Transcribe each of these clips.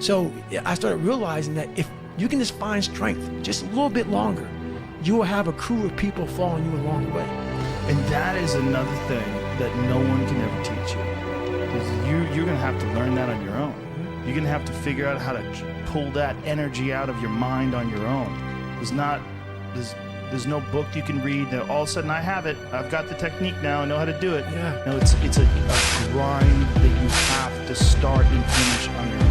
So I started realizing that if you can just find strength just a little bit longer, you will have a crew of people following you along the way. And that is another thing that no one can ever teach you. Because you're going to have to learn that on your own. You're going to have to figure out how to pull that energy out of your mind on your own. There's no book you can read that all of a sudden I have it. I've got the technique now. I know how to do it. Yeah. No, it's a grind that you have to start and finish on your own.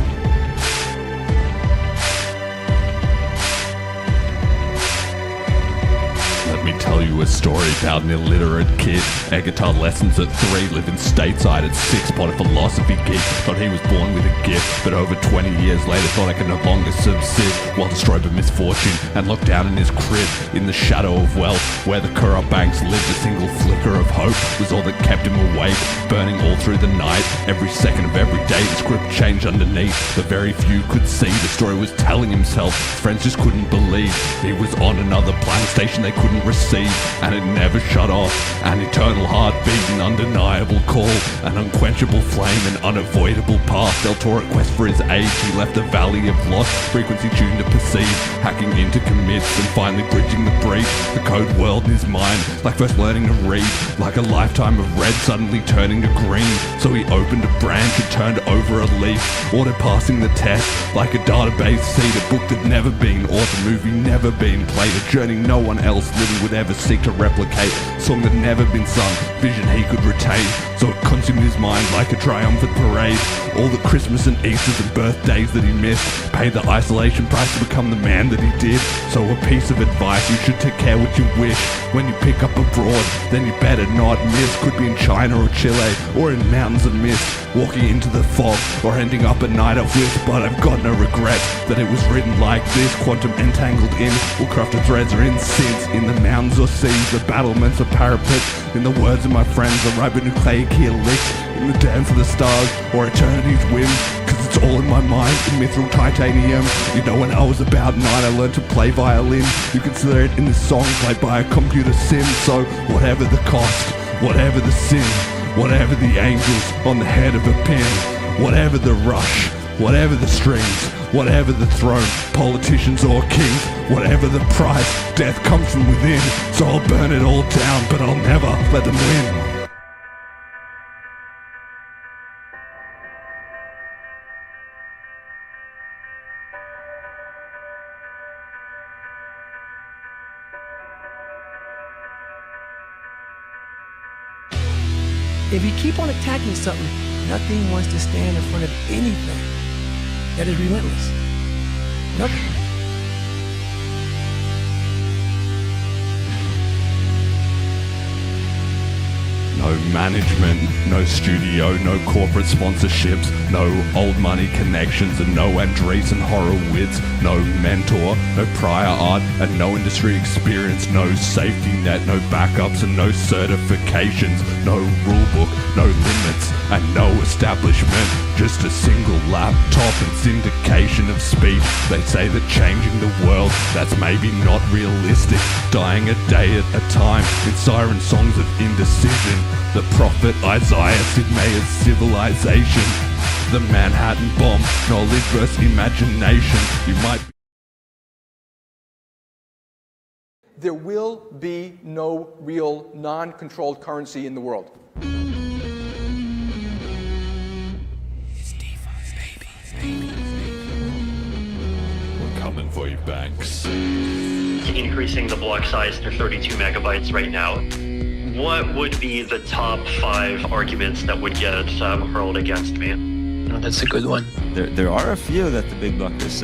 Let me tell you a story about an illiterate kid. Air guitar lessons at 3, living stateside at 6, pot of philosophy geek. Thought he was born with a gift, but over 20 years later thought I could no longer subsist. While destroyed by misfortune and locked down in his crib in the shadow of wealth, where the corrupt banks lived, a single flicker of hope was all that kept him awake, burning all through the night. Every second of every day the script changed underneath. The very few could see the story was telling himself. Friends just couldn't believe he was on another planet station they couldn't receive, and it never shut off. An eternal heartbeat, an undeniable call, an unquenchable flame, an unavoidable path. Deltoric quest for his age, he left the valley of lost frequency tuned to perceive, hacking into commits and finally bridging the breach. The code world in his mind, like first learning to read, like a lifetime of red suddenly turning to green. So he opened a branch and turned over a leaf, auto passing the test like a database seed. A book that never been authored, movie never been played, a journey no one else living would ever seek to replicate, song that never been sung, vision he could retain. So it consumed his mind like a triumphant parade. All the Christmas and Easters and birthdays that he missed, paid the isolation price to become the man that he did. So a piece of advice, you should take care what you wish. When you pick up abroad, then you better not miss. Could be in China or Chile, or in mountains of mist, walking into the fog, or ending up a night of whisk. But I've got no regret that it was written like this. Quantum entangled in, all crafted threads are in synths. In the mountains or seas, the battlements are parapets. In the words of my friends, the ribonucleic helix. In the dance of the stars, or eternity's whim. Cause it's all in my mind, in mithril titanium. You know, when I was about 9 I learned to play violin. You consider it in this song played by a computer sim. So whatever the cost, whatever the sin, whatever the angels on the head of a pin, whatever the rush, whatever the strings, whatever the throne, politicians or kings, whatever the price, death comes from within. So I'll burn it all down, but I'll never let them win. If you keep on attacking something, nothing wants to stand in front of anything that is relentless. Nothing. No management, no studio, no corporate sponsorships, no old money connections, and no Andreessen Horowitz, no mentor, no prior art, and no industry experience, no safety net, no backups, and no certifications, no rulebook, no limits, and no establishment. Just a single laptop and syndication of speech. They say that changing the world, that's maybe not realistic. Dying a day at a time in siren songs of indecision. The prophet Isaiah Sid Meier's civilization. The Manhattan bomb, knowledge versus imagination. You might There will be no real non-controlled currency in the world. We're coming for you, banks. Increasing the block size to 32 megabytes right now. What would be the top 5 arguments that would get hurled against me? Oh, that's a good one. There are a few that the big blockers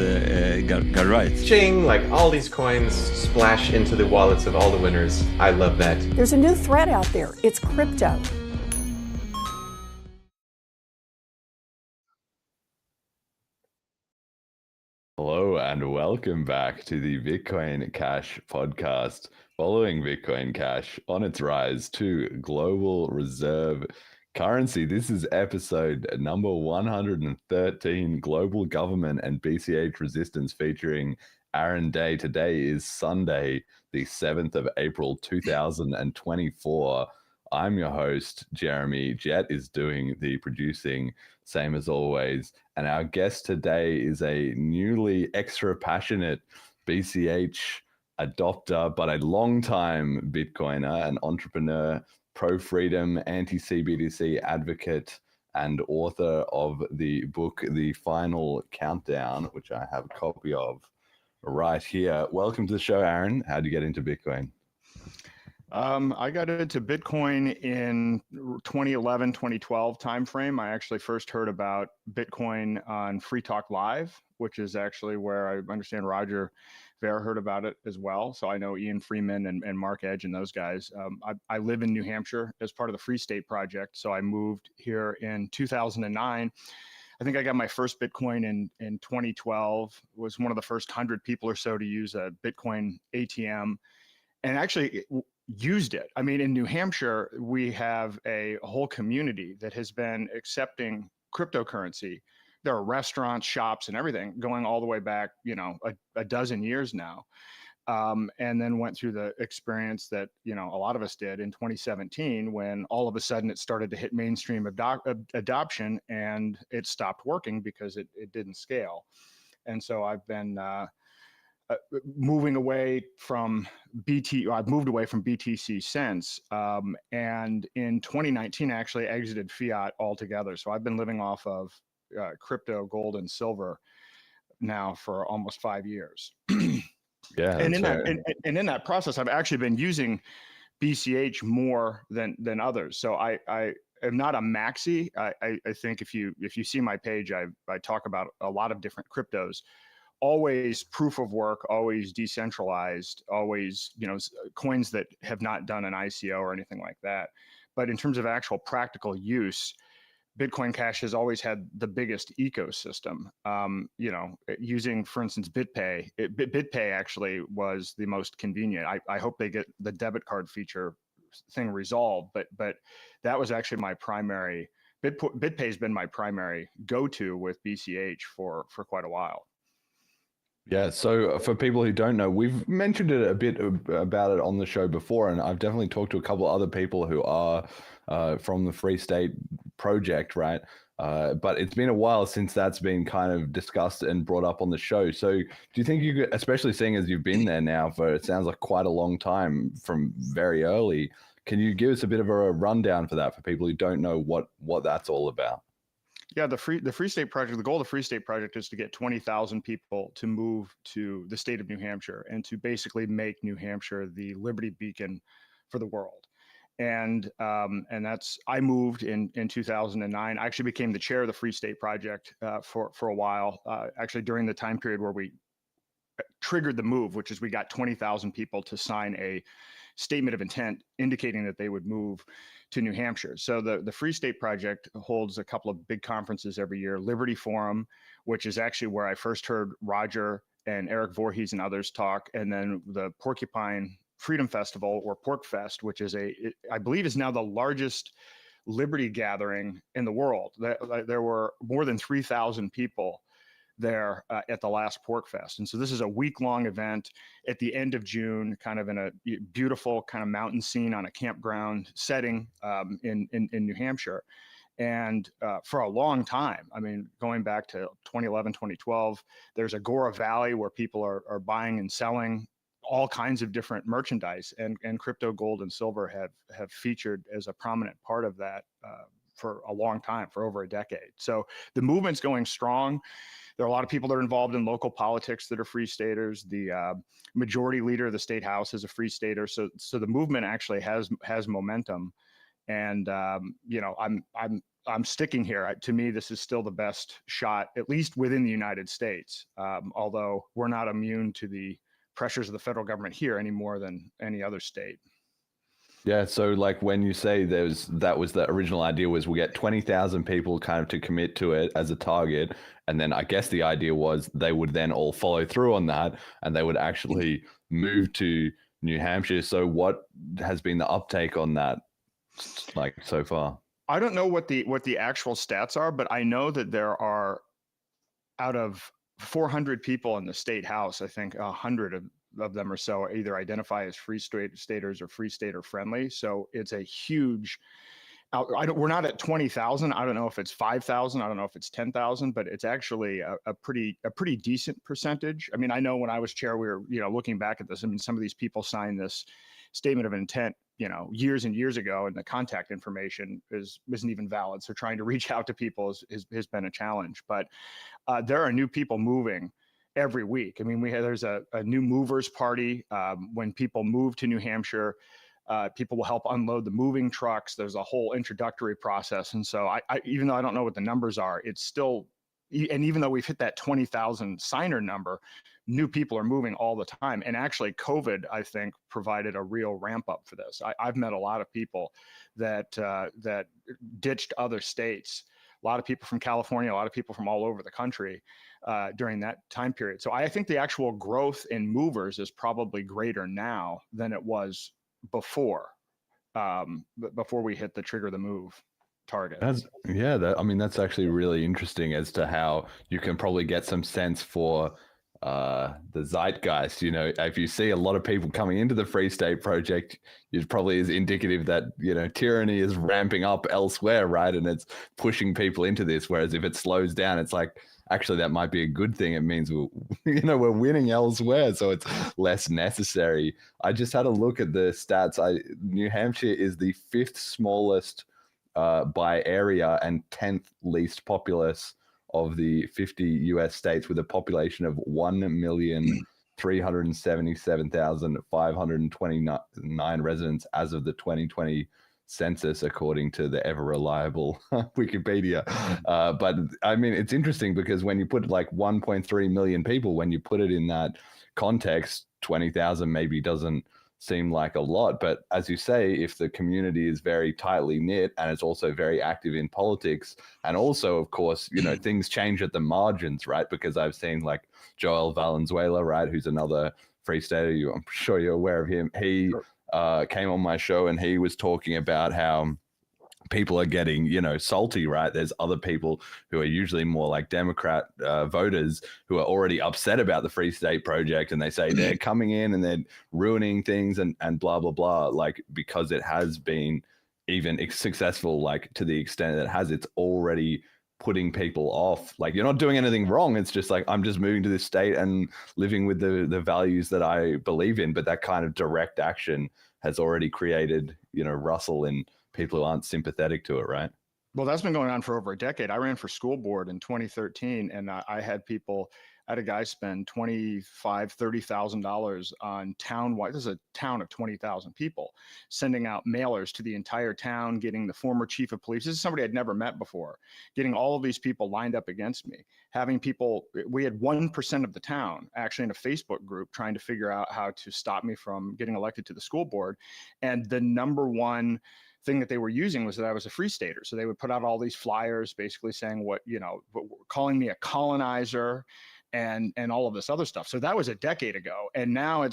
got right. Ching, like all these coins splash into the wallets of all the winners. I love that. There's a new threat out there. It's crypto. Hello and welcome back to the Bitcoin Cash podcast. Following Bitcoin Cash on its rise to global reserve currency. This is episode number 113, Global Government and BCH Resistance, featuring Aaron Day. Today is Sunday, the 7th of April, 2024. I'm your host, Jeremy. Jet is doing the producing, same as always. And our guest today is a newly extra passionate BCH adopter, but a long-time Bitcoiner, an entrepreneur, pro-freedom, anti-CBDC advocate, and author of the book, The Final Countdown, which I have a copy of right here. Welcome to the show, Aaron. How did you get into Bitcoin? I got into Bitcoin in 2011, 2012 timeframe. I actually first heard about Bitcoin on Free Talk Live, which is actually where I understand Roger Ver heard about it as well. So I know Ian Freeman and Mark Edge and those guys. I live in New Hampshire as part of the Free State Project. So I moved here in 2009. I think I got my first Bitcoin in 2012, was one of the first 100 people or so to use a Bitcoin ATM, and actually used it. I mean, in New Hampshire, we have a whole community that has been accepting cryptocurrency. There are restaurants, shops, and everything going all the way back, a dozen years now. And then went through the experience that, a lot of us did in 2017, when all of a sudden it started to hit mainstream adoption and it stopped working because it didn't scale. And so I've been moving away from I've moved away from BTC since, and in 2019 I actually exited fiat altogether. So I've been living off of crypto, gold, and silver now for almost 5 years. Yeah, and in that process, I've actually been using BCH more than others. So I am not a maxi. I think if you see my page, I talk about a lot of different cryptos. Always proof of work, always decentralized, always, coins that have not done an ICO or anything like that. But in terms of actual practical use, Bitcoin Cash has always had the biggest ecosystem. Using, for instance, BitPay. BitPay actually was the most convenient. I hope they get the debit card feature thing resolved, but that was actually my primary. BitPay has been my primary go-to with BCH for quite a while. Yeah, so for people who don't know, we've mentioned it a bit about it on the show before, and I've definitely talked to a couple of other people who are from the Free State Project, right? But it's been a while since that's been kind of discussed and brought up on the show. So do you think you could, especially seeing as you've been there now for, it sounds like quite a long time from very early, can you give us a bit of a rundown for that for people who don't know what that's all about? Yeah, the Free State Project, the goal of the Free State Project is to get 20,000 people to move to the state of New Hampshire and to basically make New Hampshire the liberty beacon for the world. And that's, I moved in 2009. I actually became the chair of the Free State Project for a while, actually during the time period where we triggered the move, which is we got 20,000 people to sign a statement of intent indicating that they would move to New Hampshire. So the Free State Project holds a couple of big conferences every year. Liberty Forum, which is actually where I first heard Roger and Eric Voorhees and others talk, and then the Porcupine Freedom Festival, or PorcFest, which is I believe is now the largest liberty gathering in the world. There were more than 3,000 people there at the last PorcFest. And so this is a week-long event at the end of June, kind of in a beautiful kind of mountain scene on a campground setting in New Hampshire. And for a long time, I mean, going back to 2011, 2012, there's Agora Valley where people are buying and selling all kinds of different merchandise, and crypto, gold, and silver have featured as a prominent part of that for a long time, for over a decade. So the movement's going strong. There are a lot of people that are involved in local politics that are Free Staters. The majority leader of the state house is a Free Stater. So the movement actually has momentum. And I'm sticking here. To me, this is still the best shot, at least within the United States. Although we're not immune to the pressures of the federal government here any more than any other state. Yeah, so like when you say that was the original idea, was we get 20,000 people kind of to commit to it as a target, and then I guess the idea was they would then all follow through on that and they would actually move to New Hampshire. So what has been the uptake on that like so far? I don't know what the actual stats are, but I know that there are, out of 400 people in the state house, I think 100 of of them or so either identify as free staters or free stater friendly. So it's a huge. We're not at 20,000. I don't know if it's 5,000. I don't know if it's 10,000, but it's actually a pretty decent percentage. I mean, I know when I was chair, we were, looking back at this. I mean, some of these people signed this statement of intent, years and years ago, and the contact information isn't even valid. So trying to reach out to people has been a challenge. But there are new people moving every week. I mean, there's a new movers party. When people move to New Hampshire, people will help unload the moving trucks. There's a whole introductory process. And so I even though I don't know what the numbers are, it's still, and even though we've hit that 20,000 signer number, new people are moving all the time. And actually COVID, I think, provided a real ramp up for this. I've met a lot of people that ditched other states, a lot of people from California, a lot of people from all over the country during that time period. So I think the actual growth in movers is probably greater now than it was before we hit the trigger the move target. That's actually really interesting as to how you can probably get some sense for the zeitgeist. If you see a lot of people coming into the Free State Project, it probably is indicative that tyranny is ramping up elsewhere, right? And it's pushing people into this. Whereas if it slows down, it's like, actually that might be a good thing. It means we're winning elsewhere, so it's less necessary. I just had a look at the stats. New Hampshire is the 5th smallest by area and 10th least populous of the 50 US states, with a population of 1,377,529 residents as of the 2020 census, according to the ever reliable Wikipedia. But I mean, it's interesting because when you put like 1.3 million people, when you put it in that context, 20,000 maybe doesn't seem like a lot. But as you say, if the community is very tightly knit and it's also very active in politics, and also, of course, things change at the margins, right? Because I've seen like Joel Valenzuela, right, who's another Free Stater. I'm sure you're aware of him. He came on my show and he was talking about how people are getting, salty, right? There's other people who are usually more like Democrat voters who are already upset about the Free State Project, and they say they're coming in and they're ruining things and blah, blah, blah, like, because it has been even successful, like to the extent that it has, it's already putting people off. Like, you're not doing anything wrong. It's just like, I'm just moving to this state and living with the values that I believe in. But that kind of direct action has already created, rustle in people who aren't sympathetic to it, right? Well, that's been going on for over a decade. I ran for school board in 2013, and I had a guy spend $25,000-$30,000 on townwide. This is a town of 20,000 people, sending out mailers to the entire town, getting the former chief of police. This is somebody I'd never met before, getting all of these people lined up against me, having people. We had 1% of the town actually in a Facebook group trying to figure out how to stop me from getting elected to the school board. And the number one thing that they were using was that I was a Free Stater. So they would put out all these flyers basically saying calling me a colonizer and all of this other stuff. So that was a decade ago. And now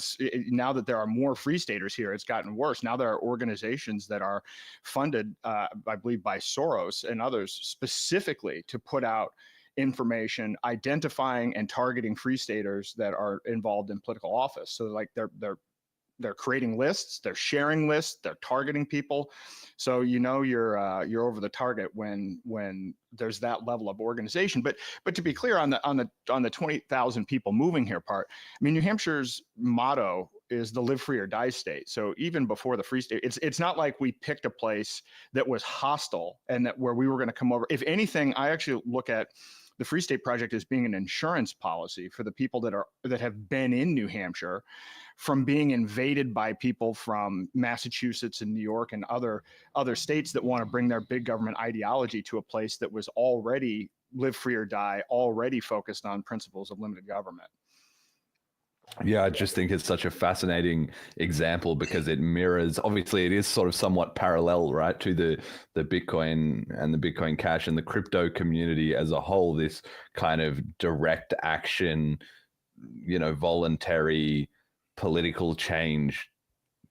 now that there are more Free Staters here, it's gotten worse. Now there are organizations that are funded, I believe, by Soros and others specifically to put out information identifying and targeting Free Staters that are involved in political office. So like they're creating lists, they're sharing lists, they're targeting people. So you're over the target when there's that level of organization. But to be clear on the 20,000 people moving here part, I mean, New Hampshire's motto is the live free or die state. So even before the Free State, it's not like we picked a place that was hostile and that where we were going to come over. If anything, I actually look at the Free State Project as being an insurance policy for the people that have been in New Hampshire from being invaded by people from Massachusetts and New York and other states that want to bring their big government ideology to a place that was already live free or die, already focused on principles of limited government. Yeah, I just think it's such a fascinating example because it mirrors, obviously it is sort of somewhat parallel, right, to the Bitcoin and the Bitcoin Cash and the crypto community as a whole, this kind of direct action, voluntary political change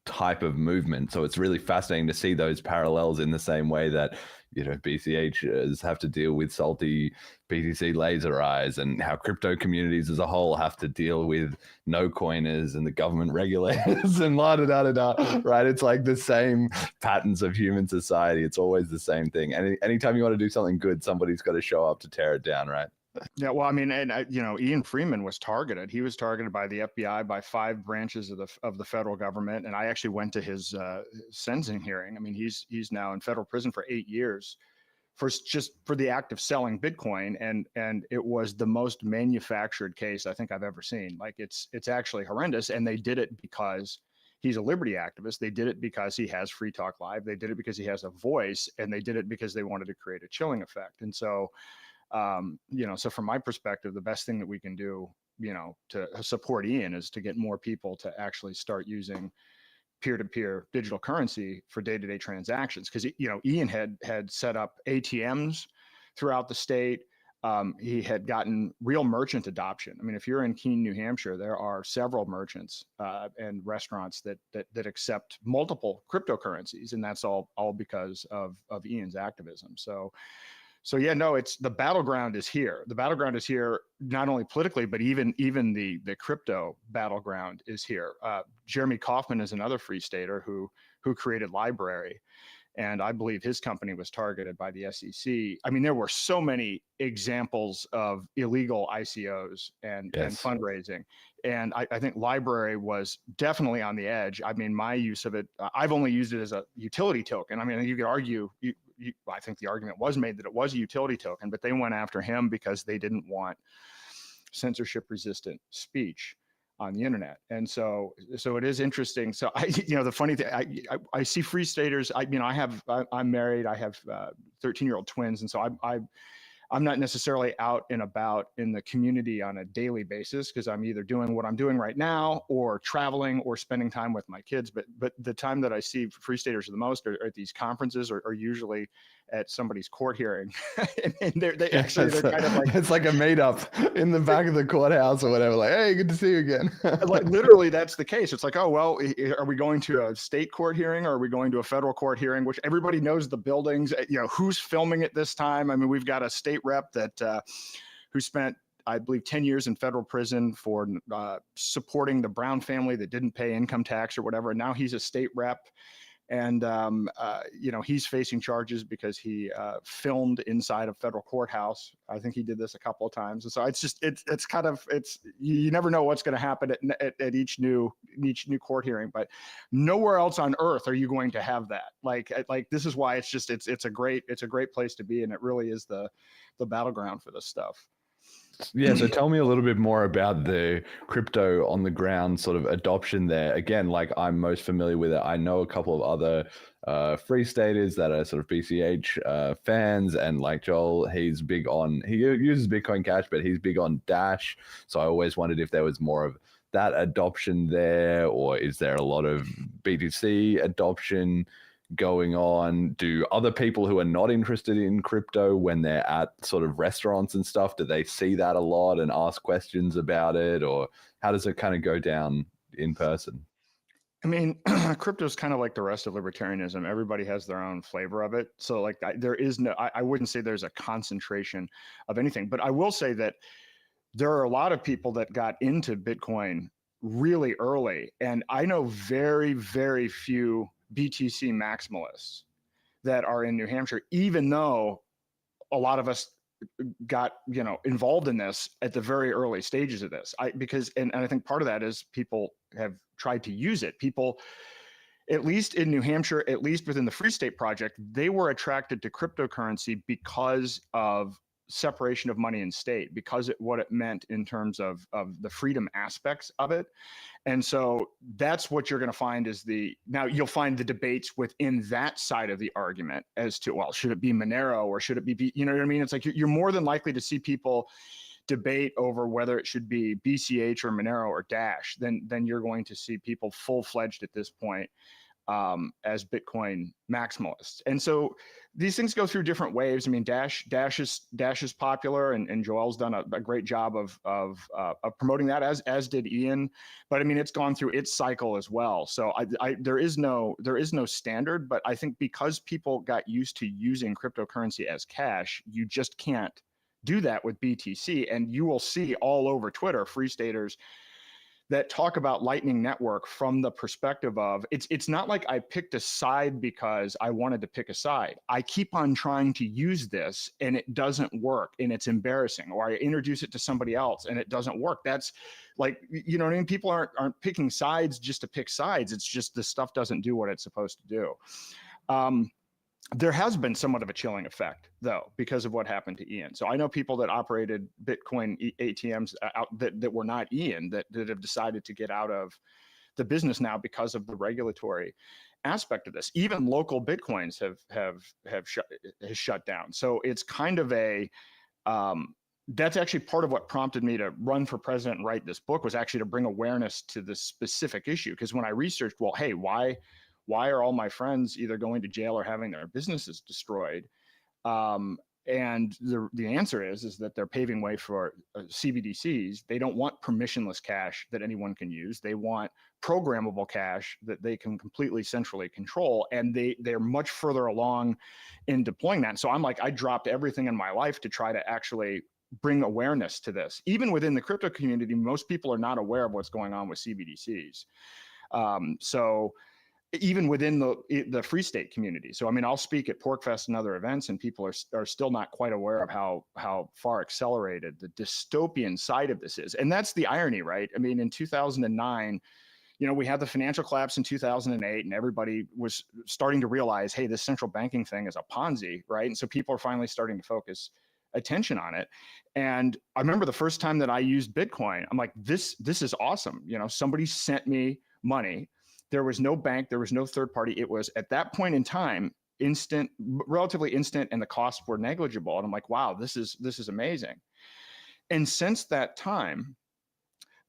type of movement. So it's really fascinating to see those parallels in the same way that, BCHs have to deal with salty BTC laser eyes, and how crypto communities as a whole have to deal with no coiners and the government regulators and la da da da da. Right? It's like the same patterns of human society. It's always the same thing. And anytime you want to do something good, somebody's got to show up to tear it down, right? Yeah, well, I mean, and Ian Freeman was targeted. He was targeted by the FBI, by 5 branches of the federal government, and I actually went to his sentencing hearing. I mean, he's now in federal prison for 8 years for the act of selling Bitcoin, and it was the most manufactured case I think I've ever seen. Like it's actually horrendous, and they did it because he's a liberty activist. They did it because he has Free Talk Live. They did it because he has a voice, and they did it because they wanted to create a chilling effect. And so. So from my perspective, the best thing that we can do, to support Ian is to get more people to actually start using peer-to-peer digital currency for day-to-day transactions. Because, Ian had set up ATMs throughout the state. He had gotten real merchant adoption. I mean, if you're in Keene, New Hampshire, there are several merchants and restaurants that accept multiple cryptocurrencies, and that's all because of Ian's activism. So yeah, no, it's the battleground is here. The battleground is here, not only politically, but even the crypto battleground is here. Jeremy Kauffman is another free stater who created Library, and I believe his company was targeted by the SEC. I mean, there were so many examples of illegal ICOs and fundraising, and I think Library was definitely on the edge. I mean, my use of it, I've only used it as a utility token. I mean, you could argue. I think the argument was made that it was a utility token, but they went after him because they didn't want censorship-resistant speech on the internet. And so it is interesting. So the funny thing, I see free staters. I'm married. I have 13-year-old twins, and so I'm not necessarily out and about in the community on a daily basis because I'm either doing what I'm doing right now or traveling or spending time with my kids. But the time that I see free staters the most are at these conferences or usually at somebody's court hearing. and they're kind of like, it's like a meetup in the back of the courthouse or whatever. Like, hey, good to see you again. Like literally that's the case. It's like, oh, well, are we going to a state court hearing or are we going to a federal court hearing, which everybody knows the buildings, who's filming it this time. I mean, we've got a state rep that who spent, I believe, 10 years in federal prison for supporting the Brown family that didn't pay income tax or whatever. And now he's a state rep. And, he's facing charges because he filmed inside a federal courthouse. I think he did this a couple of times. And so it's you never know what's going to happen at each new court hearing, but nowhere else on earth are you going to have that. Like this is why it's a great place to be. And it really is the battleground for this stuff. Yeah, so tell me a little bit more about the crypto on the ground sort of adoption there. Again, like I'm most familiar with it. I know a couple of other free staters that are sort of BCH fans, and like Joel, he uses Bitcoin Cash, but he's big on Dash. So I always wondered if there was more of that adoption there, or is there a lot of BTC adoption going on? Do other people who are not interested in crypto, when they're at sort of restaurants and stuff, do they see that a lot and ask questions about it, or how does it kind of go down in person? I mean, crypto is kind of like the rest of libertarianism. Everybody has their own flavor of it. So like there is no, I wouldn't say there's a concentration of anything, but I will say that there are a lot of people that got into Bitcoin really early. And I know very, very few BTC maximalists that are in New Hampshire, even though a lot of us got involved in this at the very early stages of this. I think part of that is people have tried to use it. People, at least in New Hampshire, at least within the Free State Project, they were attracted to cryptocurrency because of separation of money and state, because what it meant in terms of the freedom aspects of it. And so that's what you're going to find is now you'll find the debates within that side of the argument as to, well, should it be Monero or should it be, you know what I mean? It's like you're more than likely to see people debate over whether it should be BCH or Monero or Dash, then you're going to see people full-fledged at this point as Bitcoin maximalists. And so these things go through different waves. I mean, Dash is popular, and Joel's done a great job of promoting that, as did Ian. But I mean, it's gone through its cycle as well. So there is no standard. But I think because people got used to using cryptocurrency as cash, you just can't do that with BTC. And you will see all over Twitter free staters that talk about Lightning Network from the perspective of, it's not like I picked a side because I wanted to pick a side. I keep on trying to use this and it doesn't work and it's embarrassing, or I introduce it to somebody else and it doesn't work. That's like, you know what I mean? People aren't picking sides just to pick sides. It's just the stuff doesn't do what it's supposed to do. There has been somewhat of a chilling effect, though, because of what happened to Ian. So I know people that operated Bitcoin ATMs that were not Ian that have decided to get out of the business now because of the regulatory aspect of this. Even local Bitcoins have shut down. So it's kind of a that's actually part of what prompted me to run for president and write this book, was actually to bring awareness to this specific issue. Because when I researched, well, hey, why are all my friends either going to jail or having their businesses destroyed? And the answer is that they're paving way for CBDCs. They don't want permissionless cash that anyone can use. They want programmable cash that they can completely centrally control. And they're much further along in deploying that. So I'm like, I dropped everything in my life to try to actually bring awareness to this. Even within the crypto community, most people are not aware of what's going on with CBDCs. So even within the Free State community. So, I mean, I'll speak at PorcFest and other events, and people are still not quite aware of how far accelerated the dystopian side of this is. And that's the irony, right? I mean, in 2009, you know, we had the financial collapse in 2008, and everybody was starting to realize, hey, this central banking thing is a Ponzi, right? And so people are finally starting to focus attention on it. And I remember the first time that I used Bitcoin, I'm like, this is awesome. You know, somebody sent me money. There was no bank, there was no third party. It was, at that point in time, relatively instant, and the costs were negligible. And I'm like, wow, this is amazing. And since that time,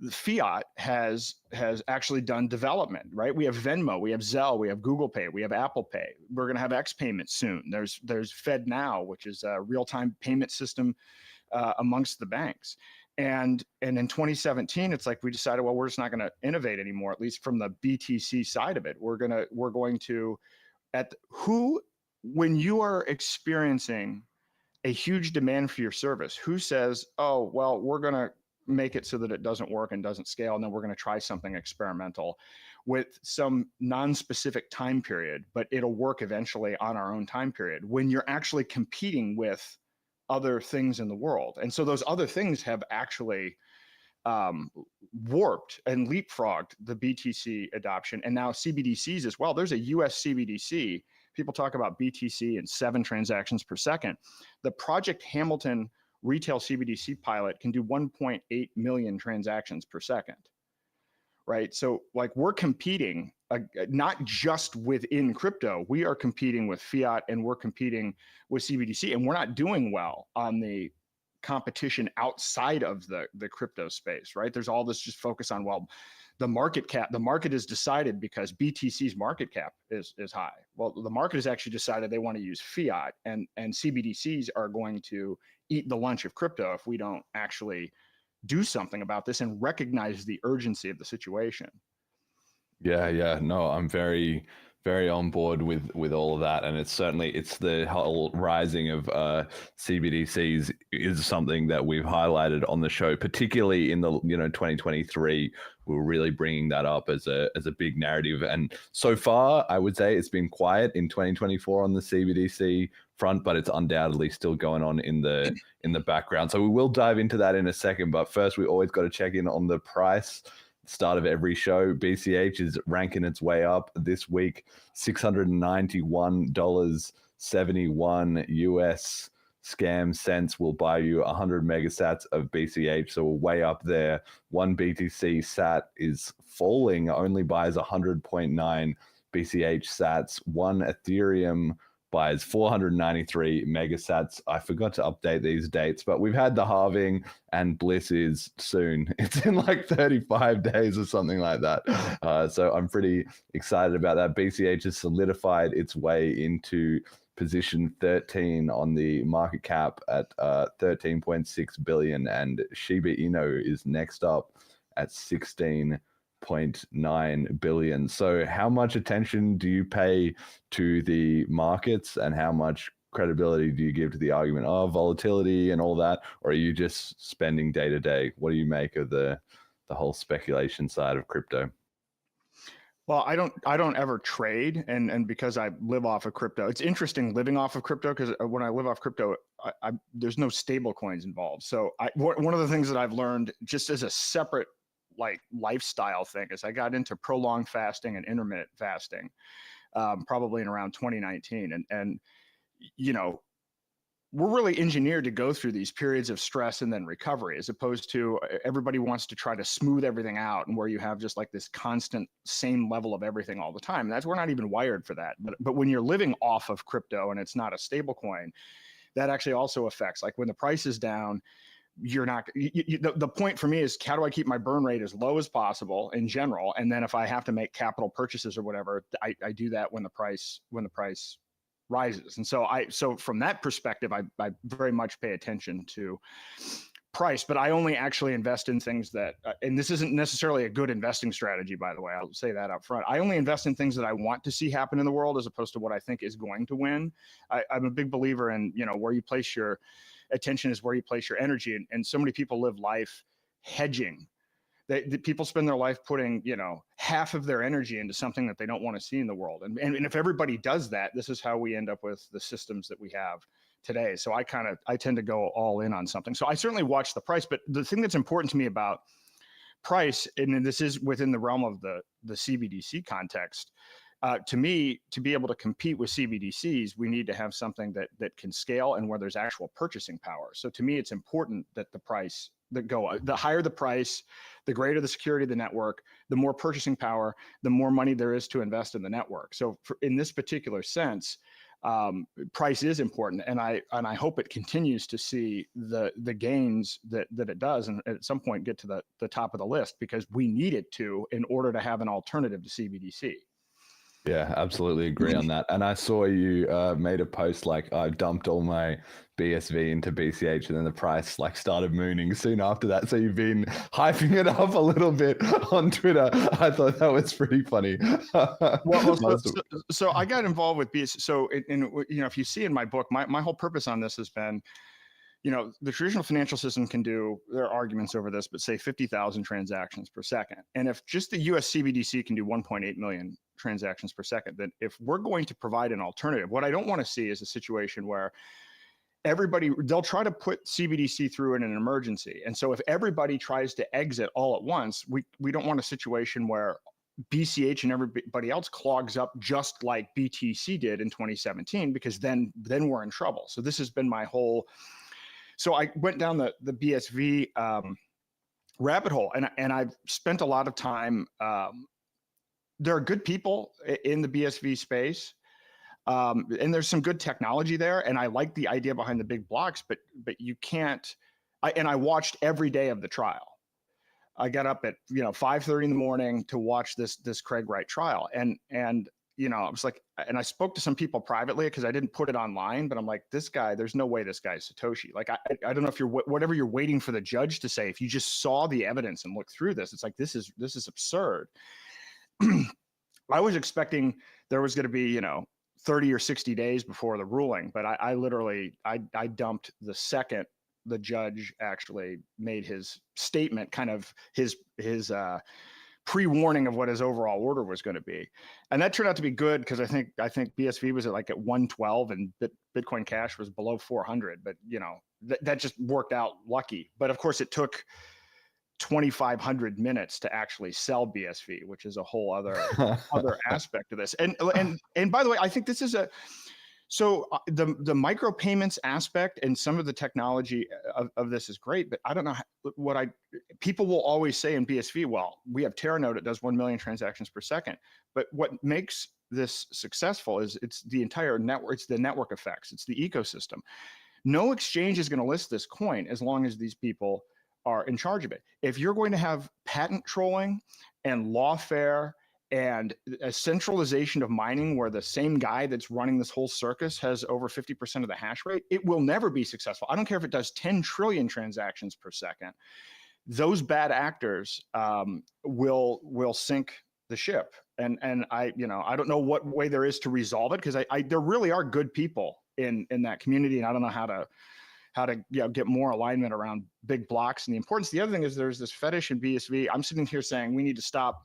the fiat has actually done development, right? We have Venmo, we have Zelle, we have Google Pay, we have Apple Pay. We're going to have X payments soon. There's FedNow, which is a real-time payment system amongst the banks. And in 2017, it's like we decided, well, we're just not going to innovate anymore, at least from the BTC side of it. We're going to when you are experiencing a huge demand for your service, who says, oh, well, we're going to make it so that it doesn't work and doesn't scale, and then we're going to try something experimental with some non-specific time period, but it'll work eventually on our own time period, when you're actually competing with other things in the world. And so those other things have actually warped and leapfrogged the BTC adoption, and now CBDCs as well. There's a US CBDC. People talk about BTC and 7 transactions per second. The Project Hamilton retail CBDC pilot can do 1.8 million transactions per second, right? So like, we're competing not just within crypto, we are competing with fiat, and we're competing with CBDC, and we're not doing well on the competition outside of the crypto space, right? There's all this just focus on, well, the market cap, the market is decided because BTC's market cap is high. Well, the market has actually decided they want to use fiat, and CBDCs are going to eat the lunch of crypto if we don't actually do something about this and recognize the urgency of the situation. Yeah. No, I'm very, very on board with all of that. And it's the whole rising of CBDCs is something that we've highlighted on the show, particularly in the 2023. We're really bringing that up as a big narrative. And so far, I would say it's been quiet in 2024 on the CBDC front, but it's undoubtedly still going on in the background. So we will dive into that in a second. But first, we always got to check in on the price. Start of every show, BCH is ranking its way up this week, $691.71 US scam cents will buy you 100 megasats of BCH. So we're way up there. One BTC sat is falling, only buys 100.9 BCH sats. One Ethereum buys 493 megasats. I forgot to update these dates, but we've had the halving and Bliss is soon. It's in like 35 days or something like that. So I'm pretty excited about that. BCH has solidified its way into position 13 on the market cap at 13.6 billion, and Shiba Inu is next up at 16.9 billion. So how much attention do you pay to the markets, and how much credibility do you give to the argument of volatility and all that, or are you just spending day to day? What do you make of the whole speculation side of crypto? Well, I don't ever trade, and because I live off of crypto, it's interesting living off of crypto, because when I live off crypto, there's no stable coins involved. So one of the things that I've learned just as a separate like lifestyle thing is I got into prolonged fasting and intermittent fasting, probably in around 2019, and you know, we're really engineered to go through these periods of stress and then recovery, as opposed to everybody wants to try to smooth everything out, and where you have just like this constant same level of everything all the time. And we're not even wired for that. But when you're living off of crypto and it's not a stable coin, that actually also affects, like when the price is down, you're not, the point for me is, how do I keep my burn rate as low as possible in general? And then if I have to make capital purchases or whatever, I do that when the price rises. And so from that perspective, I very much pay attention to price, but I only actually invest in things that, and this isn't necessarily a good investing strategy, by the way, I'll say that up front. I only invest in things that I want to see happen in the world, as opposed to what I think is going to win. I'm a big believer in, where you place your attention is where you place your energy. And so many people live life hedging. The people spend their life putting, half of their energy into something that they don't want to see in the world. And if everybody does that, this is how we end up with the systems that we have today. So I tend to go all in on something. So I certainly watch the price, but the thing that's important to me about price, and this is within the realm of the CBDC context, to me, to be able to compete with CBDCs, we need to have something that can scale and where there's actual purchasing power. So to me, it's important that the higher the price, the greater the security of the network, the more purchasing power, the more money there is to invest in the network. So in this particular sense, price is important, and I hope it continues to see the gains that it does, and at some point get to the top of the list, because we need it to, in order to have an alternative to CBDC. Yeah, absolutely agree on that. And I saw you made a post like, I dumped all my BSV into BCH, and then the price like started mooning soon after that. So you've been hyping it up a little bit on Twitter. I thought that was pretty funny. So I got involved with BSV. So if you see in my book, my whole purpose on this has been, the traditional financial system can do, there are arguments over this, but say 50,000 transactions per second. And if just the US CBDC can do 1.8 million transactions per second, then if we're going to provide an alternative, what I don't want to see is a situation where they'll try to put CBDC through in an emergency. And so if everybody tries to exit all at once, we don't want a situation where BCH and everybody else clogs up just like BTC did in 2017, because then we're in trouble. So this has been my whole. So I went down the BSV rabbit hole, and I've spent a lot of time. There are good people in the BSV space, and there's some good technology there, and I like the idea behind the big blocks, but you can't. I watched every day of the trial. I got up at 5:30 in the morning to watch this Craig Wright trial, and I was like, and I spoke to some people privately, because I didn't put it online, but I'm like, this guy, there's no way this guy's Satoshi. Like, I don't know if whatever you're waiting for the judge to say, if you just saw the evidence and looked through this, it's like, this is absurd. I was expecting there was going to be, 30 or 60 days before the ruling, but I literally dumped the second the judge actually made his statement, kind of his pre-warning of what his overall order was going to be. And that turned out to be good, because I think BSV was at 112 and Bitcoin Cash was below 400, but that just worked out lucky. But of course it took 2,500 minutes to actually sell BSV, which is a whole other aspect of this. And by the way, I think this is the micropayments aspect and some of the technology of this is great, but I don't know people will always say in BSV, well, we have Terranode, it does 1 million transactions per second. But what makes this successful is it's the entire network, it's the network effects, it's the ecosystem. No exchange is going to list this coin as long as these people are in charge of it. If you're going to have patent trolling and lawfare and a centralization of mining where the same guy that's running this whole circus has over 50% of the hash rate, it will never be successful. I don't care if it does 10 trillion transactions per second. Those bad actors will sink the ship. And I don't know what way there is to resolve it, because there really are good people in that community, and I don't know how to get more alignment around big blocks and the importance. The other thing is there's this fetish in BSV. I'm sitting here saying we need to stop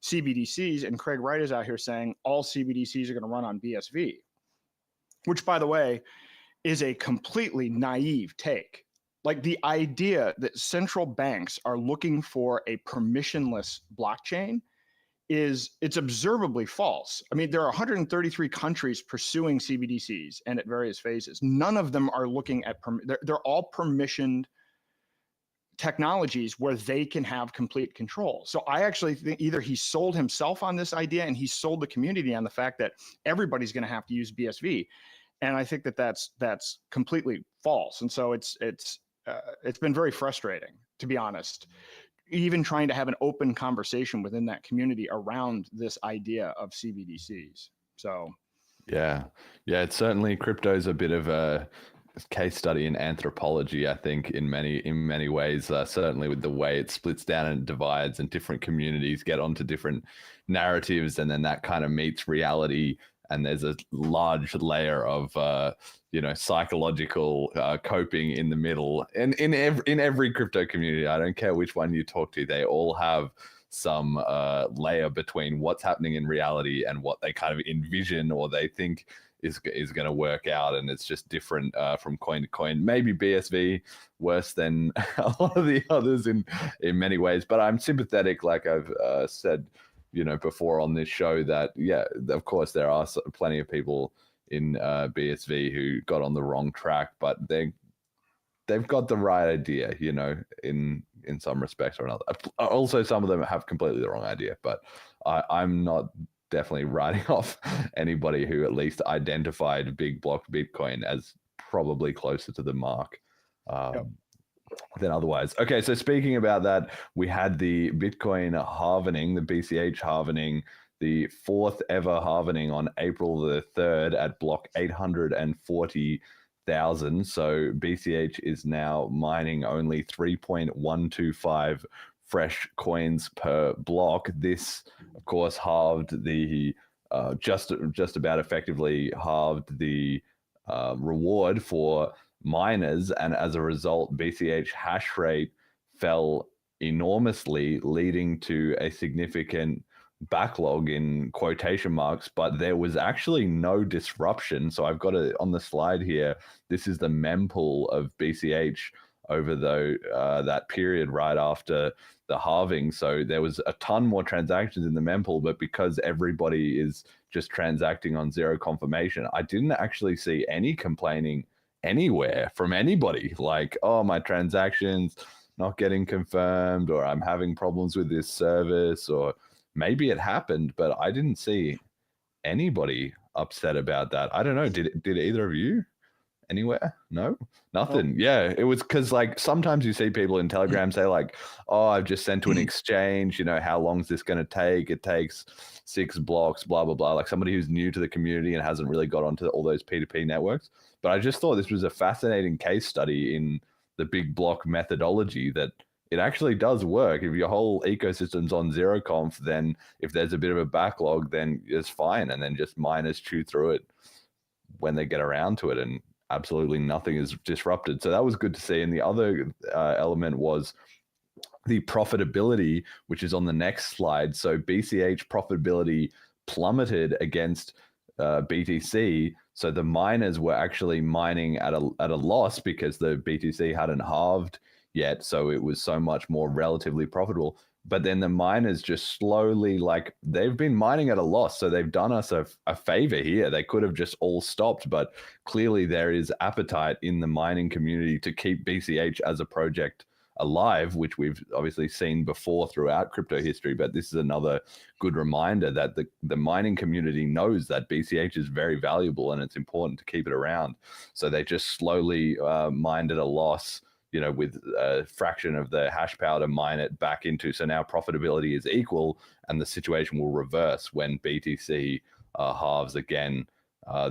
CBDCs, and Craig Wright is out here saying all CBDCs are going to run on BSV, which, by the way, is a completely naive take. Like, the idea that central banks are looking for a permissionless blockchain it's observably false. I mean, there are 133 countries pursuing CBDCs and at various phases. None of them are looking at, they're all permissioned technologies where they can have complete control. So I actually think either he sold himself on this idea and he sold the community on the fact that everybody's going to have to use BSV. And I think that's completely false. And so it's been very frustrating, to be honest, even trying to have an open conversation within that community around this idea of CBDCs. So, yeah, it's certainly, crypto's a bit of a case study in anthropology, I think, in many ways, certainly with the way it splits down and divides, and different communities get onto different narratives, and then that kind of meets reality. And there's a large layer of, psychological coping in the middle. And in every crypto community, I don't care which one you talk to, they all have some layer between what's happening in reality and what they kind of envision or they think is going to work out. And it's just different from coin to coin. Maybe BSV worse than a lot of the others in many ways. But I'm sympathetic, like I've said, before on this show, that, yeah, of course, there are plenty of people in BSV who got on the wrong track, but they've got the right idea, in some respects or another. Also, some of them have completely the wrong idea, but I'm not definitely writing off anybody who at least identified big block Bitcoin as probably closer to the mark. Than otherwise. Okay, so speaking about that, we had the Bitcoin halvening, the BCH halvening, the fourth ever halvening on April the 3rd at block 840,000. So BCH is now mining only 3.125 fresh coins per block. This, of course, halved the just about effectively halved the reward for miners, and as a result, BCH hash rate fell enormously, leading to a significant backlog in quotation marks, but there was actually no disruption. So I've got it on the slide here. This is the mempool of BCH over that period right after the halving. So there was a ton more transactions in the mempool, but because everybody is just transacting on zero confirmation, I didn't actually see any complaining anywhere from anybody, like, oh, my transactions not getting confirmed, or I'm having problems with this service, or maybe it happened, but I didn't see anybody upset about that. I don't know. Did either of you anywhere? No, nothing. Oh. Yeah, it was because, like, sometimes you see people in Telegram say, like, oh, I've just sent to an exchange, how long is this going to take? It takes 6 blocks, blah blah blah. Like, somebody who's new to the community and hasn't really got onto all those P2P networks. But I just thought this was a fascinating case study in the big block methodology, that it actually does work. If your whole ecosystem's on zero conf, then if there's a bit of a backlog, then it's fine, and then just miners chew through it when they get around to it, and absolutely nothing is disrupted. So that was good to see. And the other element was the profitability, which is on the next slide. So BCH profitability plummeted against BTC. So the miners were actually mining at a loss because the BTC hadn't halved yet. So it was so much more relatively profitable. But then the miners just slowly, like, they've been mining at a loss. So they've done us a favor here. They could have just all stopped, but clearly there is appetite in the mining community to keep BCH as a project alive, which we've obviously seen before throughout crypto history. But this is another good reminder that the mining community knows that BCH is very valuable and it's important to keep it around. So they just slowly mined at a loss, you know, with a fraction of the hash power to mine it back into. So now profitability is equal, and the situation will reverse when BTC halves again.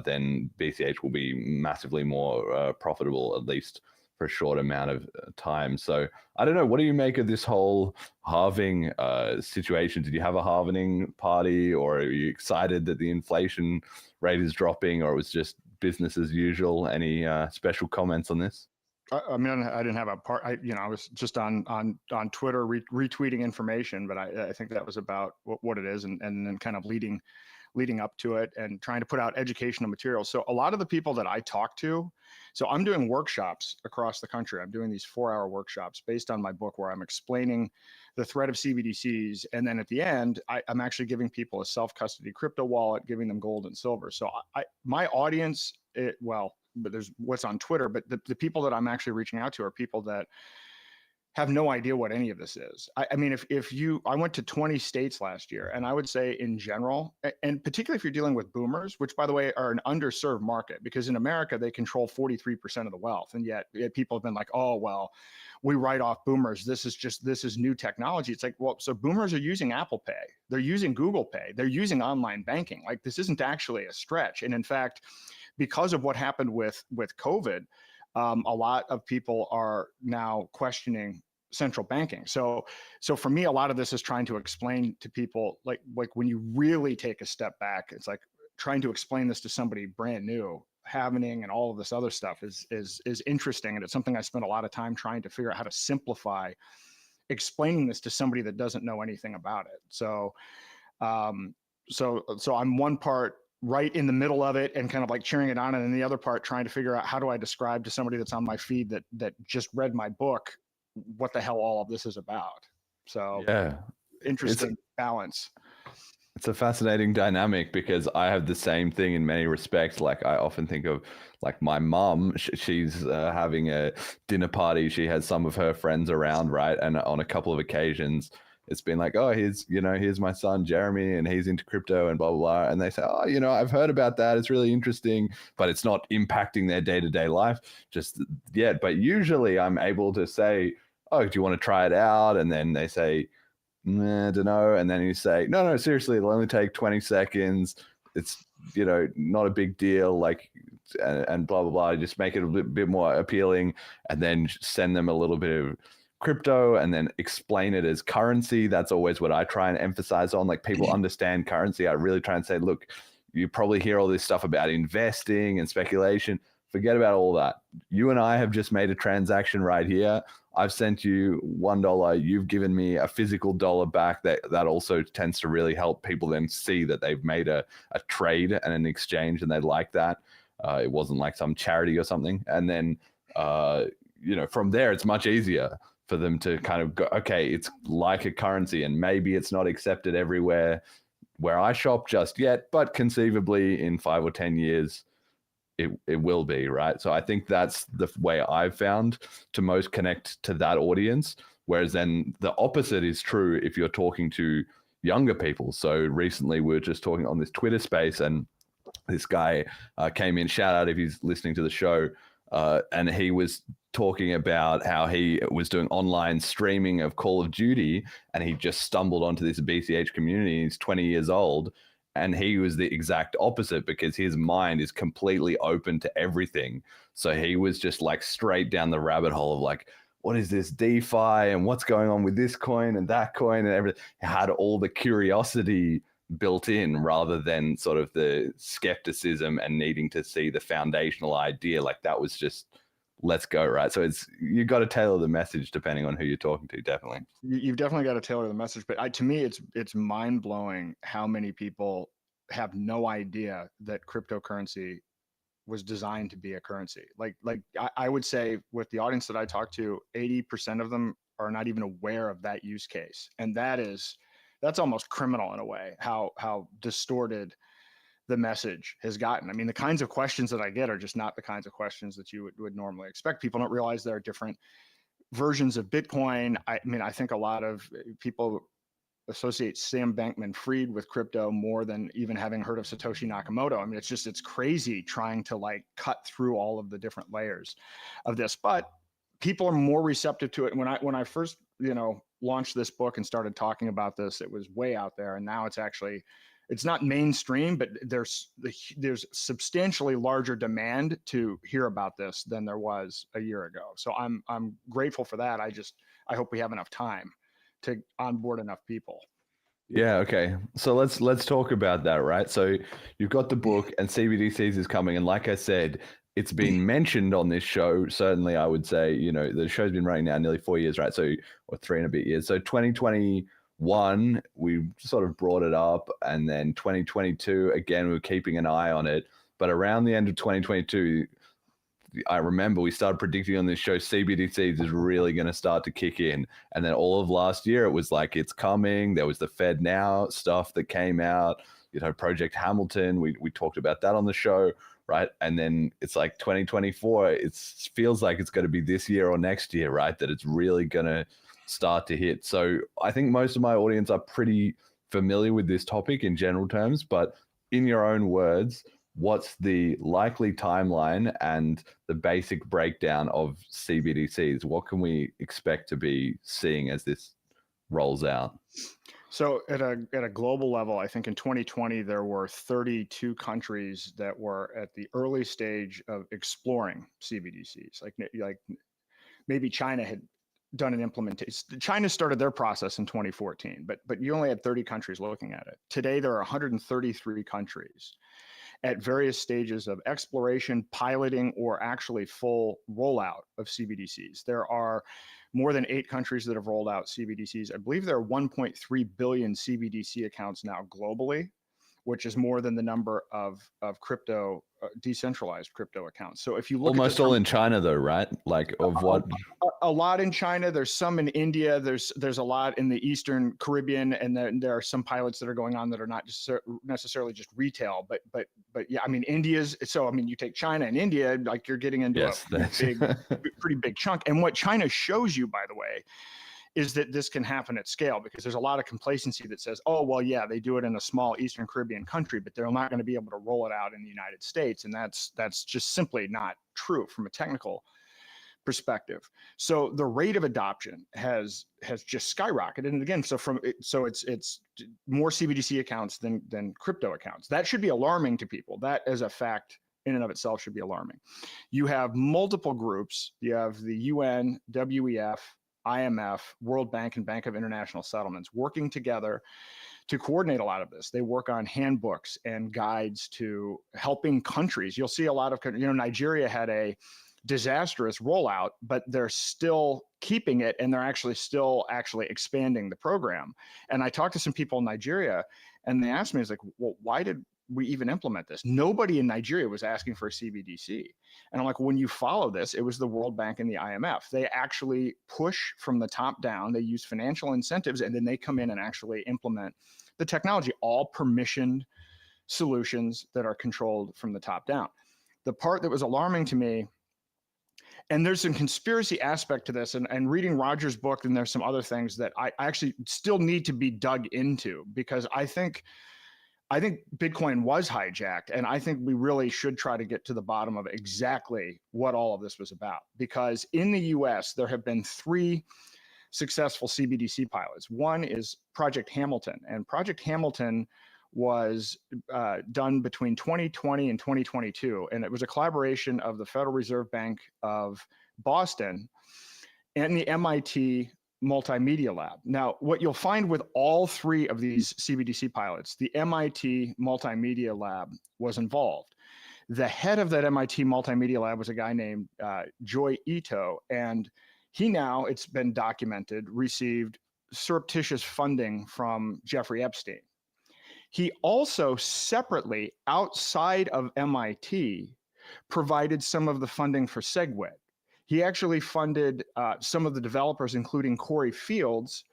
Then BCH will be massively more profitable, at least for a short amount of time. So I don't know. What do you make of this whole halving situation? Did you have a halving party, or are you excited that the inflation rate is dropping, or it was just business as usual? Any special comments on this? I mean, I didn't have a part. I was just on Twitter retweeting information, but I think that was about what it is, and then kind of leading up to it and trying to put out educational materials. So a lot of the people that I talk to, so I'm doing workshops across the country. I'm doing these 4-hour workshops based on my book, where I'm explaining the threat of CBDCs, and then at the end, I'm actually giving people a self-custody crypto wallet, giving them gold and silver. So my audience, but there's what's on Twitter, but the people that I'm actually reaching out to are people that have no idea what any of this is. I mean, I went to 20 states last year, and I would say in general, and particularly if you're dealing with boomers, which by the way are an underserved market, because in America, they control 43% of the wealth. And yet people have been like, oh, well, we write off boomers. This is new technology. It's like, well, so boomers are using Apple Pay. They're using Google Pay. They're using online banking. Like, this isn't actually a stretch. And in fact, because of what happened with COVID, a lot of people are now questioning central banking. So for me, a lot of this is trying to explain to people, like when you really take a step back, it's like trying to explain this to somebody brand new. Halving and all of this other stuff is interesting, and it's something I spent a lot of time trying to figure out how to simplify explaining this to somebody that doesn't know anything about it. So I'm one part right in the middle of it and kind of like cheering it on, and then the other part trying to figure out how do I describe to somebody that's on my feed that just read my book what the hell all of this is about. So yeah, interesting balance. It's a fascinating dynamic, because I have the same thing in many respects. Like, I often think of like my mom, she's having a dinner party. She has some of her friends around, right? And on a couple of occasions, it's been like, oh, here's my son, Jeremy, and he's into crypto and blah, blah, blah. And they say, oh, I've heard about that. It's really interesting, but it's not impacting their day-to-day life just yet. But usually I'm able to say, oh, do you want to try it out? And then they say, I don't know. And then you say, no, seriously, it'll only take 20 seconds. It's, not a big deal. Like, and blah, blah, blah. Just make it a bit more appealing, and then send them a little bit of crypto, and then explain it as currency. That's always what I try and emphasize on. Like, people understand currency. I really try and say, look, you probably hear all this stuff about investing and speculation. Forget about all that. You and I have just made a transaction right here. I've sent you $1. You've given me a physical dollar back. That also tends to really help people then see that they've made a trade and an exchange, and they like that. It wasn't like some charity or something. And then, from there, it's much easier for them to kind of go, okay, it's like a currency, and maybe it's not accepted everywhere where I shop just yet, but conceivably in 5 or 10 years, it will be, right? So I think that's the way I've found to most connect to that audience. Whereas then the opposite is true if you're talking to younger people. So recently we were just talking on this Twitter space, and this guy came in, shout out if he's listening to the show, and he was talking about how he was doing online streaming of Call of Duty, and he just stumbled onto this BCH community. He's 20 years old, and he was the exact opposite, because his mind is completely open to everything. So he was just like straight down the rabbit hole of like, what is this DeFi and what's going on with this coin and that coin and everything. He had all the curiosity built in, rather than sort of the skepticism and needing to see the foundational idea. Like, that was just, let's go, right? So you got to tailor the message depending on who you're talking to. Definitely, you've definitely got to tailor the message. But to me, it's mind blowing how many people have no idea that cryptocurrency was designed to be a currency. Like I would say with the audience that I talk to, 80% of them are not even aware of that use case, and that's almost criminal in a way. How distorted the message has gotten. I mean, the kinds of questions that I get are just not the kinds of questions that you would normally expect. People don't realize there are different versions of Bitcoin. I mean, I think a lot of people associate Sam Bankman-Fried with crypto more than even having heard of Satoshi Nakamoto. I mean, it's crazy trying to like cut through all of the different layers of this, but people are more receptive to it. When I first, launched this book and started talking about this, it was way out there, and now it's not mainstream, but there's substantially larger demand to hear about this than there was a year ago. So I'm grateful for that. I hope we have enough time to onboard enough people. Yeah, okay. So let's talk about that, right? So you've got the book and CBDCs is coming, and like I said, it's been mentioned on this show. Certainly, I would say, the show's been running now nearly 4 years, right? So, or 3 and a bit years. So 2021, we sort of brought it up, and then 2022, again, we were keeping an eye on it. But around the end of 2022, I remember we started predicting on this show CBDCs is really going to start to kick in. And then all of last year, it was like, it's coming. There was the Fed Now stuff that came out, Project Hamilton. We talked about that on the show, right? And then it's like 2024, it feels like it's going to be this year or next year, right? That it's really going to start to hit. So I think most of my audience are pretty familiar with this topic in general terms, but in your own words, what's the likely timeline and the basic breakdown of CBDCs? What can we expect to be seeing as this rolls out? So at a global level, I think in 2020, there were 32 countries that were at the early stage of exploring CBDCs. Like maybe China had done an implementation. China started their process in 2014, but you only had 30 countries looking at it. Today, there are 133 countries at various stages of exploration, piloting, or actually full rollout of CBDCs. There are more than 8 countries that have rolled out CBDCs. I believe there are 1.3 billion CBDC accounts now globally, which is more than the number of crypto, decentralized crypto accounts. So if you look almost all in China though, right? Like of what? A lot in China. There's some in India. There's a lot in the Eastern Caribbean, and then there are some pilots that are going on that are not just necessarily just retail, but yeah, I mean, you take China and India, like you're getting into a pretty big chunk. And what China shows you, by the way, is that this can happen at scale, because there's a lot of complacency that says, oh, well, yeah, they do it in a small Eastern Caribbean country, but they're not going to be able to roll it out in the United States. And that's just simply not true from a technical perspective. So the rate of adoption has just skyrocketed. And again, so it's more CBDC accounts than crypto accounts. That should be alarming to people. That as a fact in and of itself should be alarming. You have multiple groups. You have the UN, WEF, IMF, World Bank, and Bank of International Settlements working together to coordinate a lot of this. They work on handbooks and guides to helping countries. You'll see a lot of, Nigeria had a disastrous rollout, but they're still keeping it, and they're actually expanding the program. And I talked to some people in Nigeria, and they asked me, it's like, well, why did we even implement this? Nobody in Nigeria was asking for a CBDC. And I'm like, when you follow this, it was the World Bank and the IMF. They actually push from the top down. They use financial incentives, and then they come in and actually implement the technology, all permissioned solutions that are controlled from the top down. The part that was alarming to me, and there's some conspiracy aspect to this, and reading Roger's book, and there's some other things that I actually still need to be dug into, because I think Bitcoin was hijacked, and I think we really should try to get to the bottom of exactly what all of this was about. Because in the US, there have been 3 successful CBDC pilots. One is Project Hamilton, and Project Hamilton was done between 2020 and 2022, and it was a collaboration of the Federal Reserve Bank of Boston and the MIT Multimedia Lab. Now, what you'll find with all 3 of these CBDC pilots, the MIT Multimedia Lab was involved. The head of that MIT Multimedia Lab was a guy named Joy Ito, and he now, it's been documented, received surreptitious funding from Jeffrey Epstein. He also separately, outside of MIT, provided some of the funding for SegWit. He actually funded some of the developers, including Corey Fields,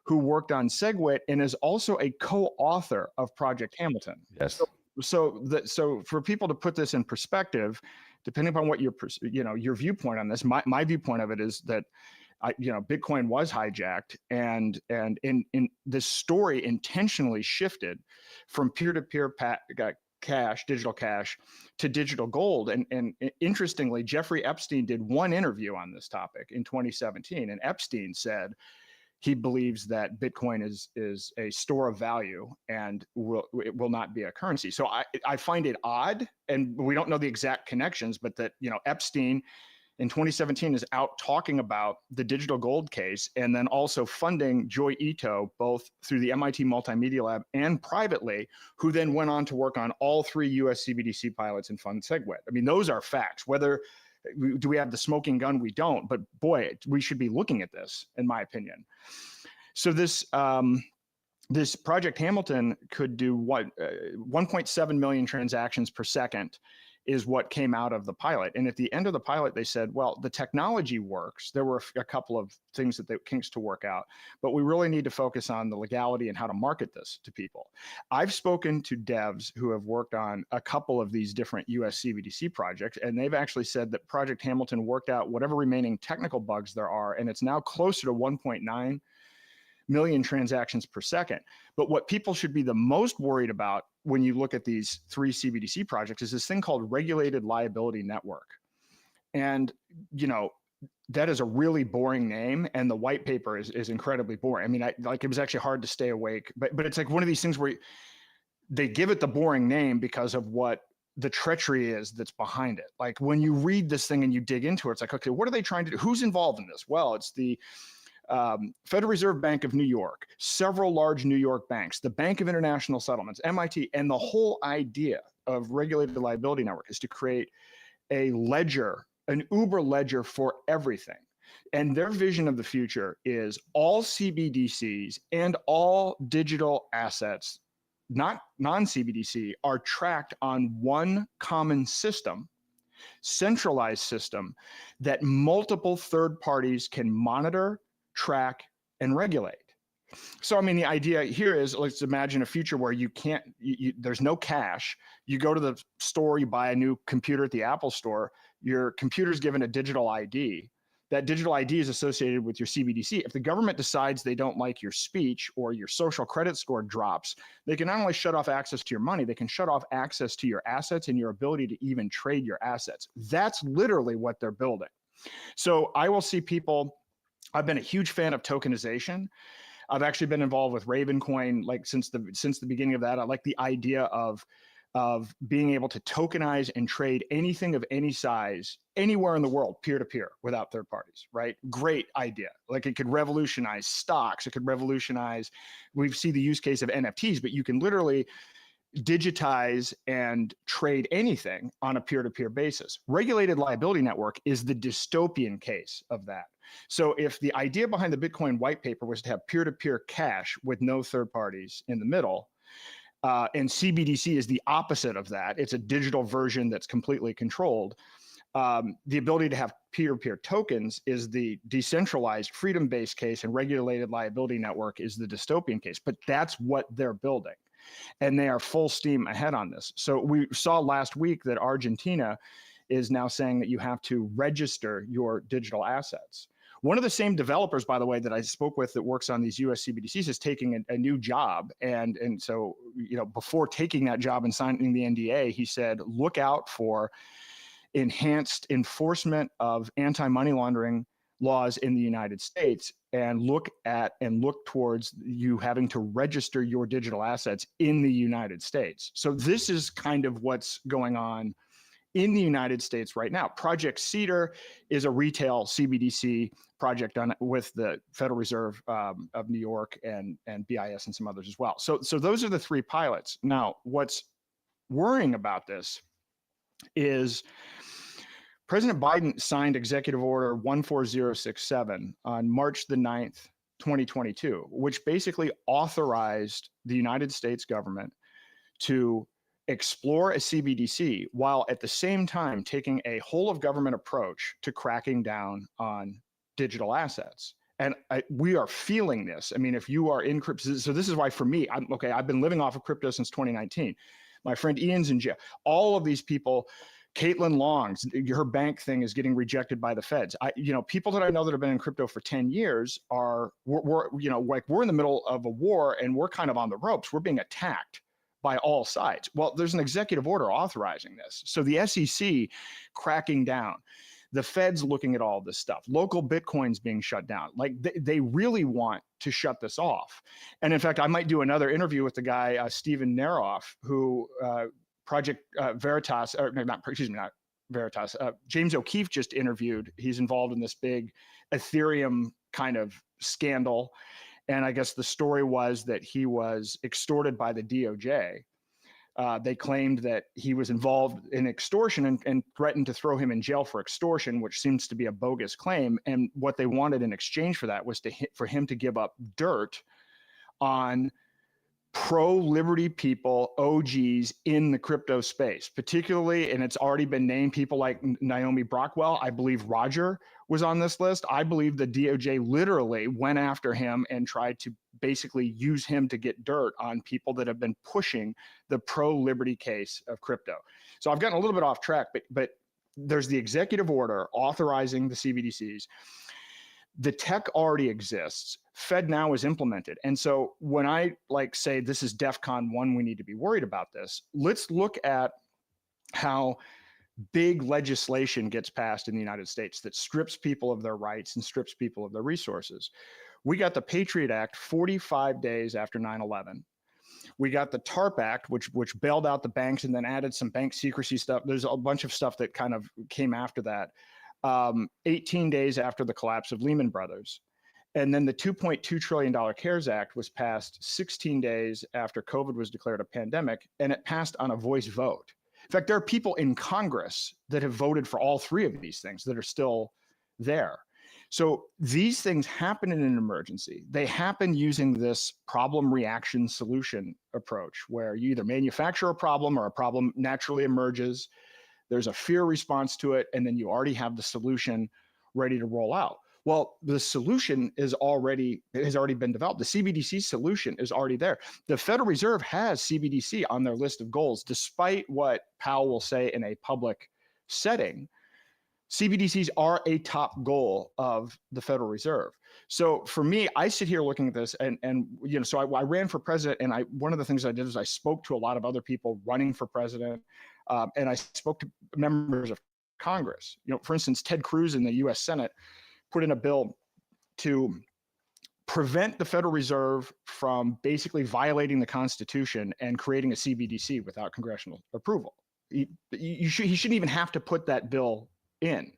who worked on SegWit and is also a co-author of Project Hamilton. Yes. So for people to put this in perspective, depending upon what your viewpoint on this, my viewpoint of it is that Bitcoin was hijacked, and in this story intentionally shifted from peer-to-peer cash, digital cash, to digital gold. And interestingly, Jeffrey Epstein did one interview on this topic in 2017, and Epstein said he believes that Bitcoin is a store of value and it will not be a currency. So I find it odd, and we don't know the exact connections, but that Epstein in 2017 is out talking about the digital gold case, and then also funding Joy Ito, both through the MIT Multimedia Lab and privately, who then went on to work on all 3 US CBDC pilots and fund SegWit. I mean, those are facts. Whether do we have the smoking gun? We don't, but boy, we should be looking at this, in my opinion. So this Project Hamilton could do 1.7 million transactions per second is what came out of the pilot. And at the end of the pilot, they said, well, the technology works. There were a couple of things that the kinks to work out, but we really need to focus on the legality and how to market this to people. I've spoken to devs who have worked on a couple of these different US CBDC projects, and they've actually said that Project Hamilton worked out whatever remaining technical bugs there are, and it's now closer to 1.9 million transactions per second. But what people should be the most worried about when you look at these 3 CBDC projects is this thing called regulated liability network. And, that is a really boring name, and the white paper is incredibly boring. I mean, it was actually hard to stay awake, but it's like one of these things where they give it the boring name because of what the treachery is that's behind it. Like when you read this thing and you dig into it, it's like, okay, what are they trying to do? Who's involved in this? Well, it's the Federal Reserve Bank of New York, several large New York banks, the Bank of International Settlements, MIT, and the whole idea of regulated liability network is to create a ledger, an Uber ledger for everything. And their vision of the future is all CBDCs and all digital assets, not non-CBDC, are tracked on one common system, centralized system that multiple third parties can monitor, track, and regulate. So, I mean, the idea here is, let's imagine a future where there's no cash. You go to the store, you buy a new computer at the Apple store, your computer's given a digital ID. That digital ID is associated with your CBDC. If the government decides they don't like your speech or your social credit score drops, they can not only shut off access to your money, they can shut off access to your assets and your ability to even trade your assets. That's literally what they're building. So I will see people. I've been a huge fan of tokenization. I've actually been involved with Ravencoin since the beginning of that. I like the idea of being able to tokenize and trade anything of any size anywhere in the world, peer-to-peer, without third parties, right? Great idea. Like it could revolutionize stocks. It could revolutionize, we see the use case of NFTs, but you can literally digitize and trade anything on a peer-to-peer basis. Regulated liability network is the dystopian case of that. So if the idea behind the Bitcoin white paper was to have peer-to-peer cash with no third parties in the middle, and CBDC is the opposite of that, it's a digital version that's completely controlled. The ability to have peer-to-peer tokens is the decentralized freedom-based case, and regulated liability network is the dystopian case. But that's what they're building. And they are full steam ahead on this. So we saw last week that Argentina is now saying that you have to register your digital assets. One of the same developers, by the way, that I spoke with that works on these US CBDCs is taking a new job. And so, before taking that job and signing the NDA, he said, look out for enhanced enforcement of anti-money laundering laws in the United States, and look towards you having to register your digital assets in the United States. So this is kind of what's going on in the United States right now. Project Cedar is a retail CBDC project with the Federal Reserve of New York and BIS and some others as well. So those are the 3 pilots. Now, what's worrying about this is President Biden signed Executive Order 14067 on March the 9th, 2022, which basically authorized the United States government to explore a CBDC while at the same time taking a whole of government approach to cracking down on digital assets. And we are feeling this. I mean, if you are in crypto, so this is why for me, I've been living off of crypto since 2019. My friend Ian's in jail. All of these people Caitlin Long's, her bank thing is getting rejected by the feds. People that I know that have been in crypto for 10 years we're in the middle of a war and we're kind of on the ropes. We're being attacked by all sides. Well, there's an executive order authorizing this. So the SEC cracking down, the feds looking at all this stuff, local Bitcoins being shut down. Like they really want to shut this off. And in fact, I might do another interview with the guy, Steven Neroff, who Project Veritas, or not Veritas, James O'Keefe just interviewed. He's involved in this big Ethereum kind of scandal. And I guess the story was that he was extorted by the DOJ. They claimed that he was involved in extortion and threatened to throw him in jail for extortion, which seems to be a bogus claim. And what they wanted in exchange for that was for him to give up dirt on pro-liberty people, OGs in the crypto space, particularly, and it's already been named, people like Naomi Brockwell. I believe Roger was on this list. I believe the DOJ literally went after him and tried to basically use him to get dirt on people that have been pushing the pro-liberty case of crypto. So I've gotten a little bit off track, but there's the executive order authorizing the CBDCs. The tech already exists. FedNow is implemented. And so when I say this is DEFCON 1, we need to be worried about this, let's look at how big legislation gets passed in the United States that strips people of their rights and strips people of their resources. We got the Patriot Act 45 days after 9/11. We got the TARP Act, which bailed out the banks and then added some bank secrecy stuff. There's a bunch of stuff that kind of came after that. 18 days after the collapse of Lehman Brothers. And then the $2.2 trillion CARES Act was passed 16 days after COVID was declared a pandemic, and it passed on a voice vote. In fact, there are people in Congress that have voted for all three of these things that are still there. So these things happen in an emergency. They happen using this problem reaction solution approach, where you either manufacture a problem or a problem naturally emerges. There's a fear response to it, and then you already have the solution ready to roll out. Well, the solution has already been developed. The CBDC solution is already there. The Federal Reserve has CBDC on their list of goals, despite what Powell will say in a public setting. CBDCs are a top goal of the Federal Reserve. So for me, I sit here looking at this, and so I ran for president, and one of the things I did is I spoke to a lot of other people running for president, and I spoke to members of Congress. For instance, Ted Cruz in the U.S. Senate put in a bill to prevent the Federal Reserve from basically violating the Constitution and creating a CBDC without congressional approval. He shouldn't even have to put that bill in.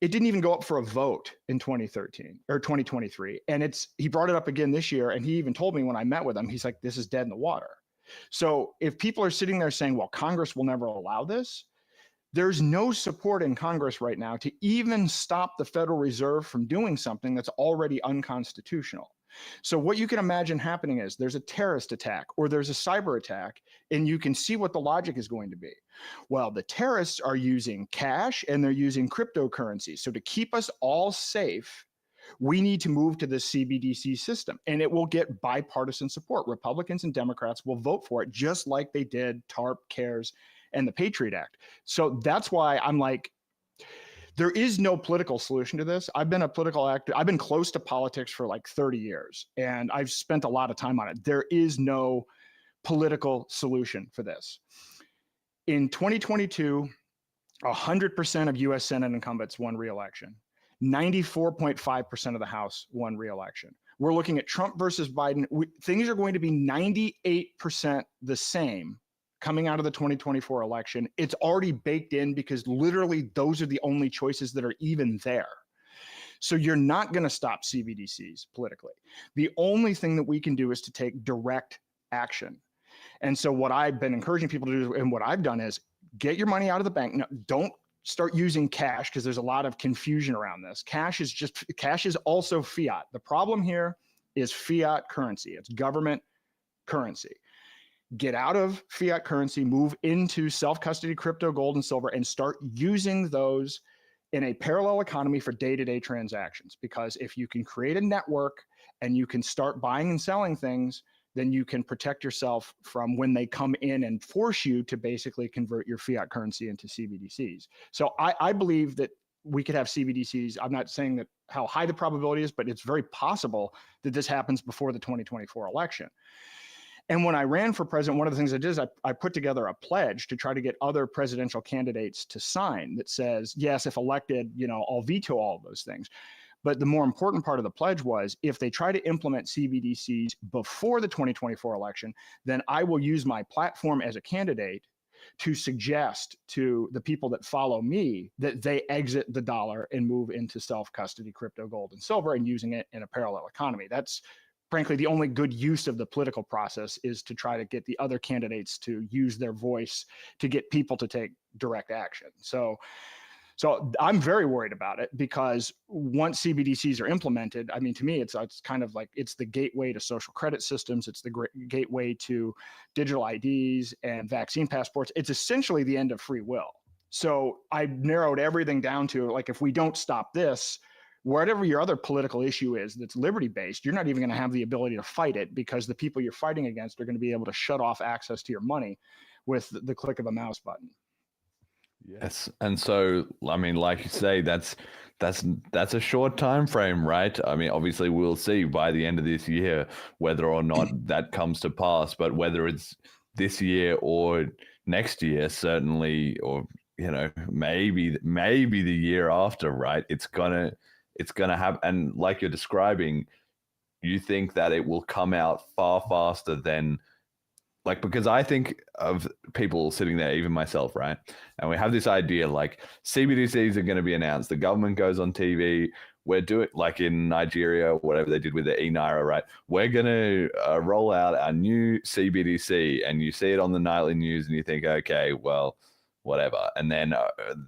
It didn't even go up for a vote in 2013 or 2023. And he brought it up again this year. And he even told me when I met with him, he's like, this is dead in the water. So if people are sitting there saying, well, Congress will never allow this, there's no support in Congress right now to even stop the Federal Reserve from doing something that's already unconstitutional. So what you can imagine happening is there's a terrorist attack or there's a cyber attack, and you can see what the logic is going to be. Well, the terrorists are using cash and they're using cryptocurrency. So to keep us all safe, we need to move to the CBDC system, and it will get bipartisan support. Republicans and Democrats will vote for it, just like they did TARP, CARES, and the Patriot Act. So that's why I'm like, there is no political solution to this. I've been a political actor. I've been close to politics for like 30 years, and I've spent a lot of time on it. There is no political solution for this. In 2022, 100% of U.S. Senate incumbents won re-election. 94.5% of the House won re-election. We're looking at Trump versus Biden. Things are going to be 98% the same coming out of the 2024 election. It's already baked in because literally those are the only choices that are even there. So you're not going to stop CBDCs politically. The only thing that we can do is to take direct action. And so what I've been encouraging people to do, and what I've done, is get your money out of the bank. No, don't start using cash, because there's a lot of confusion around this. Cash is also fiat. The problem here is fiat currency. It's government currency. Get out of fiat currency, move into self-custody crypto, gold, and silver, and start using those in a parallel economy for day-to-day transactions. Because if you can create a network and you can start buying and selling things, then you can protect yourself from when they come in and force you to basically convert your fiat currency into CBDCs. So I believe that we could have CBDCs. I'm not saying that how high the probability is, but it's very possible that this happens before the 2024 election. And when I ran for president, one of the things I did is I put together a pledge to try to get other presidential candidates to sign that says, yes, if elected, I'll veto all of those things. But the more important part of the pledge was, if they try to implement CBDCs before the 2024 election, then I will use my platform as a candidate to suggest to the people that follow me that they exit the dollar and move into self-custody crypto, gold, and silver, and using it in a parallel economy. That's frankly the only good use of the political process, is to try to get the other candidates to use their voice to get people to take direct action. So I'm very worried about it, because once CBDCs are implemented, I mean, to me, it's kind of like, it's the gateway to social credit systems. It's the gateway to digital IDs and vaccine passports. It's essentially the end of free will. So I narrowed everything down to, like, if we don't stop this, whatever your other political issue is that's liberty-based, you're not even going to have the ability to fight it, because the people you're fighting against are going to be able to shut off access to your money with the click of a mouse button. Yes, and so I mean, like you say, that's a short time frame, right? I mean, obviously we'll see by the end of this year whether or not that comes to pass, but whether it's this year or next year, certainly, or maybe the year after, right? It's gonna happen, and like you're describing, you think that it will come out far faster than. Like, because I think of people sitting there, even myself, right? And we have this idea, like, CBDCs are going to be announced. The government goes on TV. We're doing, like in Nigeria, whatever they did with the e-Naira, right? We're going to roll out our new CBDC, and you see it on the nightly news and you think, okay, well, whatever. And then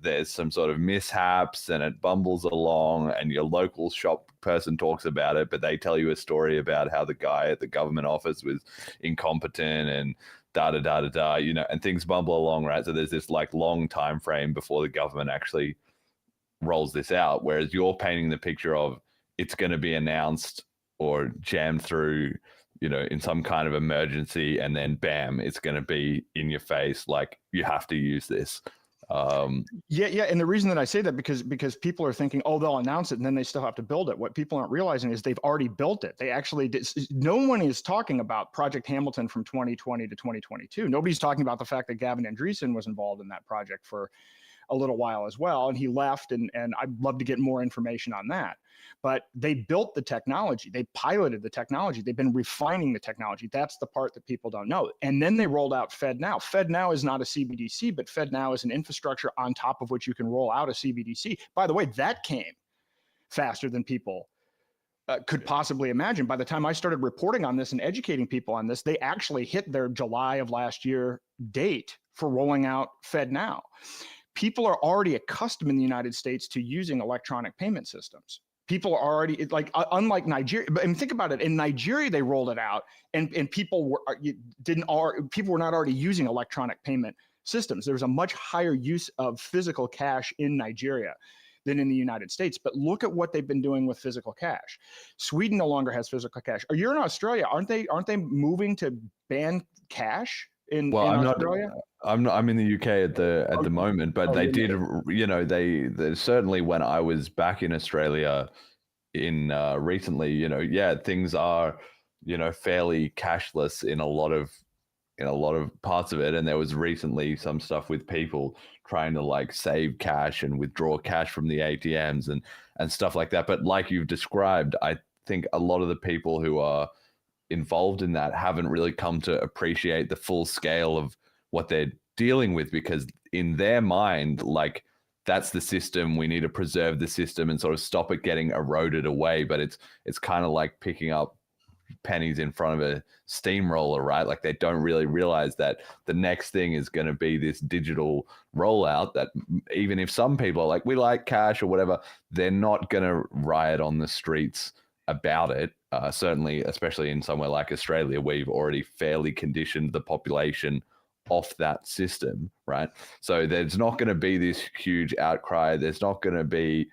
there's some sort of mishaps and it bumbles along, and your local shop person talks about it, but they tell you a story about how the guy at the government office was incompetent and and things bumble along, right? So there's this like long time frame before the government actually rolls this out, whereas you're painting the picture of it's going to be announced or jammed through, in some kind of emergency, and then bam, it's going to be in your face, like, you have to use this. Yeah. And the reason that I say that, because people are thinking, oh, they'll announce it and then they still have to build it. What people aren't realizing is they've already built it. They actually did. No one is talking about Project Hamilton from 2020 to 2022. Nobody's talking about the fact that Gavin Andresen was involved in that project for a little while as well, and he left, and I'd love to get more information on that. But they built the technology, they piloted the technology, they've been refining the technology. That's the part that people don't know. And then they rolled out FedNow. FedNow is not a CBDC, but FedNow is an infrastructure on top of which you can roll out a CBDC. By the way, that came faster than people could possibly imagine. By the time I started reporting on this and educating people on this, they actually hit their July of last year date for rolling out FedNow. People are already accustomed in the United States to using electronic payment systems. People are already, like, unlike Nigeria, but think about it. In Nigeria, they rolled it out, and people were not already using electronic payment systems. There was a much higher use of physical cash in Nigeria than in the United States. But look at what they've been doing with physical cash. Sweden no longer has physical cash. You're in Australia, aren't they moving to ban cash in Australia? I'm in the UK at the moment, but they did, they certainly, when I was back in Australia in recently, things are, fairly cashless in a lot of parts of it. And there was recently some stuff with people trying to like save cash and withdraw cash from the ATMs and stuff like that. But like you've described, I think a lot of the people who are involved in that haven't really come to appreciate the full scale of what they're dealing with, because in their mind, like, that's the system, we need to preserve the system and sort of stop it getting eroded away. But it's kind of like picking up pennies in front of a steamroller, right? Like, they don't really realize that the next thing is going to be this digital rollout, that even if some people are like, we like cash or whatever, they're not going to riot on the streets about it. Certainly, especially in somewhere like Australia, where you've already fairly conditioned the population off that system, right? So there's not going to be this huge outcry. There's not going to be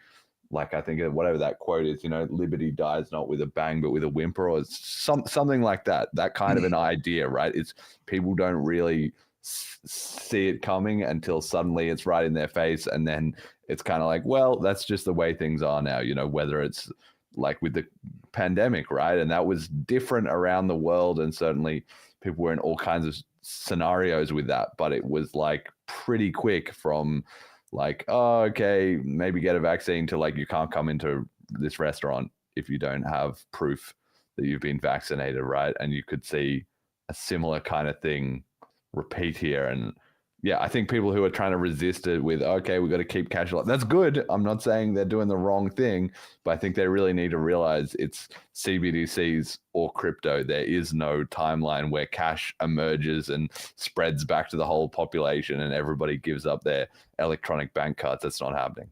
like I think whatever that quote is, liberty dies not with a bang, but with a whimper, or something like that. That kind of an idea, right? It's people don't really see it coming until suddenly it's right in their face, and then it's kind of like, well, that's just the way things are now. Whether it's like with the pandemic, right? And that was different around the world, and certainly people were in all kinds of scenarios with that, but it was like pretty quick from like, oh, okay, maybe get a vaccine to like, you can't come into this restaurant if you don't have proof that you've been vaccinated, right? And you could see a similar kind of thing repeat here. And yeah, I think people who are trying to resist it with, okay, we've got to keep cash alive, that's good. I'm not saying they're doing the wrong thing, but I think they really need to realize it's CBDCs or crypto. There is no timeline where cash emerges and spreads back to the whole population and everybody gives up their electronic bank cards. That's not happening.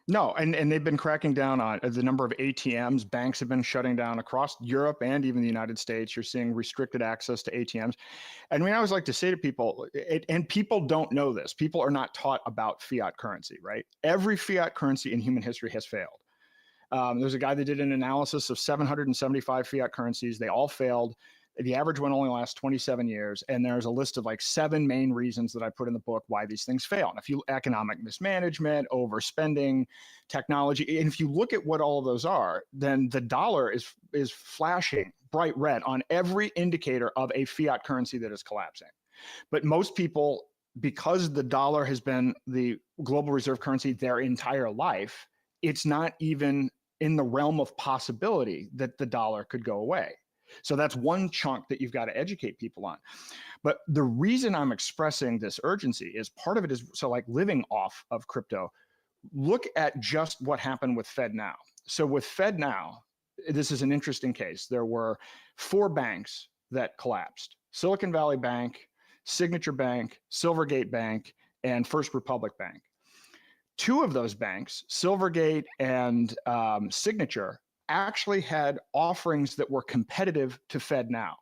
No, and they've been cracking down on the number of ATMs. Banks have been shutting down across Europe and even the United States. You're seeing restricted access to ATMs. And I always like to say to people, and people don't know this, people are not taught about fiat currency, right? Every fiat currency in human history has failed. There's a guy that did an analysis of 775 fiat currencies. They all failed. The average one only lasts 27 years. And there's a list of like 7 main reasons that I put in the book why these things fail. And if you economic mismanagement, overspending, technology, and if you look at what all of those are, then the dollar is flashing bright red on every indicator of a fiat currency that is collapsing. But most people, because the dollar has been the global reserve currency their entire life, it's not even in the realm of possibility that the dollar could go away. So that's one chunk that you've got to educate people on. But the reason I'm expressing this urgency is part of it is, so like living off of crypto, look at just what happened with FedNow. So with FedNow, this is an interesting case. There were 4 banks that collapsed: Silicon Valley Bank, Signature Bank, Silvergate Bank, and First Republic Bank. 2 of those banks, Silvergate and Signature, actually had offerings that were competitive to FedNow.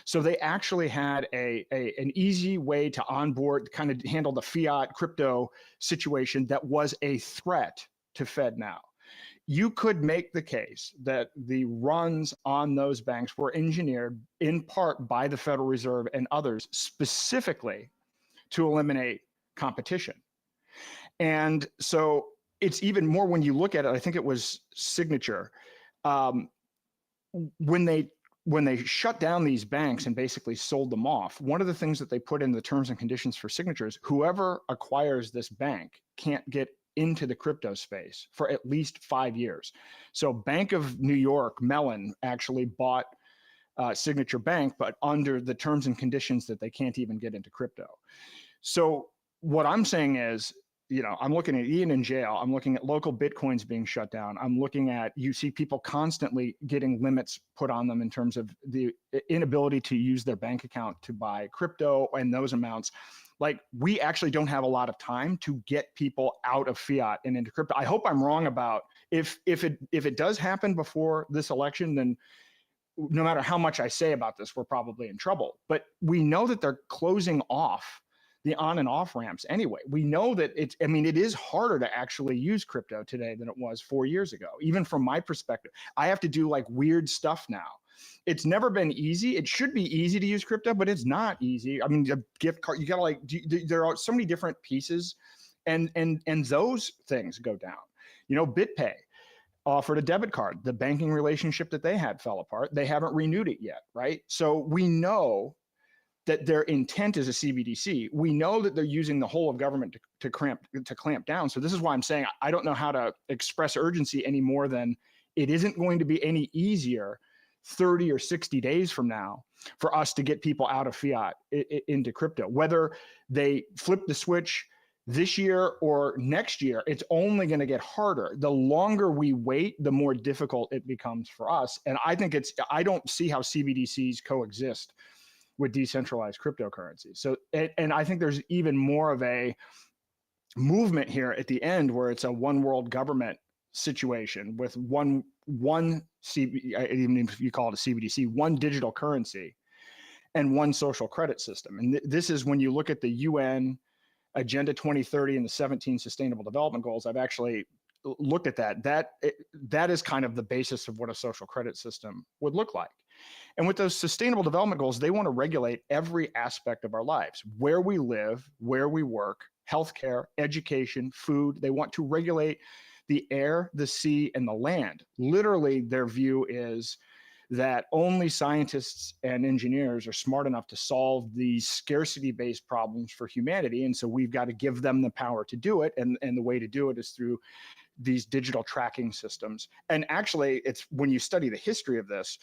So they actually had an easy way to onboard, kind of handle the fiat crypto situation that was a threat to FedNow. You could make the case that the runs on those banks were engineered in part by the Federal Reserve and others specifically to eliminate competition. And so it's even more when you look at it. I think it was Signature. When they shut down these banks and basically sold them off, one of the things that they put in the terms and conditions for Signature is whoever acquires this bank can't get into the crypto space for at least 5 years. So Bank of New York, Mellon, actually bought Signature Bank, but under the terms and conditions that they can't even get into crypto. So what I'm saying is, I'm looking at Ian in jail. I'm looking at local Bitcoins being shut down. I'm looking at, you see people constantly getting limits put on them in terms of the inability to use their bank account to buy crypto and those amounts. Like, we actually don't have a lot of time to get people out of fiat and into crypto. I hope I'm wrong about if it does happen before this election, then no matter how much I say about this, we're probably in trouble. But we know that they're closing off the on and off ramps anyway. We know that it is harder to actually use crypto today than it was 4 years ago. Even from my perspective, I have to do like weird stuff now. It's never been easy. It should be easy to use crypto, but it's not easy. I mean, a gift card, you gotta there are so many different pieces, and those things go down. BitPay offered a debit card. The banking relationship that they had fell apart. They haven't renewed it yet, right? So we know that their intent is a CBDC. We know that they're using the whole of government to clamp down. So this is why I'm saying I don't know how to express urgency any more than it isn't going to be any easier 30 or 60 days from now for us to get people out of fiat into crypto. Whether they flip the switch this year or next year, it's only going to get harder. The longer we wait, the more difficult it becomes for us. And I don't see how CBDCs coexist with decentralized cryptocurrency. So, and I think there's even more of a movement here at the end where it's a one world government situation with one even if you call it a CBDC, one digital currency and one social credit system. And this is when you look at the UN Agenda 2030 and the 17 Sustainable Development Goals. I've actually looked at that is kind of the basis of what a social credit system would look like. And with those sustainable development goals, they want to regulate every aspect of our lives, where we live, where we work, healthcare, education, food. They want to regulate the air, the sea, and the land. Literally, their view is that only scientists and engineers are smart enough to solve these scarcity-based problems for humanity. And so we've got to give them the power to do it. And the way to do it is through these digital tracking systems. And actually, it's when you study the history of this,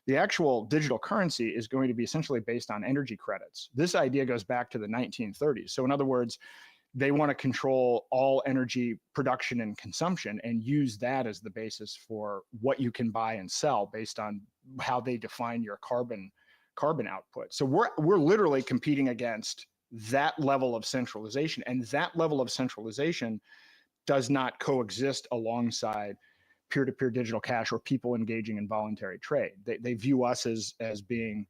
the actual digital currency is going to be essentially based on energy credits. This idea goes back to the 1930s. So in other words, they want to control all energy production and consumption and use that as the basis for what you can buy and sell based on how they define your carbon output. So we're literally competing against that level of centralization, and that level of centralization does not coexist alongside peer-to-peer digital cash or people engaging in voluntary trade. They view us as being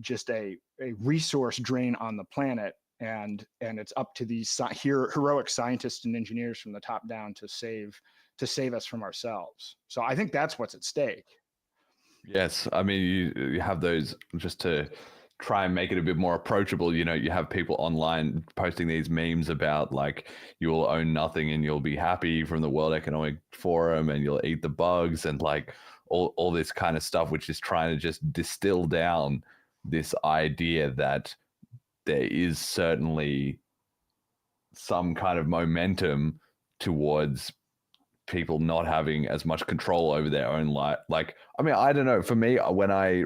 just a resource drain on the planet. And it's up to these heroic scientists and engineers from the top down to save us from ourselves. So I think that's what's at stake. Yes, I mean you have those, just to try and make it a bit more approachable. You know, you have people online posting these memes about like you will own nothing and you'll be happy from the World Economic Forum, and you'll eat the bugs, and like all this kind of stuff, which is trying to just distill down this idea that there is certainly some kind of momentum towards people not having as much control over their own life. Like, I mean, I don't know. For me, when I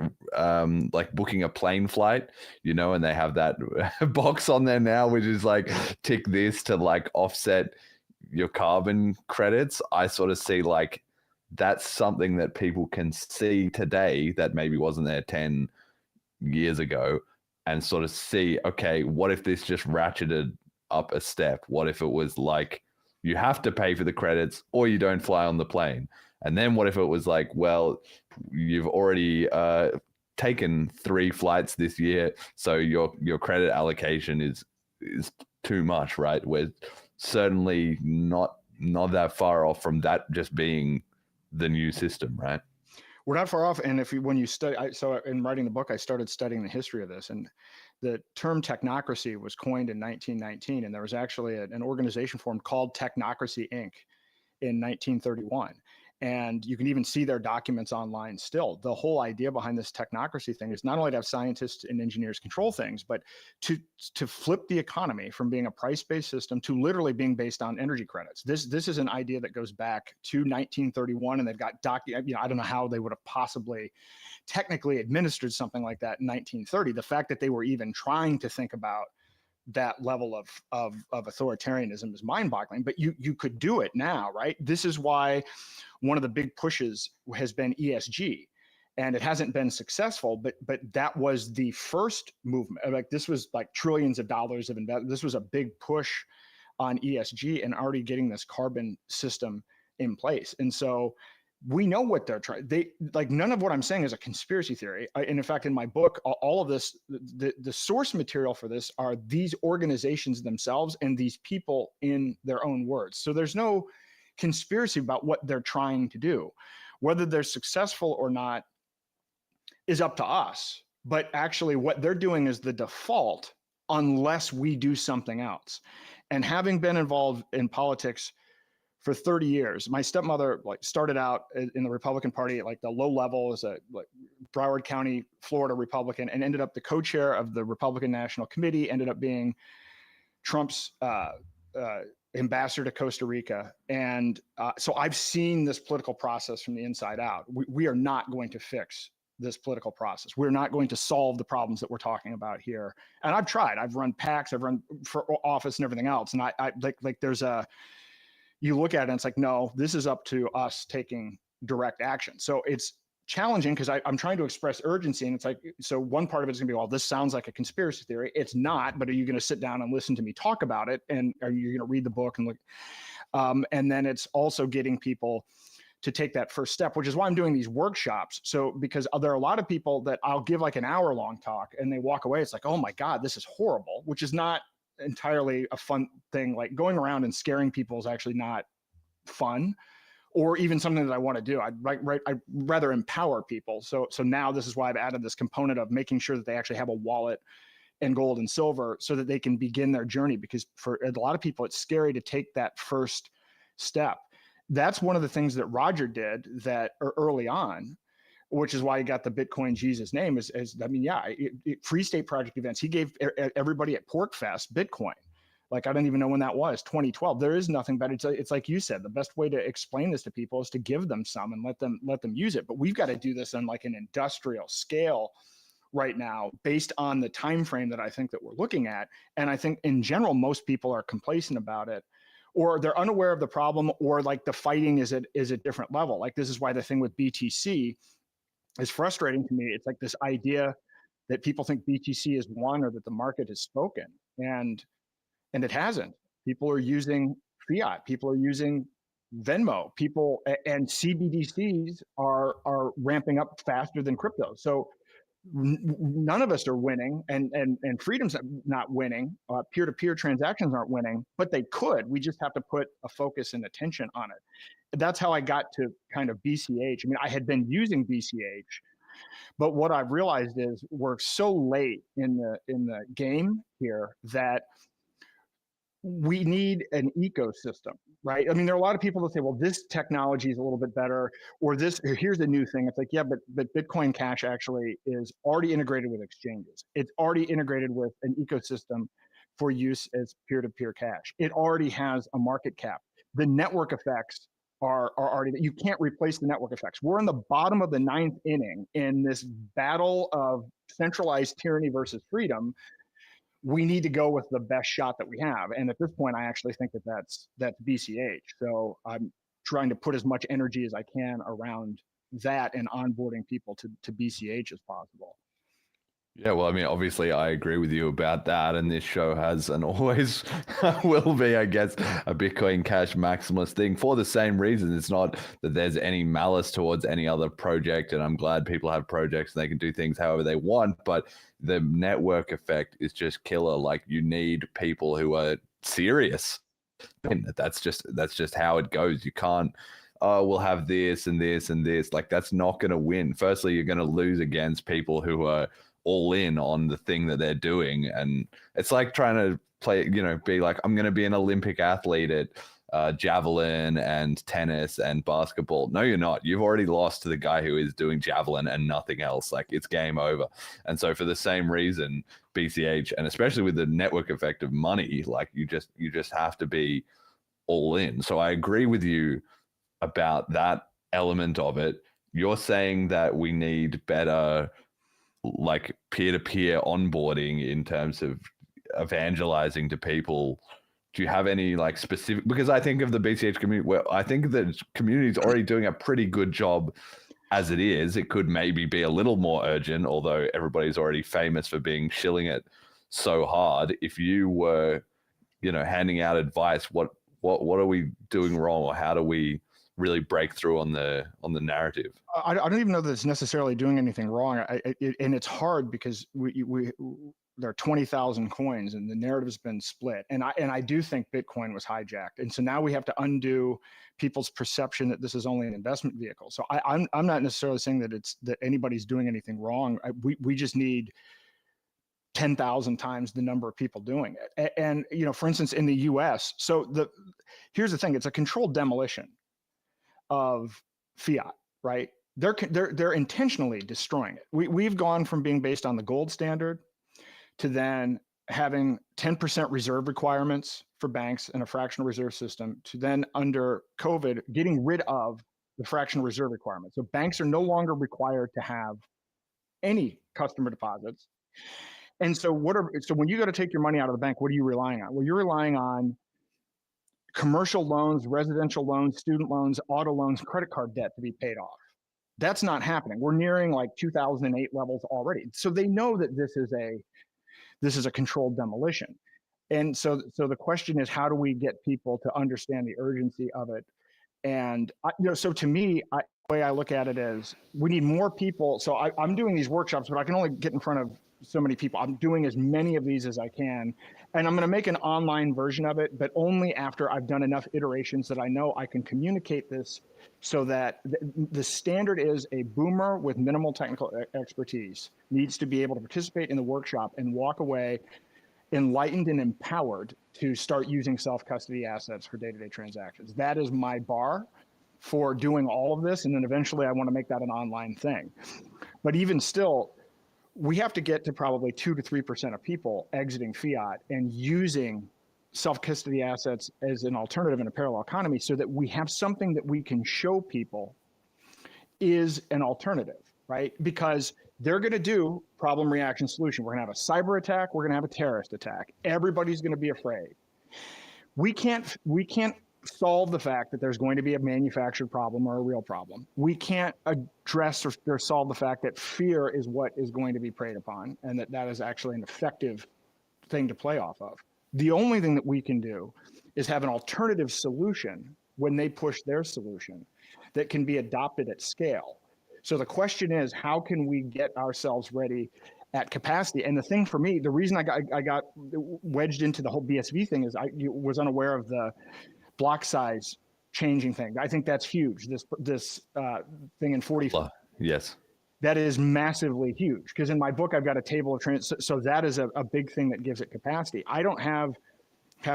like booking a plane flight, you know, and they have that box on there now, which is like tick this to like offset your carbon credits, I sort of see like that's something that people can see today that maybe wasn't there 10 years ago, and sort of see, okay, what if this just ratcheted up a step? What if it was like, you have to pay for the credits or you don't fly on the plane? And then what if it was like, well, you've already taken 3 flights this year, so your credit allocation is too much, right? We're certainly not that far off from that just being the new system, right? We're not far off. And when you study, so in writing the book, I started studying the history of this, and the term technocracy was coined in 1919. And there was actually an organization formed called Technocracy Inc. in 1931. And you can even see their documents online still. The whole idea behind this technocracy thing is not only to have scientists and engineers control things, but to flip the economy from being a price-based system to literally being based on energy credits. This is an idea that goes back to 1931, and they've got I don't know how they would have possibly technically administered something like that in 1930. The fact that they were even trying to think about that level of authoritarianism is mind-boggling, but you could do it now, right? This is why one of the big pushes has been ESG, and it hasn't been successful, but that was the first movement. Like, this was like trillions of dollars of investment. This was a big push on ESG and already getting this carbon system in place. And so we know what they're trying. None of what I'm saying is a conspiracy theory. And in fact, in my book, all of this, the source material for this are these organizations themselves and these people in their own words. So there's no conspiracy about what they're trying to do. Whether they're successful or not is up to us. But actually what they're doing is the default unless we do something else. And having been involved in politics for 30 years, my stepmother started out in the Republican Party at the low level as a Broward County, Florida Republican, and ended up the co-chair of the Republican National Committee, ended up being Trump's ambassador to Costa Rica. And so I've seen this political process from the inside out. We are not going to fix this political process. We're not going to solve the problems that we're talking about here. And I've tried. I've run PACs, I've run for office and everything else. And I there's you look at it and it's like, no, this is up to us taking direct action. So it's challenging because I'm trying to express urgency, and it's like, so one part of it is gonna be, well, this sounds like a conspiracy theory. It's not, but are you gonna sit down and listen to me talk about it? And are you gonna read the book and look? And then it's also getting people to take that first step, which is why I'm doing these workshops. So because there are a lot of people that I'll give like an hour-long talk and they walk away, it's like, oh my God, this is horrible, which is not entirely a fun thing. Like, going around and scaring people is actually not fun or even something that I want to do. I'd rather empower people. So now this is why I've added this component of making sure that they actually have a wallet and gold and silver so that they can begin their journey. Because for a lot of people, it's scary to take that first step. That's one of the things that Roger did that early on, which is why he got the Bitcoin Jesus name Free State Project events. He gave everybody at PorcFest Bitcoin. Like, I don't even know when that was, 2012. There is nothing better. It's like you said, the best way to explain this to people is to give them some and let them use it. But we've got to do this on like an industrial scale right now, based on the time frame that I think that we're looking at. And I think in general, most people are complacent about it, or they're unaware of the problem, or like the fighting is at a different level. Like, this is why the thing with BTC is frustrating to me. It's like this idea that people think BTC is won or that the market has spoken, and it hasn't. People are using fiat. People are using Venmo. And CBDCs are ramping up faster than crypto. So none of us are winning, and freedom's not winning. Peer-to-peer transactions aren't winning, but they could. We just have to put a focus and attention on it. That's how I got to kind of BCH. I mean, I had been using BCH, but what I've realized is we're so late in the game here that we need an ecosystem, right? I mean, there are a lot of people that say, well, this technology is a little bit better, or here's a new thing. It's like, yeah, but Bitcoin Cash actually is already integrated with exchanges. It's already integrated with an ecosystem for use as peer-to-peer cash. It already has a market cap. The network effects are already, you can't replace the network effects. We're in the bottom of the 9th inning in this battle of centralized tyranny versus freedom. We need to go with the best shot that we have. And at this point, I actually think that that's BCH. So I'm trying to put as much energy as I can around that and onboarding people to BCH as possible. Yeah, well, I mean, obviously, I agree with you about that. And this show has and always will be, I guess, a Bitcoin Cash maximalist thing for the same reason. It's not that there's any malice towards any other project. And I'm glad people have projects and they can do things however they want. But the network effect is just killer. Like, you need people who are serious. And that's just how it goes. You can't, oh, we'll have this and this and this. Like, that's not going to win. Firstly, you're going to lose against people who are all in on the thing that they're doing. And it's like trying to play, be like, I'm going to be an Olympic athlete at javelin and tennis and basketball. No, you're not. You've already lost to the guy who is doing javelin and nothing else. Like, it's game over. And so for the same reason, BCH, and especially with the network effect of money, like, you just have to be all in. So I agree with you about that element of it. You're saying that we need better, like, peer-to-peer onboarding in terms of evangelizing to people. Do you have any like specific, because I think of the BCH community, where I think the community is already doing a pretty good job as it is. It could maybe be a little more urgent, although everybody's already famous for being shilling it so hard. If you were, handing out advice, what are we doing wrong, or how do we really break through on the narrative? I don't even know that it's necessarily doing anything wrong. And it's hard because there are 20,000 coins and the narrative's been split. And I do think Bitcoin was hijacked. And so now we have to undo people's perception that this is only an investment vehicle. So I'm not necessarily saying that anybody's doing anything wrong. We just need 10,000 times the number of people doing it. And for instance, in the US, here's the thing, it's a controlled demolition of fiat, right? They're intentionally destroying it. We've gone from being based on the gold standard to then having 10% reserve requirements for banks and a fractional reserve system, to then under COVID getting rid of the fractional reserve requirement. So banks are no longer required to have any customer deposits. And so when you go to take your money out of the bank, what are you relying on? Well, you're relying on commercial loans, residential loans, student loans, auto loans, credit card debt to be paid off. That's not happening. We're nearing like 2008 levels already. So they know that this is a controlled demolition. And so the question is, how do we get people to understand the urgency of it? And so to me, the way I look at it is, we need more people. So I'm doing these workshops, but I can only get in front of so many people. I'm doing as many of these as I can, and I'm going to make an online version of it, but only after I've done enough iterations that I know I can communicate this so that the standard is a boomer with minimal technical expertise needs to be able to participate in the workshop and walk away enlightened and empowered to start using self-custody assets for day-to-day transactions. That is my bar for doing all of this, and then eventually I want to make that an online thing. But even still, we have to get to probably 2 to 3% of people exiting fiat and using self-custody assets as an alternative in a parallel economy so that we have something that we can show people is an alternative, right? Because they're going to do problem, reaction, solution. We're going to have a cyber attack. We're going to have a terrorist attack. Everybody's going to be afraid. We can't solve the fact that there's going to be a manufactured problem or a real problem. We can't address or solve the fact that fear is what is going to be preyed upon, and that is actually an effective thing to play off of. The only thing that we can do is have an alternative solution when they push their solution that can be adopted at scale. So the question is, how can we get ourselves ready at capacity? And the thing for me, the reason I got wedged into the whole BSV thing is I was unaware of the block size changing thing. I think that's huge. This thing in 40. Yes. That is massively huge, because in my book I've got a table of so that is a big thing that gives it capacity. I don't have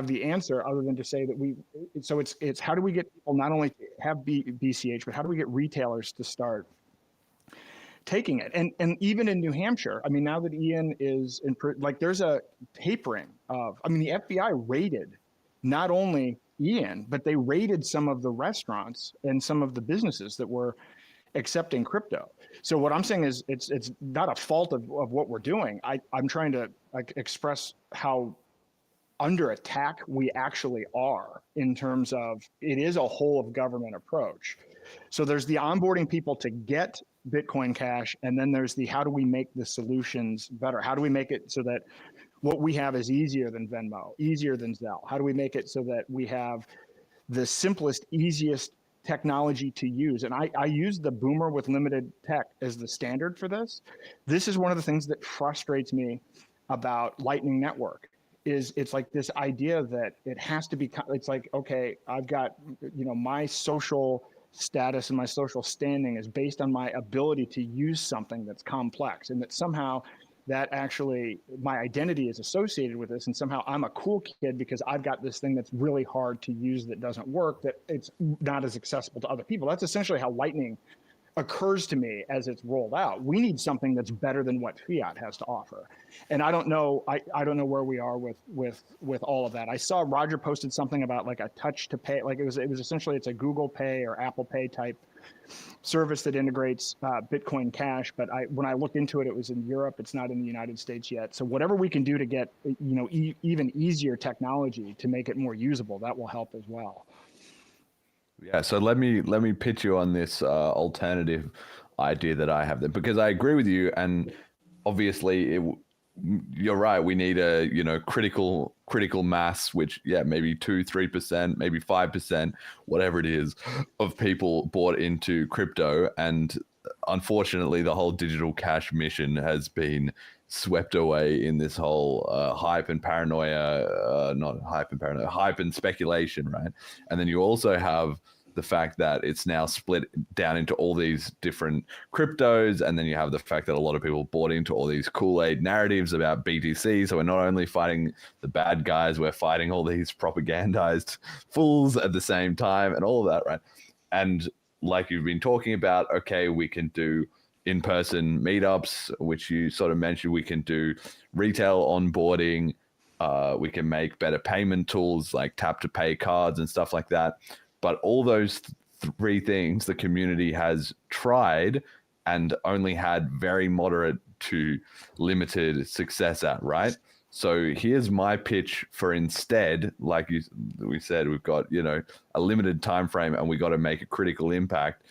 the answer other than to say that it's how do we get people not only have BCH, but how do we get retailers to start taking it? And even in New Hampshire, I mean, now that Ian is there's a tapering of, I mean, the FBI raided not only Ian, but they raided some of the restaurants and some of the businesses that were accepting crypto. So what I'm saying is it's not a fault of what we're doing. I'm trying to express how under attack we actually are in terms of it is a whole of government approach. So there's the onboarding people to get Bitcoin Cash, and then there's the how do we make the solutions better? How do we make it so that what we have is easier than Venmo, easier than Zelle? How do we make it so that we have the simplest, easiest technology to use? And I use the boomer with limited tech as the standard for this. This is one of the things that frustrates me about Lightning Network. It's like this idea that it has to be, it's like, okay, I've got, my social status and my social standing is based on my ability to use something that's complex, and that somehow that actually my identity is associated with this, and somehow I'm a cool kid because I've got this thing that's really hard to use that doesn't work, that it's not as accessible to other people. That's essentially how Lightning occurs to me as it's rolled out. We need something that's better than what fiat has to offer. And I don't know, I don't know where we are with all of that. I saw Roger posted something about like a touch to pay, like it was essentially, it's a Google Pay or Apple Pay type service that integrates Bitcoin Cash. But when I looked into it, it was in Europe. It's not in the United States yet. So whatever we can do to get, even easier technology to make it more usable, that will help as well. Yeah, so let me pitch you on this alternative idea that I have, because I agree with you, and obviously you're right. We need a critical mass, which maybe 2-3%, maybe 5%, whatever it is, of people bought into crypto, and unfortunately, the whole digital cash mission has been swept away in this whole hype and speculation, right? And then you also have the fact that it's now split down into all these different cryptos, and then you have the fact that a lot of people bought into all these Kool-Aid narratives about BTC. So we're not only fighting the bad guys, we're fighting all these propagandized fools at the same time, and all of that, right? And like you've been talking about, okay, we can do in-person meetups, which you sort of mentioned. We can do retail onboarding. We can make better payment tools like tap to pay cards and stuff like that. But all those three things the community has tried and only had very moderate to limited success at, right? So here's my pitch for instead, like we said, we've got, a limited time frame and we got to make a critical impact.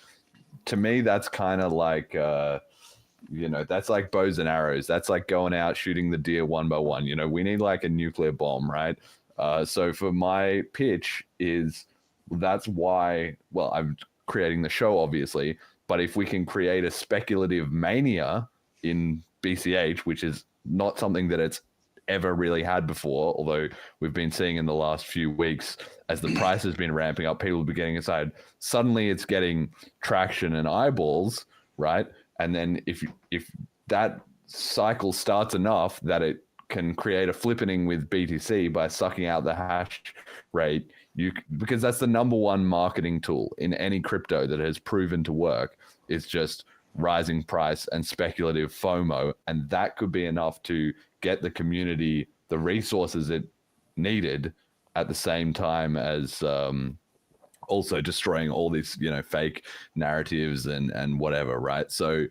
To me, that's kind of like, that's like bows and arrows. That's like going out shooting the deer one by one. We need like a nuclear bomb, right? So for my pitch that's why, well, I'm creating the show, obviously, but if we can create a speculative mania in BCH, which is not something that it's ever really had before, although we've been seeing in the last few weeks as the price has been ramping up, people will be getting excited. Suddenly it's getting traction and eyeballs, right? And then if that cycle starts enough that it can create a flippening with BTC by sucking out the hash rate, because that's the number one marketing tool in any crypto that has proven to work, is just rising price and speculative FOMO. And that could be enough to get the community the resources it needed at the same time as also destroying all these, fake narratives and whatever, right? So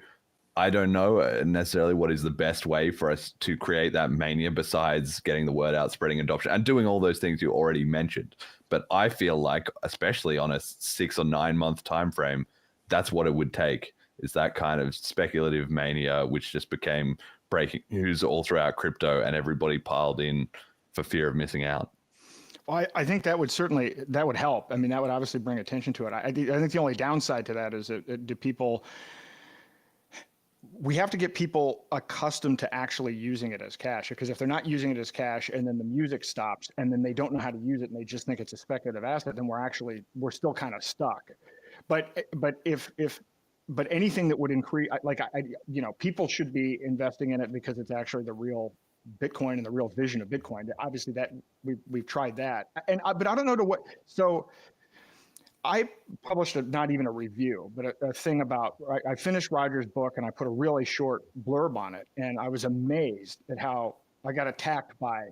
I don't know necessarily what is the best way for us to create that mania besides getting the word out, spreading adoption, and doing all those things you already mentioned. But I feel like, especially on a 6 or 9 month time frame, that's what it would take, is that kind of speculative mania, which just became breaking news all throughout crypto, and everybody piled in for fear of missing out. Well, I think that would help. I mean, that would obviously bring attention to it. I think the only downside to that is we have to get people accustomed to actually using it as cash, because if they're not using it as cash and then the music stops and then they don't know how to use it and they just think it's a speculative asset, then we're still kind of stuck. But anything that would increase, people should be investing in it because it's actually the real Bitcoin and the real vision of Bitcoin. Obviously, that we've tried that, but I don't know to what. So I published not even a review, but a thing about, I finished Roger's book and I put a really short blurb on it, and I was amazed at how I got attacked by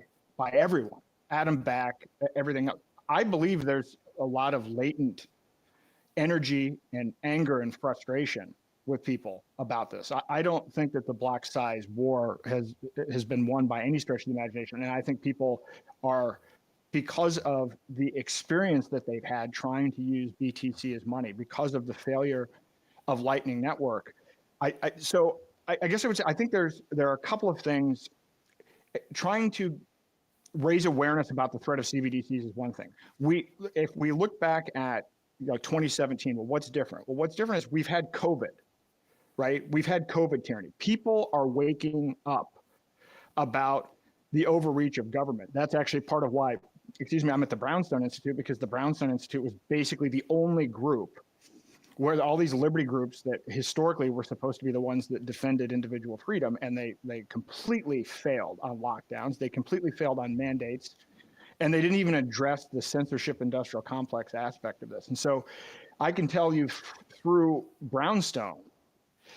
everyone, Adam Back, everything else. I believe there's a lot of latent energy and anger and frustration with people about this. I don't think that the block size war has been won by any stretch of the imagination. And I think people are, because of the experience that they've had trying to use BTC as money, because of the failure of Lightning Network. I guess I would say, I think there are a couple of things. Trying to raise awareness about the threat of CBDCs is one thing. If we look back at 2017, well, what's different? Well, what's different is we've had COVID, right? We've had COVID tyranny. People are waking up about the overreach of government. That's actually part of why, I'm at the Brownstone Institute, because the Brownstone Institute was basically the only group where all these liberty groups that historically were supposed to be the ones that defended individual freedom, and they completely failed on lockdowns. They completely failed on mandates. And they didn't even address the censorship industrial complex aspect of this. And so I can tell you through Brownstone,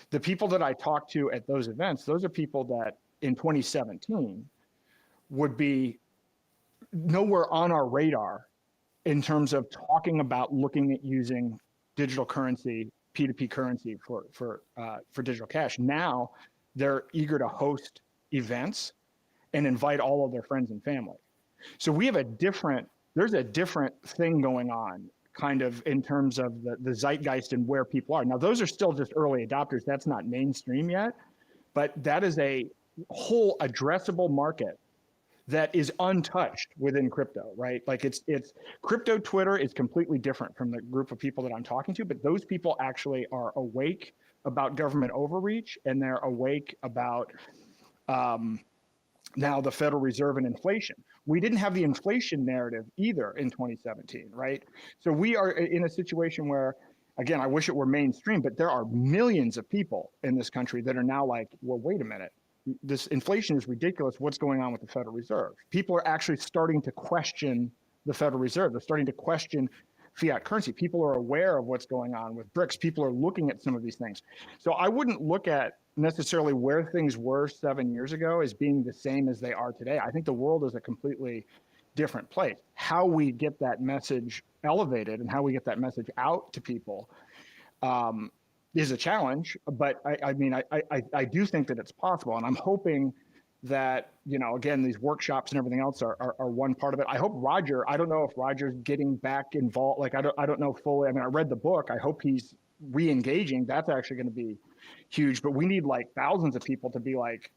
the people that I talked to at those events, those are people that in 2017 would be nowhere on our radar in terms of talking about looking at using digital currency, P2P currency for digital cash. Now they're eager to host events and invite all of their friends and family. So we have there's a different thing going on kind of in terms of the zeitgeist and where people are. Now, those are still just early adopters. That's not mainstream yet, but that is a whole addressable market that is untouched within crypto, right? Like it's crypto Twitter is completely different from the group of people that I'm talking to, but those people actually are awake about government overreach, and they're awake about now the Federal Reserve and inflation. We didn't have the inflation narrative either in 2017, right? So we are in a situation where, again, I wish it were mainstream, but there are millions of people in this country that are now like, well, wait a minute, this inflation is ridiculous. What's going on with the Federal Reserve? People are actually starting to question the Federal Reserve. They're starting to question fiat currency. People are aware of what's going on with BRICS. People are looking at some of these things. So I wouldn't look at necessarily where things were 7 years ago as being the same as they are today. I think the world is a completely different place. How we get that message elevated and how we get that message out to people is a challenge, but I do think that it's possible. And I'm hoping that, again, these workshops and everything else are one part of it. I hope Roger, I don't know if Roger's getting back involved. Like, I don't know fully. I mean, I read the book. I hope he's re-engaging. That's actually going to be huge, but we need like thousands of people to be like,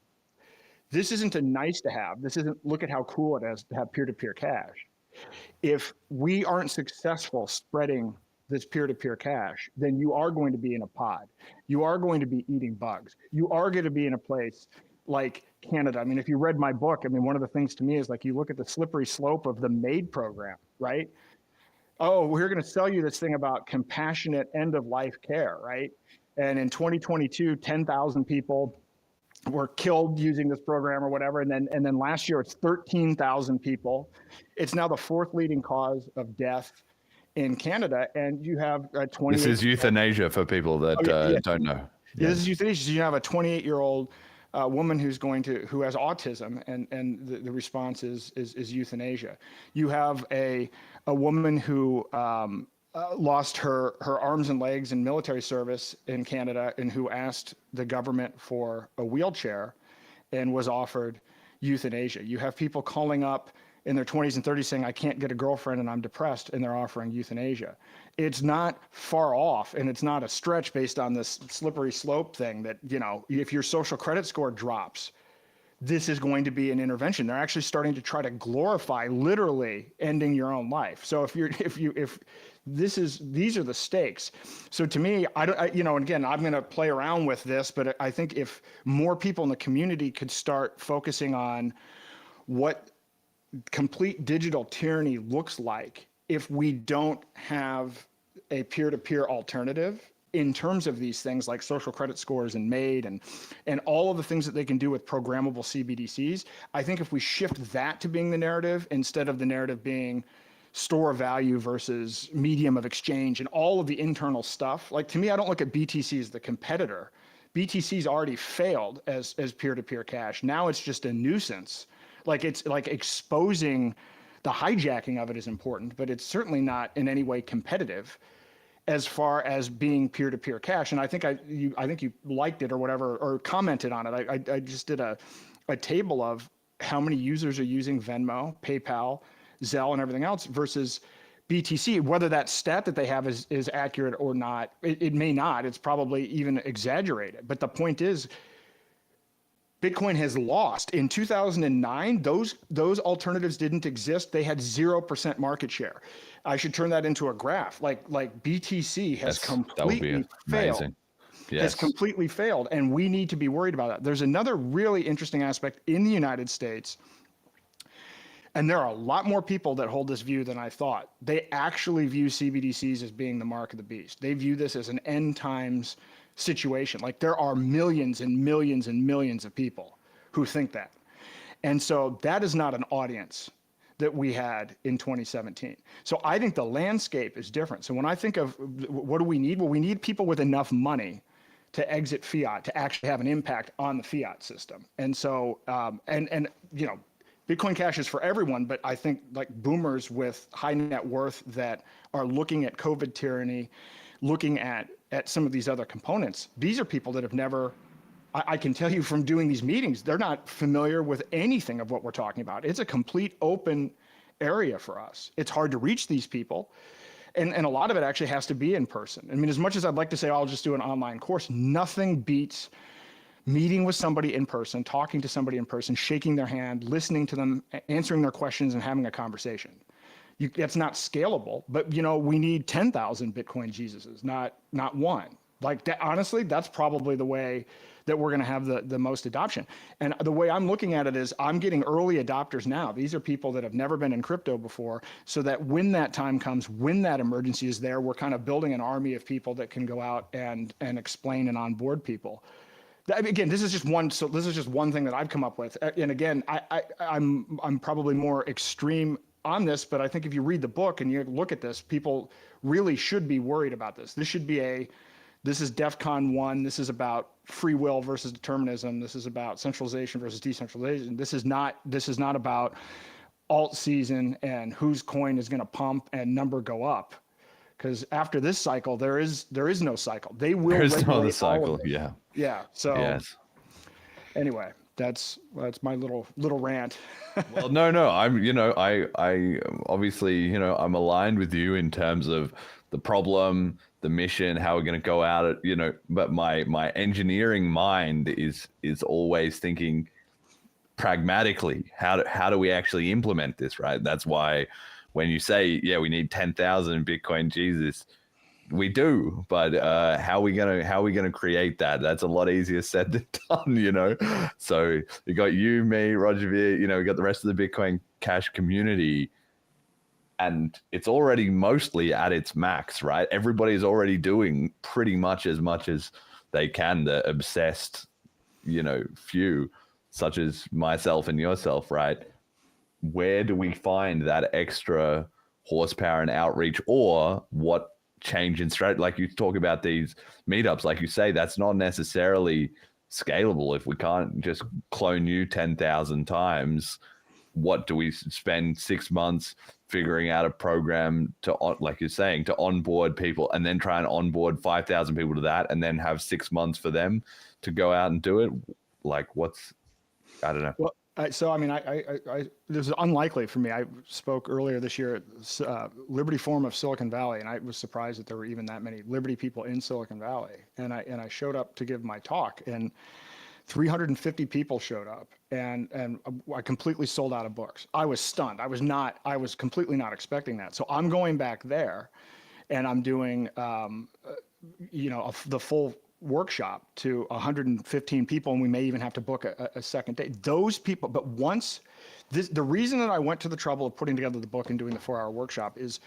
this isn't a nice to have. This isn't, look at how cool it is to have peer-to-peer cash. If we aren't successful spreading this peer-to-peer cash, then you are going to be in a pod. You are going to be eating bugs. You are going to be in a place like Canada. I mean, if you read my book, I mean, one of the things to me is like, you look at the slippery slope of the MAID program, right? Oh, we're going to sell you this thing about compassionate end of life care, right? And in 2022, 10,000 people were killed using this program or whatever. And then last year, it's 13,000 people. It's now the 4th leading cause of death in Canada. And you have a 28. This is euthanasia for people that don't know. Yeah, this is euthanasia. So you have a 28-year-old woman who has autism, and the response is euthanasia. You have a woman who lost her arms and legs in military service in Canada, and who asked the government for a wheelchair and was offered euthanasia. You have people calling up in their 20s and 30s saying, I can't get a girlfriend and I'm depressed, and they're offering euthanasia. It's not far off, and it's not a stretch based on this slippery slope thing that, if your social credit score drops, this is going to be an intervention. They're actually starting to try to glorify literally ending your own life. So these are the stakes. So to me, and again, I'm going to play around with this, but I think if more people in the community could start focusing on what complete digital tyranny looks like if we don't have a peer-to-peer alternative in terms of these things like social credit scores and MAID and all of the things that they can do with programmable CBDCs. I think if we shift that to being the narrative instead of the narrative being store of value versus medium of exchange and all of the internal stuff, like to me, I don't look at BTC as the competitor. BTC's already failed as peer-to-peer cash. Now it's just a nuisance. Like it's like exposing the hijacking of it is important, but it's certainly not in any way competitive as far as being peer-to-peer cash. And I think you liked it or whatever, or commented on it. I just did a table of how many users are using Venmo, PayPal, Zelle, and everything else versus BTC. Whether that stat that they have is accurate or not, it may not. It's probably even exaggerated. But the point is, Bitcoin has lost. In 2009, those alternatives didn't exist. They had 0% market share. I should turn that into a graph. Like BTC has completely failed. Yes. Has completely failed, and we need to be worried about that. There's another really interesting aspect in the United States, and there are a lot more people that hold this view than I thought. They actually view CBDCs as being the mark of the beast. They view this as an end times situation. Like there are millions and millions and millions of people who think that. And so that is not an audience that we had in 2017. So I think the landscape is different. So when I think of what do we need? Well, we need people with enough money to exit fiat, to actually have an impact on the fiat system. And so, Bitcoin Cash is for everyone, but I think like boomers with high net worth that are looking at COVID tyranny, looking at some of these other components, these are people that have never, I can tell you from doing these meetings, they're not familiar with anything of what we're talking about. It's a complete open area for us. It's hard to reach these people. And a lot of it actually has to be in person. I mean, as much as I'd like to say, I'll just do an online course, nothing beats meeting with somebody in person, talking to somebody in person, shaking their hand, listening to them, answering their questions, and having a conversation. That's not scalable, but we need 10,000 Bitcoin Jesuses, not one. Like that, honestly, that's probably the way that we're going to have the most adoption. And the way I'm looking at it is I'm getting early adopters now. These are people that have never been in crypto before, so that when that time comes, when that emergency is there, we're kind of building an army of people that can go out and explain and onboard people. Again, this is just one thing that I've come up with. And again, I'm probably more extreme on this, but I think if you read the book and you look at this, people really should be worried about this. This is DEFCON 1. This is about free will versus determinism. This is about centralization versus decentralization. This is not about alt season and whose coin is going to pump and number go up. Because after this cycle, there is no cycle. They will. There's no other cycle. Yeah. Yeah. So. Yes. Anyway, that's my little rant. Well, no. I obviously, I'm aligned with you in terms of the problem, the mission, how we're going to go at it. But my engineering mind is always thinking pragmatically. How do we actually implement this? Right. That's why. When you say, we need 10,000 Bitcoin Jesus, We do, but how are we gonna create that? That's a lot easier said than done, you know. So you got you, me, Roger Veer, you know, we got the rest of the Bitcoin Cash community, and it's already mostly at its max, right? Everybody's already doing pretty much as they can. The obsessed, you know, few, such as myself and yourself, right? Where do we find that extra horsepower and outreach, or what change in strategy? Like you talk about these meetups, like you say, that's not necessarily scalable. If we can't just clone you 10,000 times, what do we spend 6 months figuring out a program to, like you're saying, to onboard people, and then try and onboard 5,000 people to that, and then have 6 months for them to go out and do it? Like, I don't know. Well, so I mean, this is unlikely for me. I spoke earlier this year at Liberty Forum of Silicon Valley, and I was surprised that there were even that many Liberty people in Silicon Valley. And I showed up to give my talk, and 350 people showed up, and I completely sold out of books. I was stunned. I was completely not expecting that. So I'm going back there, and I'm doing, the full workshop to 115 people, and we may even have to book a second day. Those people, but the reason that I went to the trouble of putting together the book and doing the 4-hour workshop is,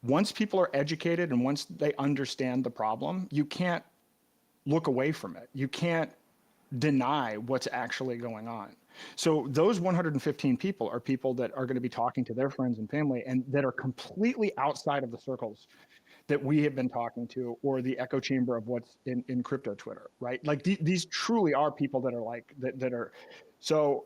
once people are educated and once they understand the problem, you can't look away from it. You can't deny what's actually going on. So those 115 people are people that are going to be talking to their friends and family, and that are completely outside of the circles that we have been talking to, or the echo chamber of what's in crypto Twitter, right? Like these truly are people that are like, that are, so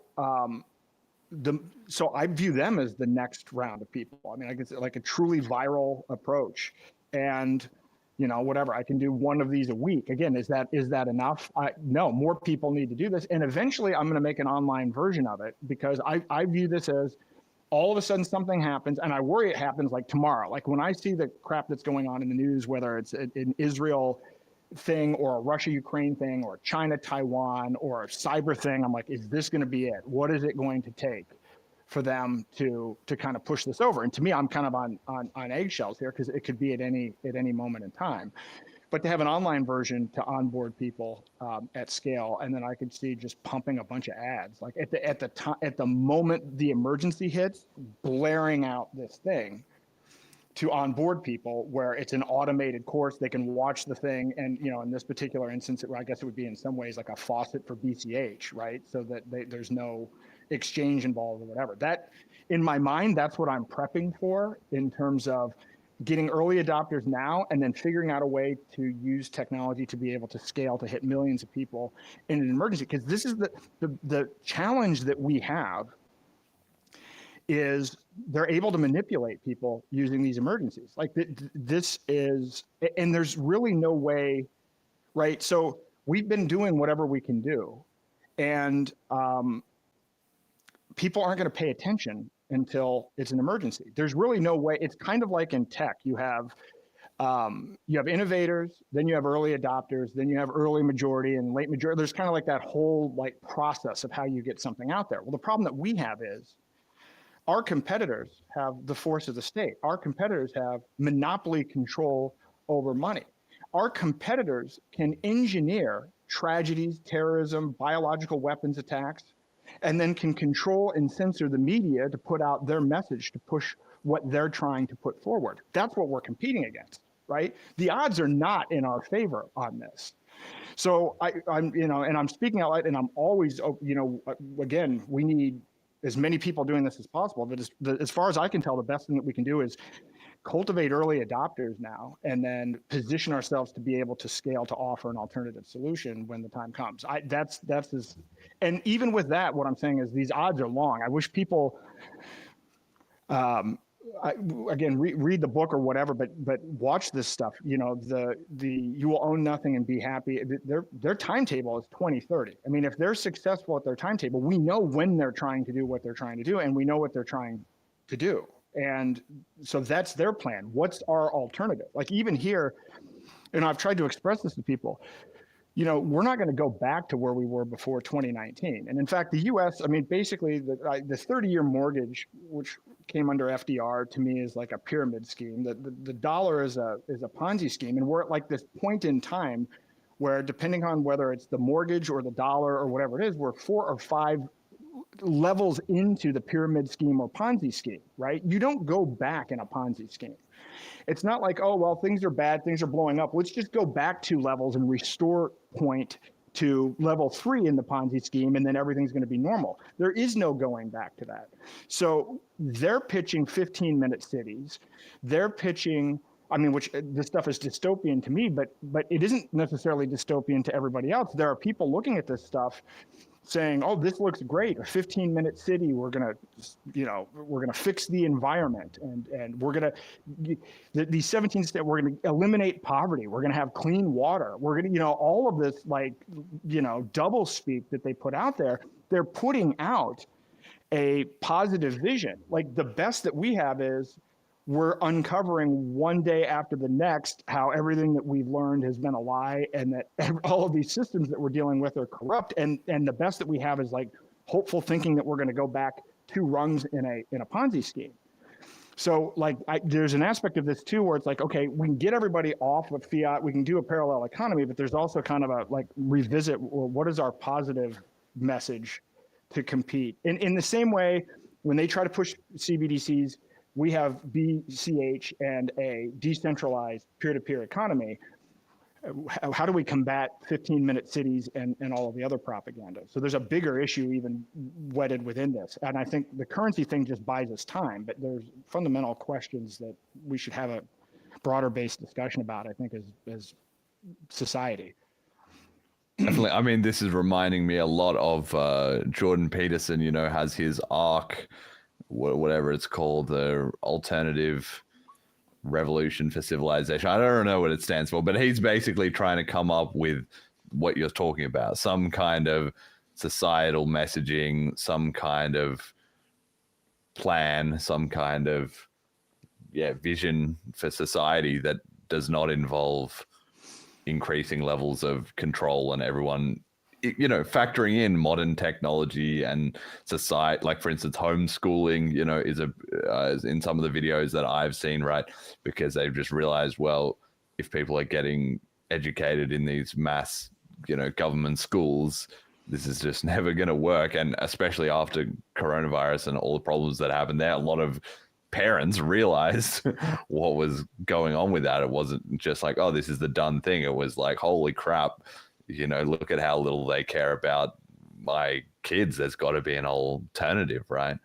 so I view them as the next round of people. I mean, I guess like a truly viral approach, and you know, whatever, I can do one of these a week. Again, is that enough? No, more people need to do this. And eventually I'm going to make an online version of it, because I view this as, all of a sudden something happens, and I worry it happens like tomorrow. Like when I see the crap that's going on in the news, whether it's an Israel thing or a Russia-Ukraine thing or a China-Taiwan or a cyber thing, I'm like, is this going to be it? What is it going to take for them to kind of push this over? And to me, I'm kind of on eggshells here, because it could be at any moment in time. But to have an online version to onboard people at scale, and then I could see just pumping a bunch of ads, like at the moment the emergency hits, blaring out this thing to onboard people, where it's an automated course. They can watch the thing, and you know, in this particular instance, I guess it would be in some ways like a faucet for BCH, right? So that there's no exchange involved or whatever. That, in my mind, that's what I'm prepping for, in terms of getting early adopters now, and then figuring out a way to use technology to be able to scale to hit millions of people in an emergency. Because this is the challenge that we have, is they're able to manipulate people using these emergencies. Like this is, and there's really no way, right? So we've been doing whatever we can do, and people aren't going to pay attention until it's an emergency. There's really no way. It's kind of like in tech. You have innovators, then you have early adopters, then you have early majority and late majority. There's kind of like that whole like process of how you get something out there. Well, the problem that we have is our competitors have the force of the state. Our competitors have monopoly control over money. Our competitors can engineer tragedies, terrorism, biological weapons attacks, and then can control and censor the media to put out their message, to push what they're trying to put forward. That's what we're competing against, right? The odds are not in our favor on this. So I'm, you know, and I'm speaking out loud, and I'm always, you know, again, we need as many people doing this as possible. But as far as I can tell, the best thing that we can do is cultivate early adopters now, and then position ourselves to be able to scale to offer an alternative solution when the time comes. That's and even with that, what I'm saying is these odds are long. I wish people, again, read the book or whatever, but watch this stuff. You know, the You Will Own Nothing and Be Happy. Their timetable is 2030. I mean, if they're successful at their timetable, we know when they're trying to do what they're trying to do, and we know what they're trying to do. And so that's their plan. What's our alternative? Like even here, and I've tried to express this to people, we're not going to go back to where we were before 2019. And in fact, the U.S., I mean, basically the 30-year mortgage, which came under FDR, to me is like a pyramid scheme. The dollar is a Ponzi scheme. And we're at like this point in time where, depending on whether it's the mortgage or the dollar or whatever it is, we're 4 or 5 levels into the pyramid scheme or Ponzi scheme, right? You don't go back in a Ponzi scheme. It's not like, oh, well, things are bad, things are blowing up. Let's just go back 2 levels and restore point to level 3 in the Ponzi scheme, and then everything's going to be normal. There is no going back to that. So they're pitching 15-minute cities. They're pitching, I mean, which this stuff is dystopian to me, but it isn't necessarily dystopian to everybody else. There are people looking at this stuff saying, oh, this looks great, a 15-minute city, we're gonna fix the environment, and we're gonna, these 17 states, we're gonna eliminate poverty, we're gonna have clean water, we're gonna, all of this double speak that they put out there, they're putting out a positive vision. Like, the best that we have is, we're uncovering one day after the next how everything that we've learned has been a lie, and that all of these systems that we're dealing with are corrupt. And the best that we have is like hopeful thinking that we're going to go back 2 rungs in a Ponzi scheme. So like there's an aspect of this too, where it's like, okay, we can get everybody off of fiat, we can do a parallel economy, but there's also kind of a like revisit, well, what is our positive message to compete? In the same way, when they try to push CBDCs, we have BCH and a decentralized peer-to-peer economy. How do we combat 15-minute cities and all of the other propaganda? So there's a bigger issue even wedded within this. And I think the currency thing just buys us time, but there's fundamental questions that we should have a broader based discussion about, I think, as society. Definitely. I mean, this is reminding me a lot of Jordan Peterson, has his ARC, whatever it's called, the Alternative Revolution for Civilization. I don't know what it stands for, but he's basically trying to come up with what you're talking about, some kind of societal messaging, some kind of plan, some kind of vision for society that does not involve increasing levels of control and everyone factoring in modern technology and society. Like, for instance, homeschooling, is in some of the videos that I've seen, right? Because they've just realized, well, if people are getting educated in these mass, government schools, this is just never going to work. And especially after coronavirus and all the problems that happened there, a lot of parents realized what was going on with that. It wasn't just like, oh, this is the done thing. It was like, holy crap, look at how little they care about my kids. There's got to be an alternative, right?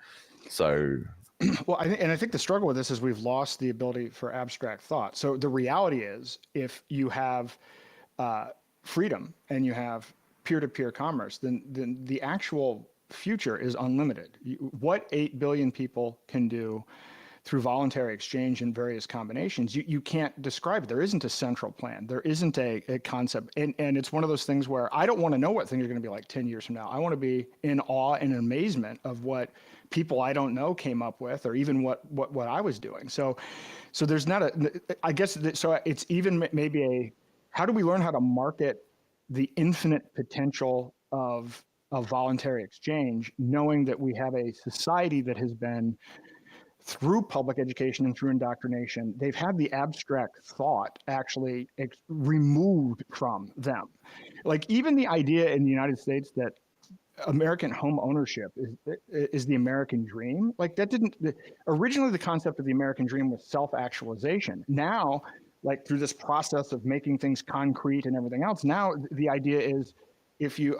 So, well, I think the struggle with this is we've lost the ability for abstract thought. So the reality is, if you have freedom and you have peer-to-peer commerce, then the actual future is unlimited. What 8 billion people can do through voluntary exchange in various combinations, you can't describe it. There isn't a central plan. There isn't a concept. And it's one of those things where I don't want to know what things are going to be like 10 years from now. I want to be in awe and amazement of what people I don't know came up with, or even what I was doing. So there's not so it's even maybe how do we learn how to market the infinite potential of voluntary exchange, knowing that we have a society that has been, through public education and through indoctrination, they've had the abstract thought actually removed from them. Like, even the idea in the United States that American home ownership is the American dream, like that didn't, originally the concept of the American dream was self-actualization. Now, like through this process of making things concrete and everything else, now the idea is, if you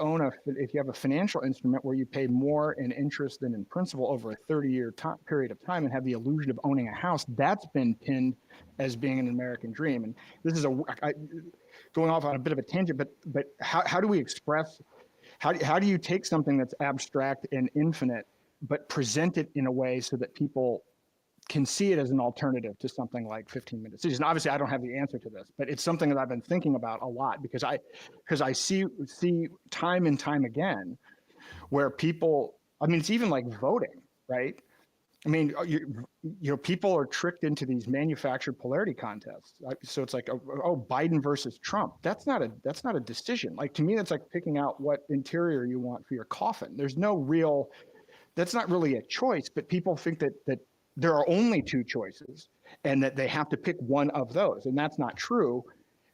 have a financial instrument where you pay more in interest than in principal over a 30-year period of time and have the illusion of owning a house, that's been pinned as being an American dream. And this is going off on a bit of a tangent, but how do we express, how do you take something that's abstract and infinite, but present it in a way so that people can see it as an alternative to something like 15-minute cities? And obviously I don't have the answer to this, but it's something that I've been thinking about a lot, because I see time and time again where people, I mean, it's even like voting, right? I mean, people are tricked into these manufactured polarity contests. So it's like, oh, Biden versus Trump. That's not a decision. Like, to me, that's like picking out what interior you want for your coffin. There's no real, that's not really a choice, but people think that there are only two choices and that they have to pick one of those. And that's not true,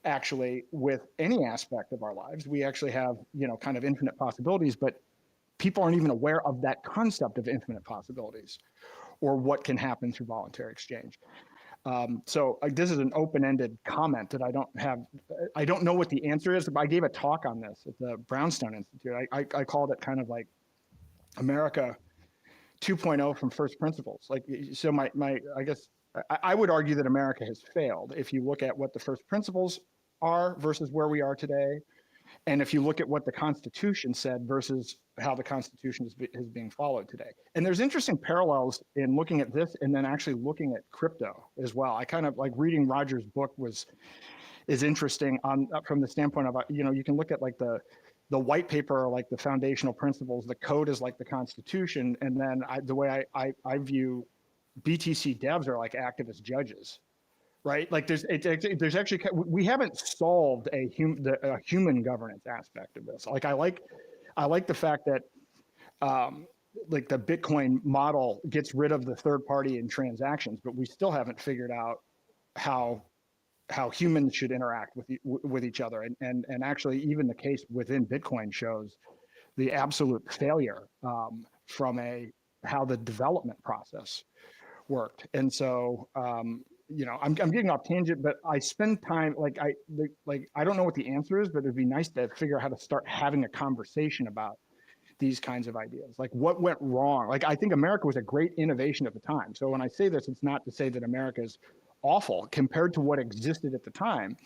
actually, with any aspect of our lives. We actually have, kind of infinite possibilities, but people aren't even aware of that concept of infinite possibilities or what can happen through voluntary exchange. So this is an open-ended comment that I don't know what the answer is, but I gave a talk on this at the Brownstone Institute. I called it kind of like America 2.0 from first principles. Like, so I guess I would argue that America has failed if you look at what the first principles are versus where we are today. And if you look at what the Constitution said versus how the Constitution is being followed today. And there's interesting parallels in looking at this and then actually looking at crypto as well. I kind of like reading Roger's book is interesting from the standpoint of, you can look at like the white paper are like the foundational principles, the code is like the Constitution. And then the way I view BTC devs are like activist judges. Right, like there's actually, we haven't solved a human governance aspect of this. Like I like the fact that like the Bitcoin model gets rid of the third party in transactions, but we still haven't figured out how humans should interact with each other. And actually, even the case within Bitcoin shows the absolute failure from how the development process worked. And so. I'm getting off tangent, but I spend time I don't know what the answer is, but it'd be nice to figure out how to start having a conversation about these kinds of ideas. Like what went wrong? Like I think America was a great innovation at the time. So when I say this, it's not to say that America is awful compared to what existed at the time.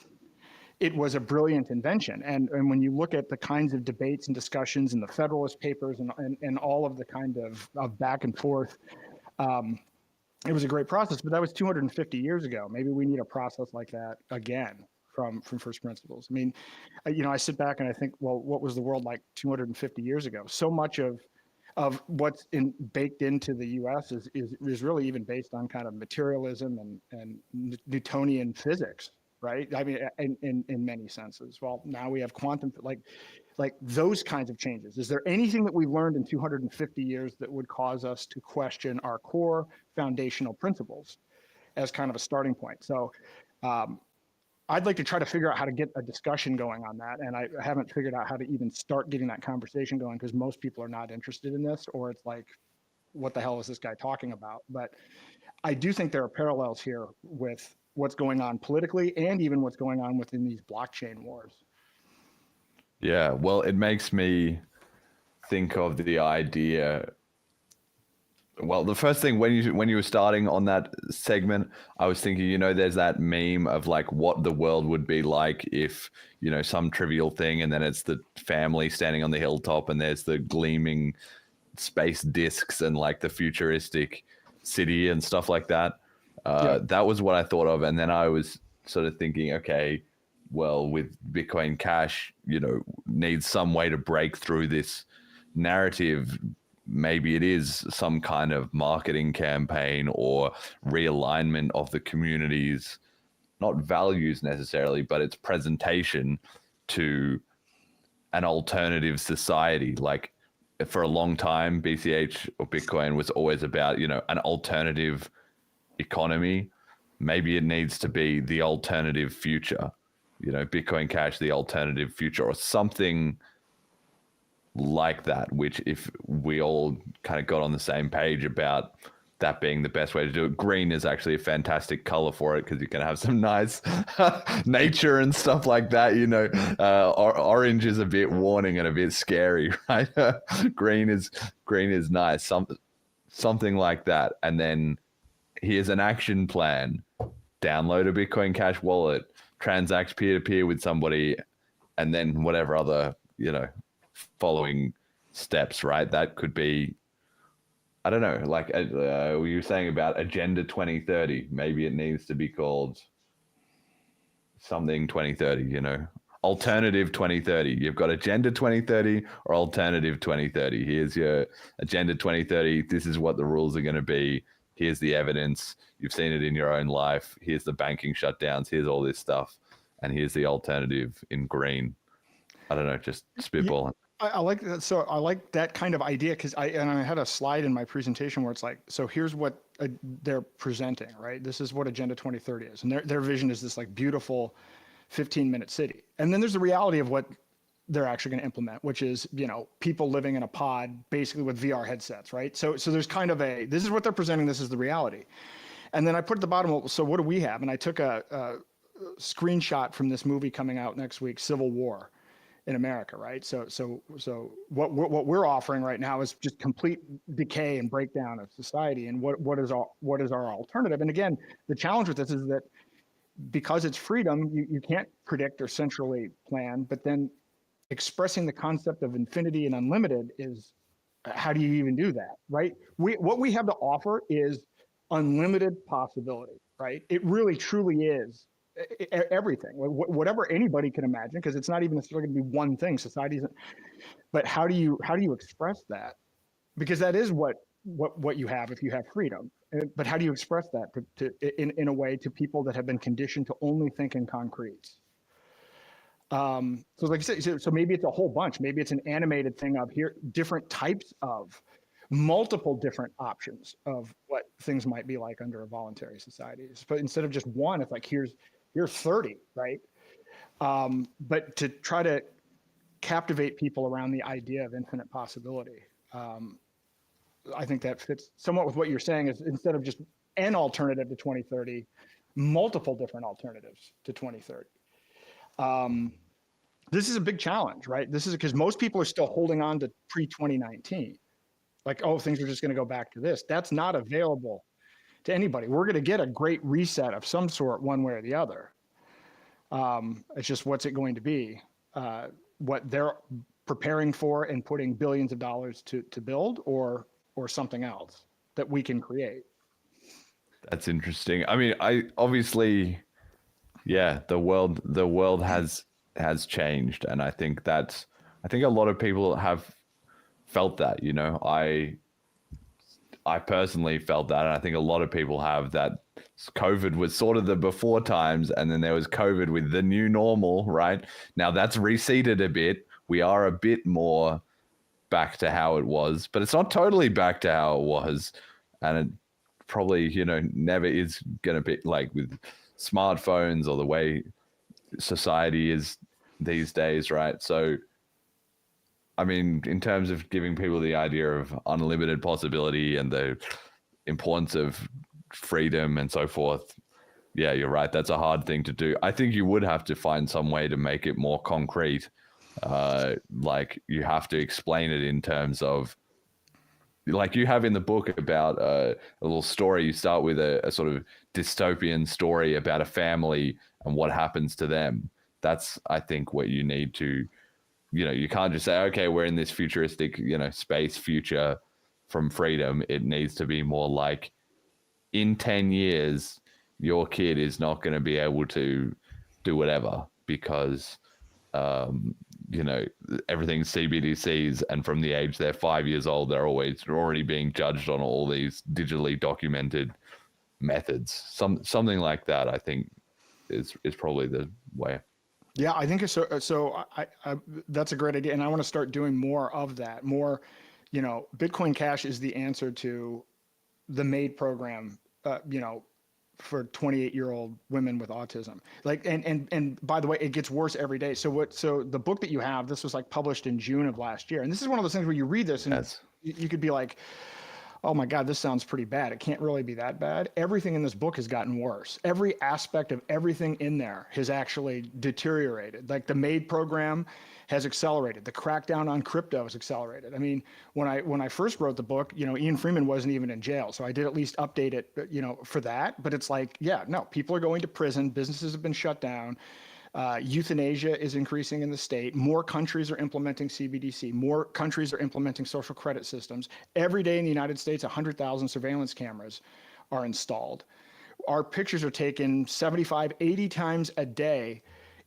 It was a brilliant invention. And when you look at the kinds of debates and discussions in the Federalist Papers and all of the kind of back and forth, it was a great process, but that was 250 years ago. Maybe we need a process like that again from first principles. I mean, I sit back and I think, well, what was the world like 250 years ago? So much of what's baked into the U.S. is really even based on kind of materialism and Newtonian physics, right? I mean, in many senses. Well, now we have quantum, like those kinds of changes. Is there anything that we've learned in 250 years that would cause us to question our core foundational principles as kind of a starting point? So I'd like to try to figure out how to get a discussion going on that. And I haven't figured out how to even start getting that conversation going because most people are not interested in this, or it's like, what the hell is this guy talking about? But I do think there are parallels here with what's going on politically and even what's going on within these blockchain wars. Yeah, well, it makes me think of the idea. Well, the first thing when you were starting on that segment, I was thinking, there's that meme of like what the world would be like if, some trivial thing, and then it's the family standing on the hilltop, and there's the gleaming space discs and like the futuristic city and stuff like that. That was what I thought of, and then I was sort of thinking, okay, well, with Bitcoin Cash, needs some way to break through this narrative. Maybe it is some kind of marketing campaign or realignment of the community's, not values necessarily, but its presentation to an alternative society. Like for a long time, BCH or Bitcoin was always about, an alternative economy. Maybe it needs to be the alternative future. Bitcoin Cash, the alternative future, or something like that, which if we all kind of got on the same page about that being the best way to do it. Green is actually a fantastic color for it because you can have some nice nature and stuff like that. Orange is a bit warning and a bit scary, right? Green is nice, something like that. And then here's an action plan: download a Bitcoin Cash wallet, transact peer-to-peer with somebody, and then whatever other, following steps, right? That could be, I don't know, like you were saying about Agenda 2030. Maybe it needs to be called something 2030, alternative 2030. You've got Agenda 2030 or Alternative 2030. Here's your Agenda 2030. This is what the rules are going to be. Here's the evidence. You've seen it in your own life. Here's the banking shutdowns. Here's all this stuff. And here's the alternative in green. I don't know, just spitballing. I like that. So I like that kind of idea because I had a slide in my presentation where it's like, so here's what they're presenting, right? This is what Agenda 2030 is. And their vision is this like beautiful 15-minute city. And then there's the reality of what they're actually going to implement, which is, you know, people living in a pod basically with VR headsets, right? So there's kind of this is what they're presenting. This is the reality. And then I put at the bottom, well, so what do we have? And I took a screenshot from this movie coming out next week, Civil War in America, right? So what we're offering right now is just complete decay and breakdown of society. And what is our alternative? And again, the challenge with this is that because it's freedom, you can't predict or centrally plan, but then expressing the concept of infinity and unlimited is, how do you even do that, right? What we have to offer is unlimited possibility, right? It really truly is everything, whatever anybody can imagine, because it's not even necessarily going to be one thing. Society isn't. But how do you express that? Because that is what you have if you have freedom. But how do you express that in a way to people that have been conditioned to only think in concretes? So like I said, so maybe it's a whole bunch. Maybe it's an animated thing of here, different types of multiple different options of what things might be like under a voluntary society. But instead of just one, it's like here's 30, right? But to try to captivate people around the idea of infinite possibility, I think that fits somewhat with what you're saying. Is instead of just an alternative to 2030, multiple different alternatives to 2030. This is a big challenge, right? This is because most people are still holding on to pre-2019. Like, oh, things are just going to go back to this. That's not available to anybody. We're going to get a great reset of some sort, one way or the other. It's just, what's it going to be? What they're preparing for and putting billions of dollars to build, or something else that we can create. That's interesting. I mean, obviously, yeah, the world has changed, and I think a lot of people have felt that, you know. I personally felt that, and I think a lot of people have that. COVID was sort of the before times, and then there was COVID with the new normal, right? Now that's receded a bit. We are a bit more back to how it was, but it's not totally back to how it was, and it probably, you know, never is going to be like with smartphones or the way society is these days, right? So I mean, in terms of giving people the idea of unlimited possibility and the importance of freedom and so forth, yeah, you're right. That's a hard thing to do. I think you would have to find some way to make it more concrete. Like you have to explain it in terms of, like you have in the book about a little story. You start with a sort of dystopian story about a family and what happens to them. That's, I think, what you need to, you know, you can't just say, okay, we're in this futuristic, you know, space future from freedom. It needs to be more like, in 10 years, your kid is not going to be able to do whatever because, you know, everything's CBDCs, and from the age they're 5 years old, they're already being judged on all these digitally documented methods. Something like that, I think, is probably the way. Yeah, I think so. So I that's a great idea, and I want to start doing more of that. More, you know, Bitcoin Cash is the answer to the MAID program, you know, for 28-year-old women with autism. Like, and by the way, it gets worse every day. So the book that you have, this was like published in June of last year, and this is one of those things where you read this and yes, you could be like, oh my God, this sounds pretty bad. It can't really be that bad. Everything in this book has gotten worse. Every aspect of everything in there has actually deteriorated. Like the MAID program has accelerated. The crackdown on crypto has accelerated. I mean, when I first wrote the book, you know, Ian Freeman wasn't even in jail. So I did at least update it, you know, for that. But it's like, yeah, no, people are going to prison. Businesses have been shut down. Euthanasia is increasing in the state. More countries are implementing CBDC. More countries are implementing social credit systems. Every day in the United States, 100,000 surveillance cameras are installed. Our pictures are taken 75, 80 times a day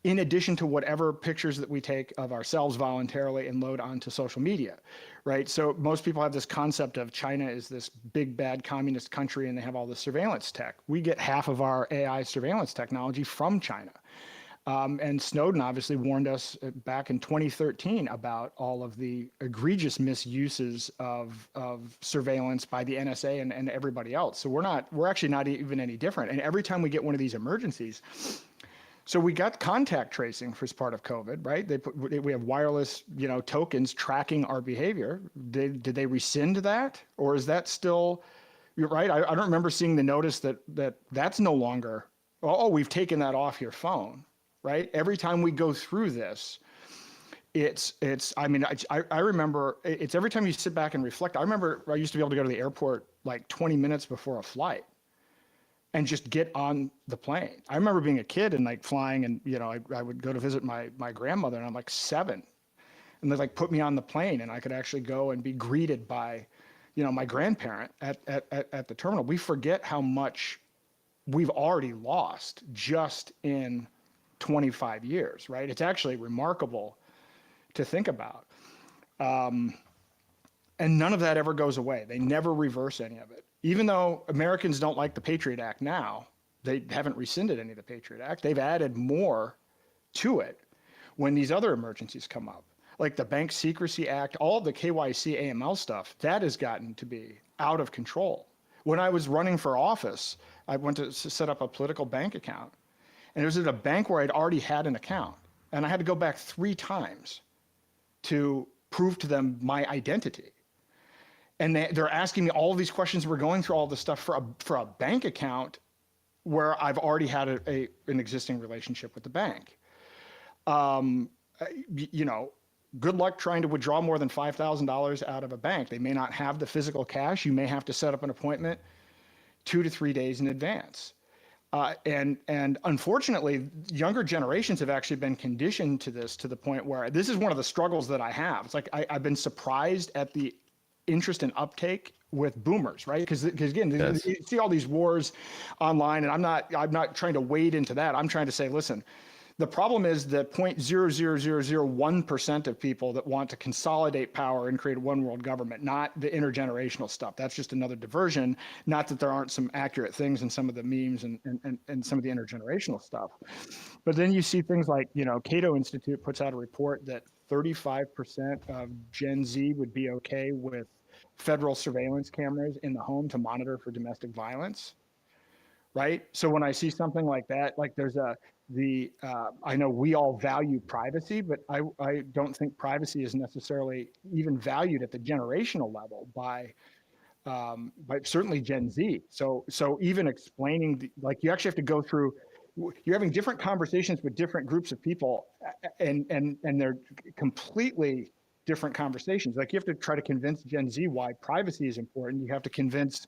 in addition to whatever pictures that we take of ourselves voluntarily and load onto social media, right? So most people have this concept of China is this big bad communist country and they have all this surveillance tech. We get half of our AI surveillance technology from China. And Snowden obviously warned us back in 2013 about all of the egregious misuses of surveillance by the NSA and everybody else. So we're actually not even any different. And every time we get one of these emergencies, so we got contact tracing for part of COVID, right? We have wireless, tokens tracking our behavior. Did they rescind that, or is that still? You're right. I don't remember seeing the notice that's no longer. Oh, we've taken that off your phone, right? Every time we go through this, it's. I mean, I remember it's every time you sit back and reflect. I remember I used to be able to go to the airport like 20 minutes before a flight and just get on the plane. I remember being a kid and like flying, and I would go to visit my grandmother, and I'm like 7, and they like put me on the plane, and I could actually go and be greeted by, my grandparent at the terminal. We forget how much we've already lost just in 25 years, right? It's actually remarkable to think about. And none of that ever goes away. They never reverse any of it. Even though Americans don't like the Patriot Act now, they haven't rescinded any of the Patriot Act. They've added more to it when these other emergencies come up, like the Bank Secrecy Act, all of the KYC AML stuff, that has gotten to be out of control. When I was running for office, I went to set up a political bank account, and it was at a bank where I'd already had an account, and I had to go back 3 times to prove to them my identity. And they're asking me all of these questions. We're going through all this stuff for a bank account where I've already had an existing relationship with the bank. Good luck trying to withdraw more than $5,000 out of a bank. They may not have the physical cash. You may have to set up an appointment 2 to 3 days in advance. And unfortunately, younger generations have actually been conditioned to this to the point where this is one of the struggles that I have. It's like I've been surprised at the interest and uptake with boomers, right? Because again, yes, you see all these wars online, and I'm not trying to wade into that. I'm trying to say, listen, the problem is that 0.00001% of people that want to consolidate power and create a one world government, not the intergenerational stuff. That's just another diversion. Not that there aren't some accurate things in some of the memes and some of the intergenerational stuff. But then you see things like, Cato Institute puts out a report that 35% of Gen Z would be okay with federal surveillance cameras in the home to monitor for domestic violence, right? So when I see something like that, like there's I know we all value privacy, but I don't think privacy is necessarily even valued at the generational level by certainly Gen Z. So even explaining, you actually have to go through, you're having different conversations with different groups of people, and they're completely different conversations. Like you have to try to convince Gen Z why privacy is important. You have to convince,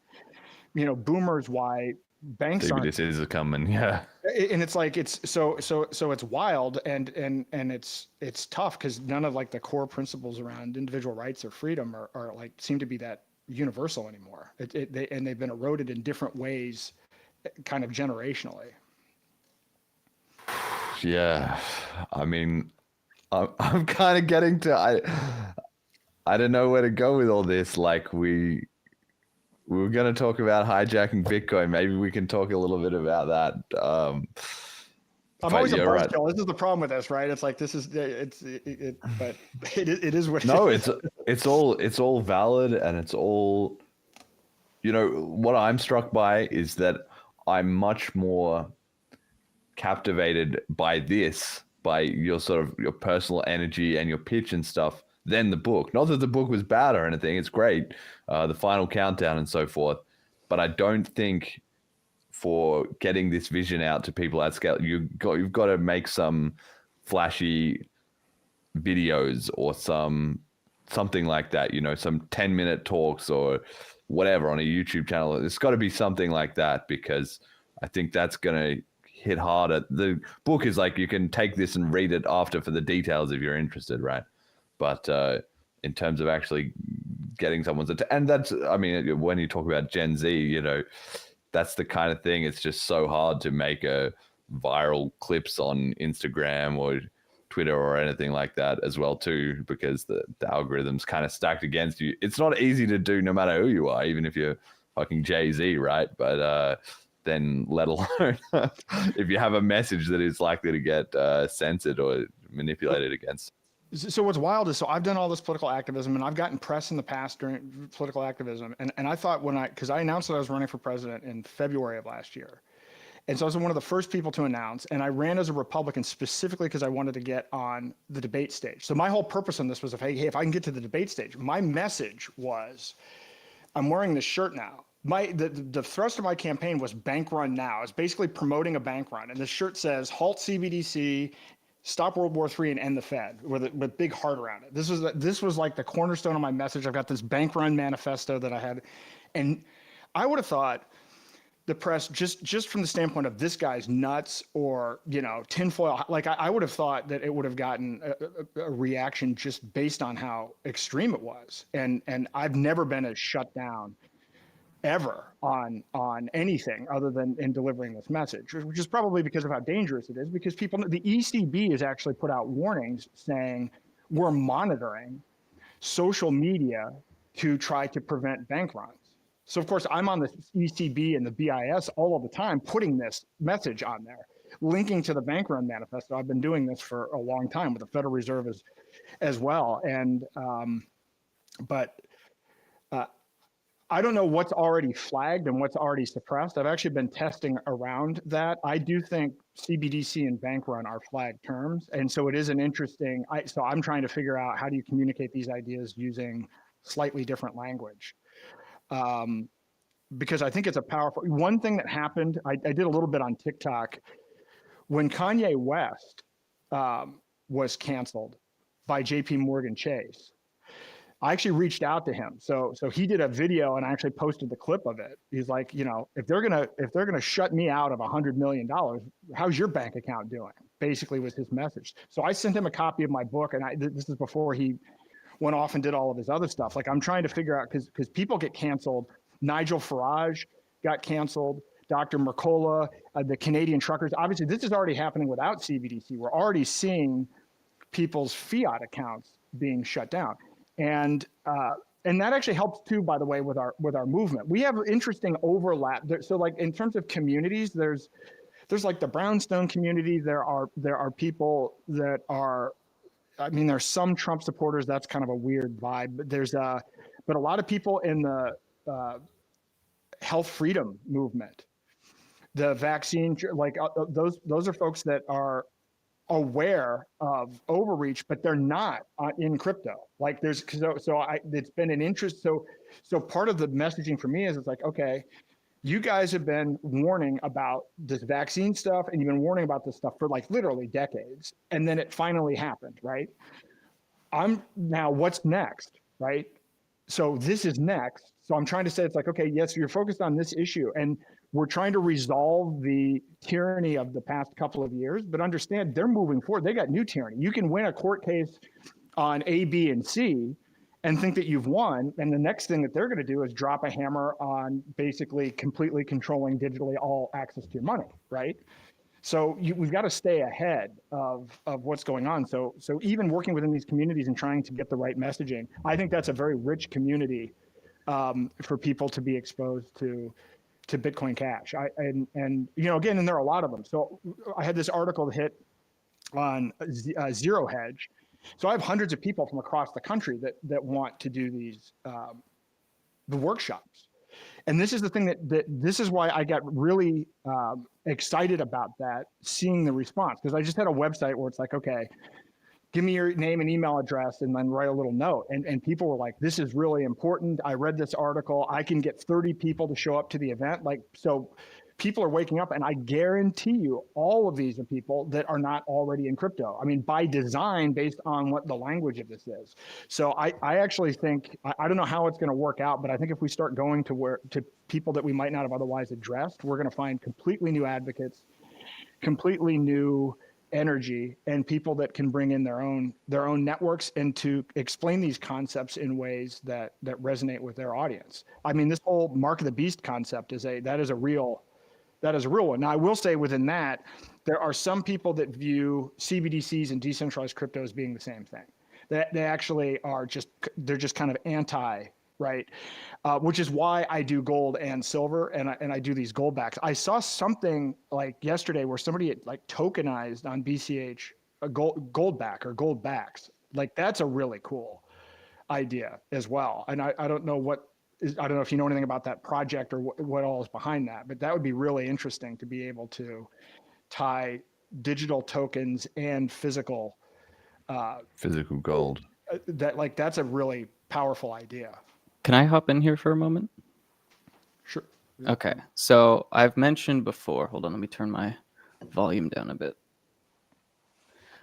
boomers why banks aren't. CBDCs are coming, yeah. And it's like it's so it's wild and it's tough because none of like the core principles around individual rights or freedom are like seem to be that universal anymore. And they've been eroded in different ways, kind of generationally. Yeah, I mean, I'm kind of getting to I don't know where to go with all this. Like we were going to talk about hijacking Bitcoin. Maybe we can talk a little bit about that. I'm always a buzzkill. Right. This is the problem with this, right? It's like but it is what. No, it's all valid, and it's all. What I'm struck by is that I'm much more captivated by this, by your personal energy and your pitch and stuff, than the book. Not that the book was bad or anything. It's great. The Final Countdown and so forth. But I don't think for getting this vision out to people at scale, you've got to make some flashy videos or something like that, some 10-minute talks or whatever on a YouTube channel. It's got to be something like that, because I think that's going to hit harder. The book is like, you can take this and read it after for the details if you're interested, right? But in terms of actually getting someone's and that's, I mean, when you talk about Gen Z, that's the kind of thing. It's just so hard to make a viral clips on Instagram or Twitter or anything like that as well too, because the algorithm's kind of stacked against you. It's not easy to do no matter who you are, even if you're fucking Jay-Z, right? But then let alone if you have a message that is likely to get censored or manipulated against. So what's wild is, so I've done all this political activism, and I've gotten press in the past during political activism. And I thought because I announced that I was running for president in February of last year. And so I was one of the first people to announce, and I ran as a Republican specifically because I wanted to get on the debate stage. So my whole purpose on this was, hey, if I can get to the debate stage, my message was, I'm wearing this shirt now. The thrust of my campaign was bank run now. It's basically promoting a bank run. And the shirt says, halt CBDC, stop World War III, and end the Fed, with a big heart around it. This was like the cornerstone of my message. I've got this bank run manifesto that I had. And I would have thought the press, just from the standpoint of this guy's nuts or, tinfoil, like I would have thought that it would have gotten a reaction just based on how extreme it was. And I've never been as shut down ever on anything other than in delivering this message, which is probably because of how dangerous it is, because the ECB has actually put out warnings saying we're monitoring social media to try to prevent bank runs. So of course I'm on the ECB and the BIS all of the time, putting this message on there, linking to the bank run manifesto. I've been doing this for a long time with the Federal Reserve as well. And, I don't know what's already flagged and what's already suppressed. I've actually been testing around that. I do think CBDC and bank run are flagged terms. And so it is an interesting, so I'm trying to figure out how do you communicate these ideas using slightly different language. Because I think it's a powerful, one thing that happened, I did a little bit on TikTok, when Kanye West was canceled by JP Morgan Chase, I actually reached out to him. So he did a video and I actually posted the clip of it. He's like, if they're gonna shut me out of $100 million, how's your bank account doing? Basically was his message. So I sent him a copy of my book, and this is before he went off and did all of his other stuff. Like I'm trying to figure out, because people get canceled. Nigel Farage got canceled. Dr. Mercola, the Canadian truckers. Obviously, this is already happening without CBDC. We're already seeing people's fiat accounts being shut down. And that actually helps too, by the way, with our movement. We have interesting overlap. So like in terms of communities, there's like the brownstone community. There are people that are, there's some Trump supporters. That's kind of a weird vibe. But but a lot of people in the health freedom movement, the vaccine, like those are folks that are aware of overreach, but they're not in crypto. Like it's been an interest. So part of the messaging for me is it's like, okay, you guys have been warning about this vaccine stuff, and you've been warning about this stuff for like literally decades, and then it finally happened, right? Now what's next, right? So this is next. So I'm trying to say, it's like, okay, yes, you're focused on this issue, and we're trying to resolve the tyranny of the past couple of years, but understand they're moving forward. They got new tyranny. You can win a court case on A, B, and C and think that you've won. And the next thing that they're going to do is drop a hammer on basically completely controlling digitally all access to your money, right? So we've got to stay ahead of what's going on. So even working within these communities and trying to get the right messaging, I think that's a very rich community for people to be exposed to Bitcoin Cash. And again, and there are a lot of them. So I had this article hit on Zero Hedge. So I have hundreds of people from across the country that want to do these the workshops. And this is the thing that this is why I got really excited about that, seeing the response, because I just had a website where it's like, okay, give me your name and email address and then write a little note. And people were like, this is really important. I read this article. I can get 30 people to show up to the event. Like, so people are waking up, and I guarantee you all of these are people that are not already in crypto. I mean, by design, based on what the language of this is. So I actually think, I don't know how it's going to work out, but I think if we start going to people that we might not have otherwise addressed, we're going to find completely new advocates, completely new energy, and people that can bring in their own networks and to explain these concepts in ways that resonate with their audience. I mean, this whole Mark of the Beast concept is a real That is a real one. Now, I will say within that, there are some people that view CBDCs and decentralized crypto as being the same thing. They actually are they're just kind of anti, right? Which is why I do gold and silver, and I do these gold backs. I saw something like yesterday where somebody had like tokenized on BCH a gold back or gold backs. Like that's a really cool idea as well. And I don't know I don't know if you know anything about that project or what all is behind that, but that would be really interesting to be able to tie digital tokens and physical gold. That's a really powerful idea. Can I hop in here for a moment? Sure. Okay. So I've mentioned before, hold on, let me turn my volume down a bit.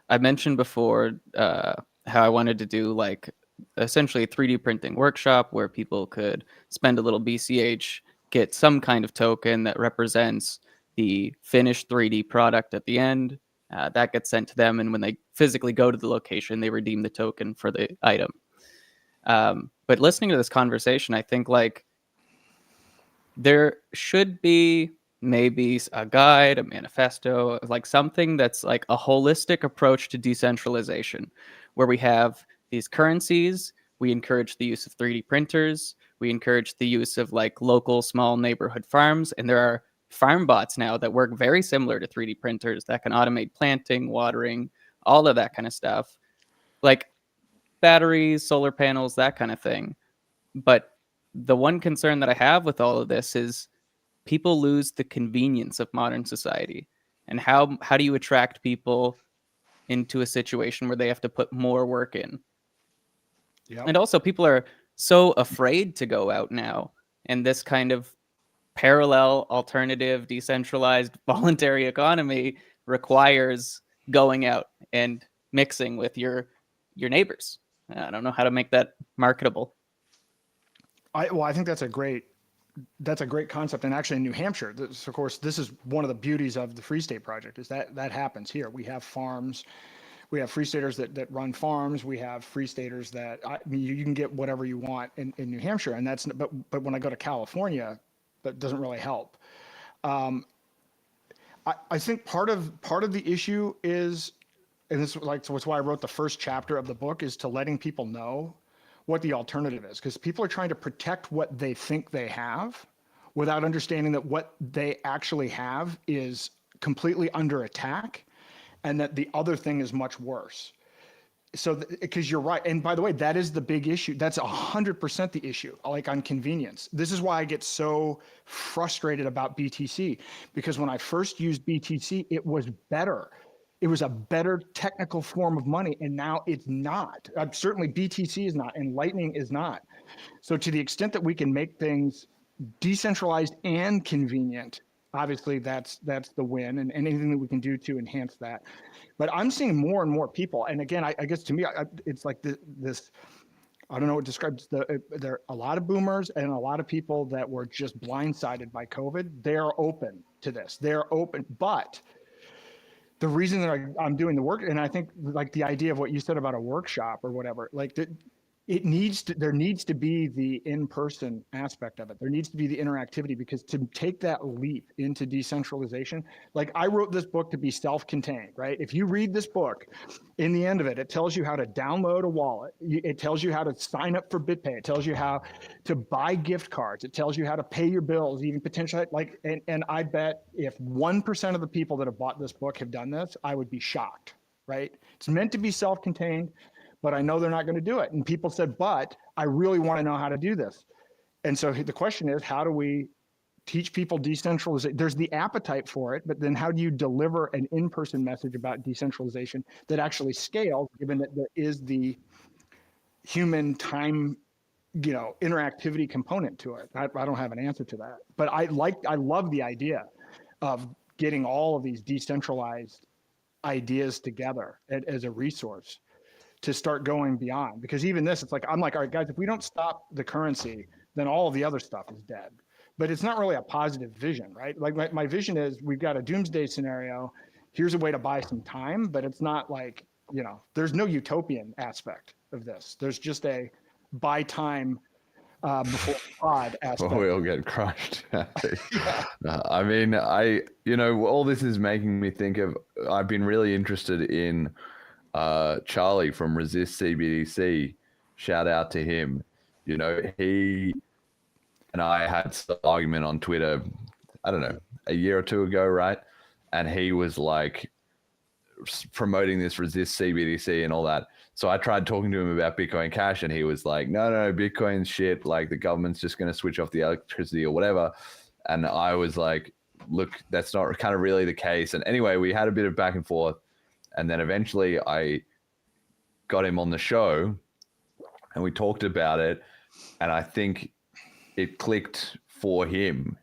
I mentioned before how I wanted to do like essentially a 3D printing workshop where people could spend a little BCH, get some kind of token that represents the finished 3D product at the end. That gets sent to them, and when they physically go to the location, they redeem the token for the item. But listening to this conversation, I think like there should be maybe a guide, a manifesto, like something that's like a holistic approach to decentralization, where we have these currencies, we encourage the use of 3D printers, we encourage the use of like local small neighborhood farms, and there are farm bots now that work very similar to 3D printers that can automate planting, watering, all of that kind of stuff, like batteries, solar panels, that kind of thing. But the one concern that I have with all of this is people lose the convenience of modern society. And how do you attract people into a situation where they have to put more work in? Yep. And also people are so afraid to go out now. And this kind of parallel, alternative, decentralized, voluntary economy requires going out and mixing with your neighbors. I don't know how to make that marketable. I think that's a great concept. And actually in New Hampshire, of course, this is one of the beauties of the Free State Project is that happens here. We have farms, we have free staters that run farms. We have free staters that, you can get whatever you want in New Hampshire. And but when I go to California, that doesn't really help. I think part of the issue is, and this was why I wrote the first chapter of the book, is to letting people know what the alternative is, because people are trying to protect what they think they have without understanding that what they actually have is completely under attack and that the other thing is much worse. So, because you're right. And by the way, that is the big issue. That's 100% the issue, like on convenience. This is why I get so frustrated about BTC, because when I first used BTC, it was better. It was a better technical form of money, and now it's not. Certainly BTC is not, and Lightning is not. So to the extent that we can make things decentralized and convenient, obviously that's the win, and anything that we can do to enhance that. But I'm seeing more and more people, and again, I guess to me, it's like this, I don't know what describes there are a lot of boomers and a lot of people that were just blindsided by COVID. They're open to this. They're open, but the reason that I'm doing the work, and I think like the idea of what you said about a workshop or whatever, like there needs to be the in-person aspect of it. There needs to be the interactivity, because to take that leap into decentralization, like I wrote this book to be self-contained, right? If you read this book, in the end of it, it tells you how to download a wallet. It tells you how to sign up for BitPay. It tells you how to buy gift cards. It tells you how to pay your bills, even potentially and I bet if 1% of the people that have bought this book have done this, I would be shocked, right? It's meant to be self-contained, but I know they're not going to do it. And people said, but I really want to know how to do this. And so the question is, how do we teach people decentralization? There's the appetite for it, but then how do you deliver an in-person message about decentralization that actually scales, given that there is the human time, interactivity component to it? I don't have an answer to that, but I love the idea of getting all of these decentralized ideas together as a resource to start going beyond. Because even this, I'm like, all right, guys, if we don't stop the currency, then all of the other stuff is dead. But it's not really a positive vision, right? Like my vision is, we've got a doomsday scenario. Here's a way to buy some time, but it's not like, there's no utopian aspect of this. There's just a buy time before pod aspect. Well, we all get crushed. I mean, all this is making me think of, I've been really interested in Charlie from Resist CBDC. Shout out to him. He and I had some argument on Twitter, I don't know, a year or two ago, right? And he was like promoting this Resist CBDC and all that. So I tried talking to him about Bitcoin Cash, and he was like, no, Bitcoin's shit. Like, the government's just going to switch off the electricity or whatever. And I was like, look, that's not kind of really the case. And anyway, we had a bit of back and forth. And then eventually I got him on the show and we talked about it. And I think it clicked for him,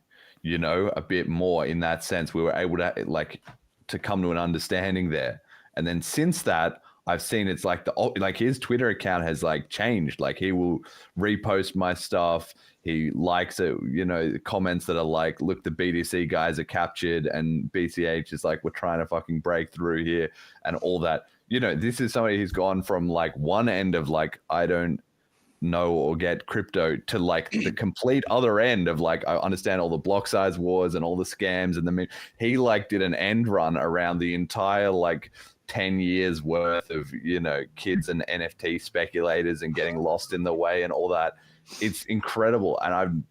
a bit more in that sense. We were able to come to an understanding there. And then since that, I've seen it's like his Twitter account has changed. Like, he will repost my stuff. He likes it, comments that are like, look, the BTC guys are captured, and BCH is like, we're trying to fucking break through here and all that. This is somebody who's gone from one end of I don't know or get crypto to the complete other end of I understand all the block size wars and all the scams. And he did an end run around the entire 10 years worth of, kids and NFT speculators and getting lost in the way and all that. It's incredible. And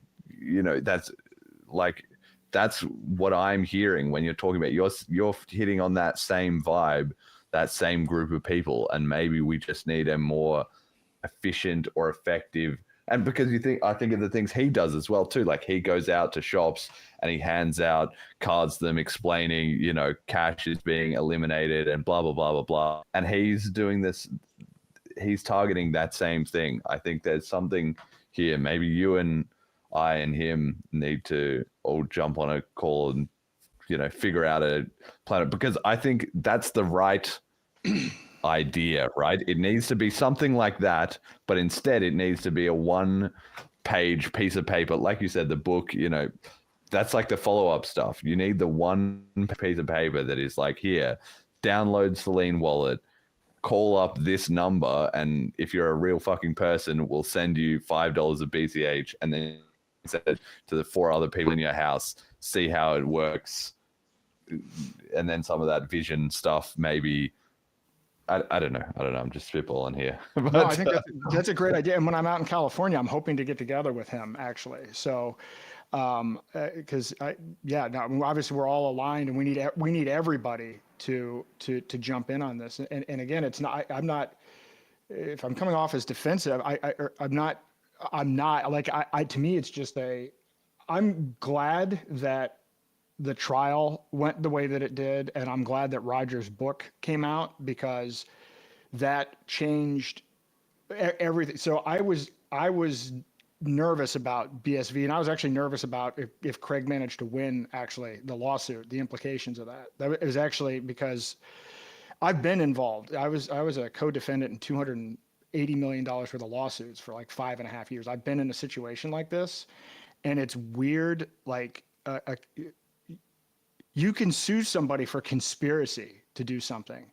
that's what I'm hearing when you're talking about, you're hitting on that same vibe, that same group of people. And maybe we just need a more efficient or effective. And because I think of the things he does as well too. He goes out to shops and he hands out cards to them explaining, cash is being eliminated and blah, blah, blah, blah, blah. And he's doing this, he's targeting that same thing. I think there's something here. Maybe you and I and him need to all jump on a call and, figure out a plan, because I think that's the right idea, right? It needs to be something like that, but instead it needs to be a one-page piece of paper. Like you said, the book, that's the follow-up stuff. You need the one piece of paper that is here, download Selene Wallet, call up this number, and if you're a real fucking person, we'll send you $5 of BCH, and then send it to the 4 other people in your house, see how it works. And then some of that vision stuff, maybe. I don't know. I'm just spitballing here. But, no, I think that's a great idea. And when I'm out in California, I'm hoping to get together with him, actually. So, because obviously we're all aligned, and we need everybody to jump in on this. And again, it's not. I'm not. If I'm coming off as defensive, I'm not. To me, it's just I'm glad that the trial went the way that it did, and I'm glad that Roger's book came out, because that changed everything. So I was nervous about BSV, and I was actually nervous about if Craig managed to win actually the lawsuit, the implications of that. That was actually because I've been involved. I was a co-defendant in $280 million worth of lawsuits for 5.5 years. I've been in a situation like this, and it's weird. You can sue somebody for conspiracy to do something.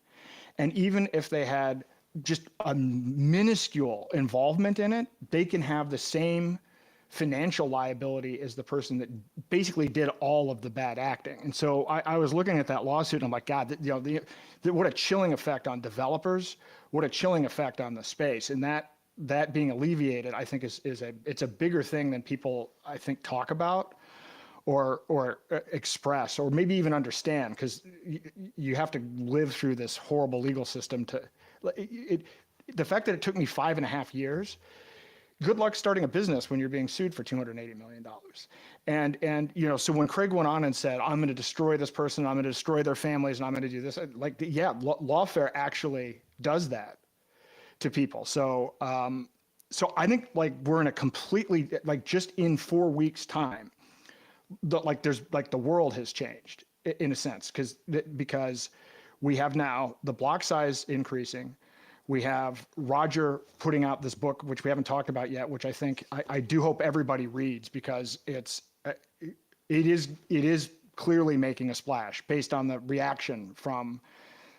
And even if they had just a minuscule involvement in it, they can have the same financial liability as the person that basically did all of the bad acting. And so I was looking at that lawsuit, and I'm like, God, what a chilling effect on developers, what a chilling effect on the space. And that being alleviated, I think it's a bigger thing than people, I think, talk about or express, or maybe even understand, because you have to live through this horrible legal system the fact that it took me 5.5 years. Good luck starting a business when you're being sued for $280 million. And so when Craig went on and said, I'm going to destroy this person, I'm going to destroy their families, and I'm going to do this, lawfare actually does that to people. So I think we're in a completely, just in 4 weeks time, the world has changed in a sense, because we have now the block size increasing. We have Roger putting out this book, which we haven't talked about yet, which I think I do hope everybody reads, because it is clearly making a splash based on the reaction from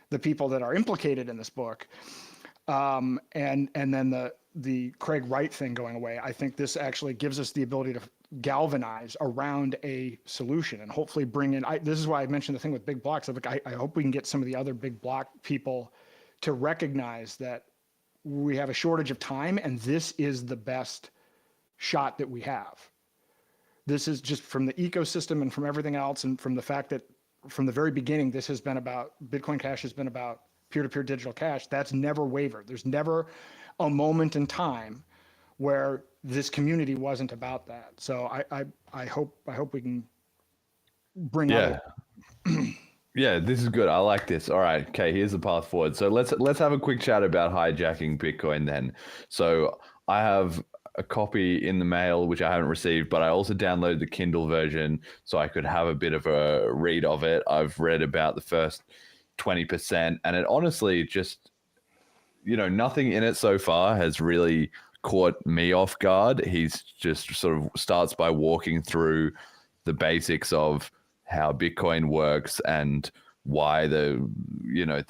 the people that are implicated in this book. And then the Craig Wright thing going away. I think this actually gives us the ability to galvanize around a solution and hopefully bring in, this is why I mentioned the thing with big blocks. I hope we can get some of the other big block people to recognize that we have a shortage of time and this is the best shot that we have. This is just from the ecosystem and from everything else, and from the fact that from the very beginning, this has been about, Bitcoin Cash has been about peer-to-peer digital cash. That's never wavered. There's never a moment in time where this community wasn't about that. So I hope we can bring Yeah. Yeah, this is good. I like this. All right. Okay, here's the path forward. So let's have a quick chat about hijacking Bitcoin then. So I have a copy in the mail, which I haven't received, but I also downloaded the Kindle version so I could have a bit of a read of it. I've read about the first 20%, and it honestly just, nothing in it so far has really caught me off guard. He's just sort of starts by walking through the basics of how Bitcoin works and why the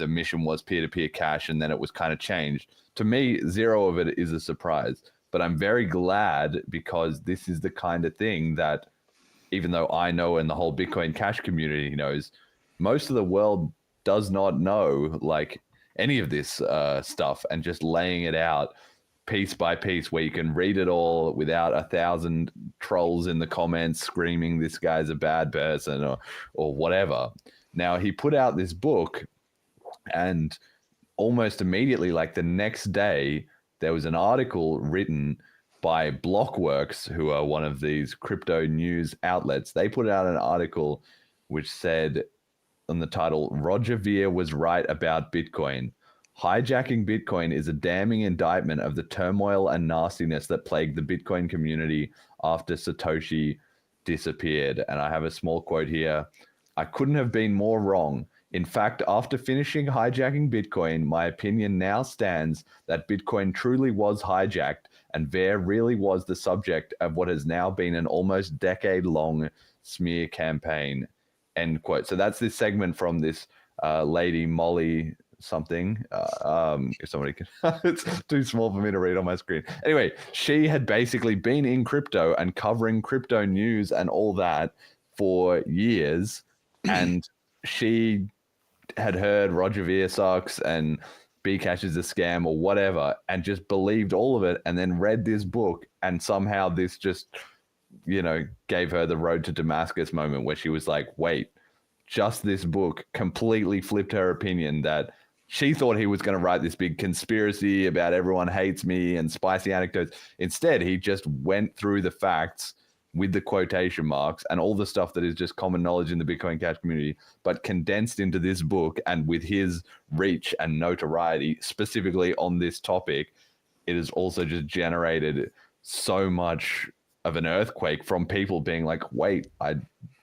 mission was peer-to-peer cash, and then it was kind of changed. To me, zero of it is a surprise. But I'm very glad, because this is the kind of thing that, even though I know and the whole Bitcoin Cash community knows, most of the world does not know like any of this stuff, and just laying it out piece by piece where you can read it all without 1,000 trolls in the comments screaming this guy's a bad person or whatever. Now, he put out this book, and almost immediately, like the next day, there was an article written by Blockworks, who are one of these crypto news outlets. They put out an article which said, on the title, "Roger Ver was right about Bitcoin. Hijacking Bitcoin is a damning indictment of the turmoil and nastiness that plagued the Bitcoin community after Satoshi disappeared." And I have a small quote here. "I couldn't have been more wrong. In fact, after finishing hijacking Bitcoin, my opinion now stands that Bitcoin truly was hijacked, and Ver really was the subject of what has now been an almost decade-long smear campaign." End quote. So that's this segment from this lady, Molly something. If somebody can, it's too small for me to read on my screen. Anyway, she had basically been in crypto and covering crypto news and all that for years, and she had heard Roger Ver sucks and Bcash is a scam or whatever, and just believed all of it, and then read this book, and somehow this just, gave her the road to Damascus moment where she was like, wait, just this book completely flipped her opinion, that she thought he was going to write this big conspiracy about everyone hates me and spicy anecdotes. Instead, he just went through the facts with the quotation marks and all the stuff that is just common knowledge in the Bitcoin Cash community, but condensed into this book, and with his reach and notoriety specifically on this topic, it has also just generated so much of an earthquake from people being like, wait, I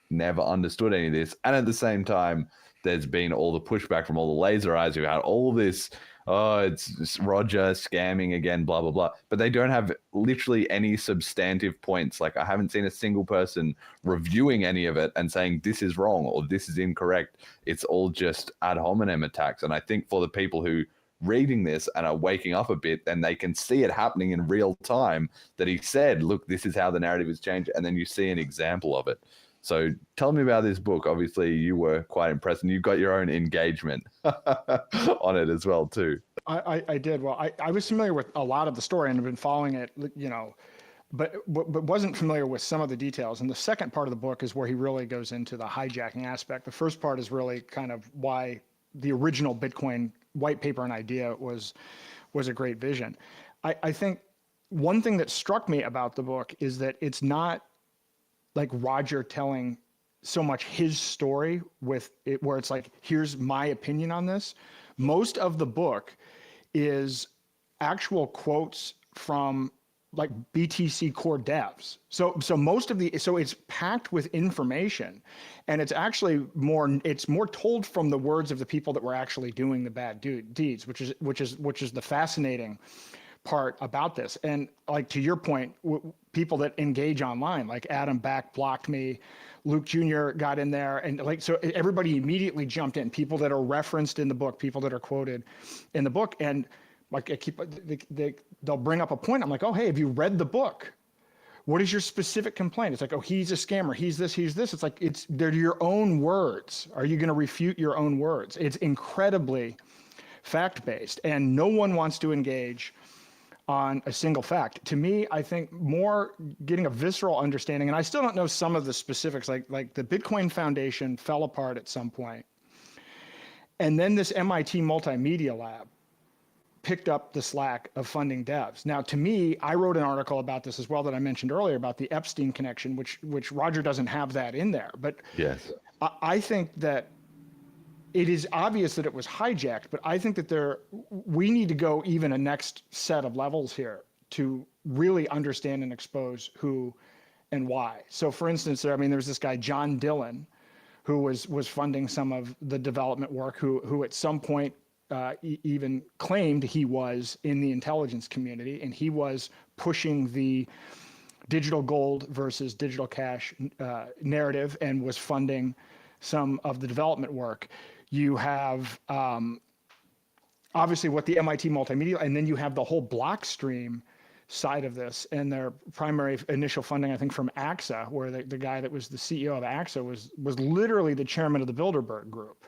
never understood any of this. And at the same time, there's been all the pushback from all the laser eyes who had all this, oh, it's Roger scamming again, blah, blah, blah. But they don't have literally any substantive points. Like, I haven't seen a single person reviewing any of it and saying this is wrong or this is incorrect. It's all just ad hominem attacks. And I think for the people who reading this and are waking up a bit, and they can see it happening in real time, that he said, look, this is how the narrative has changed. And then you see an example of it. So tell me about this book. Obviously, you were quite impressed, and you've got your own engagement on it as well, too. I did. Well, I was familiar with a lot of the story and have been following it, but wasn't familiar with some of the details. And the second part of the book is where he really goes into the hijacking aspect. The first part is really kind of why the original Bitcoin white paper and idea was a great vision. I think one thing that struck me about the book is that it's not like Roger telling so much his story with it, where it's like, here's my opinion on this. Most of the book is actual quotes from like BTC core devs. So it's packed with information, and it's actually more told from the words of the people that were actually doing the bad deeds, which is the fascinating part about this. And like, to your point, people that engage online, like Adam Back blocked me, Luke Jr. got in there, and like, so everybody immediately jumped in, people that are referenced in the book, people that are quoted in the book. And Like they'll bring up a point. I'm like, oh, hey, have you read the book? What is your specific complaint? It's like, oh, he's a scammer. He's this, he's this. It's like, they're your own words. Are you going to refute your own words? It's incredibly fact-based, and no one wants to engage on a single fact. To me, I think more getting a visceral understanding, and I still don't know some of the specifics, like the Bitcoin Foundation fell apart at some point. And then this MIT Multimedia Lab picked up the slack of funding devs. Now, to me, I wrote an article about this as well that I mentioned earlier about the Epstein connection, which Roger doesn't have that in there. But yes, I think that it is obvious that it was hijacked, but I think that we need to go even a next set of levels here to really understand and expose who and why. So for instance, there's this guy, John Dillon, who was funding some of the development work, who at some point even claimed he was in the intelligence community, and he was pushing the digital gold versus digital cash narrative and was funding some of the development work. You have obviously what the MIT Multimedia, and then you have the whole Blockstream side of this, and their primary initial funding, I think, from AXA, where the guy that was the CEO of AXA was literally the chairman of the Bilderberg Group.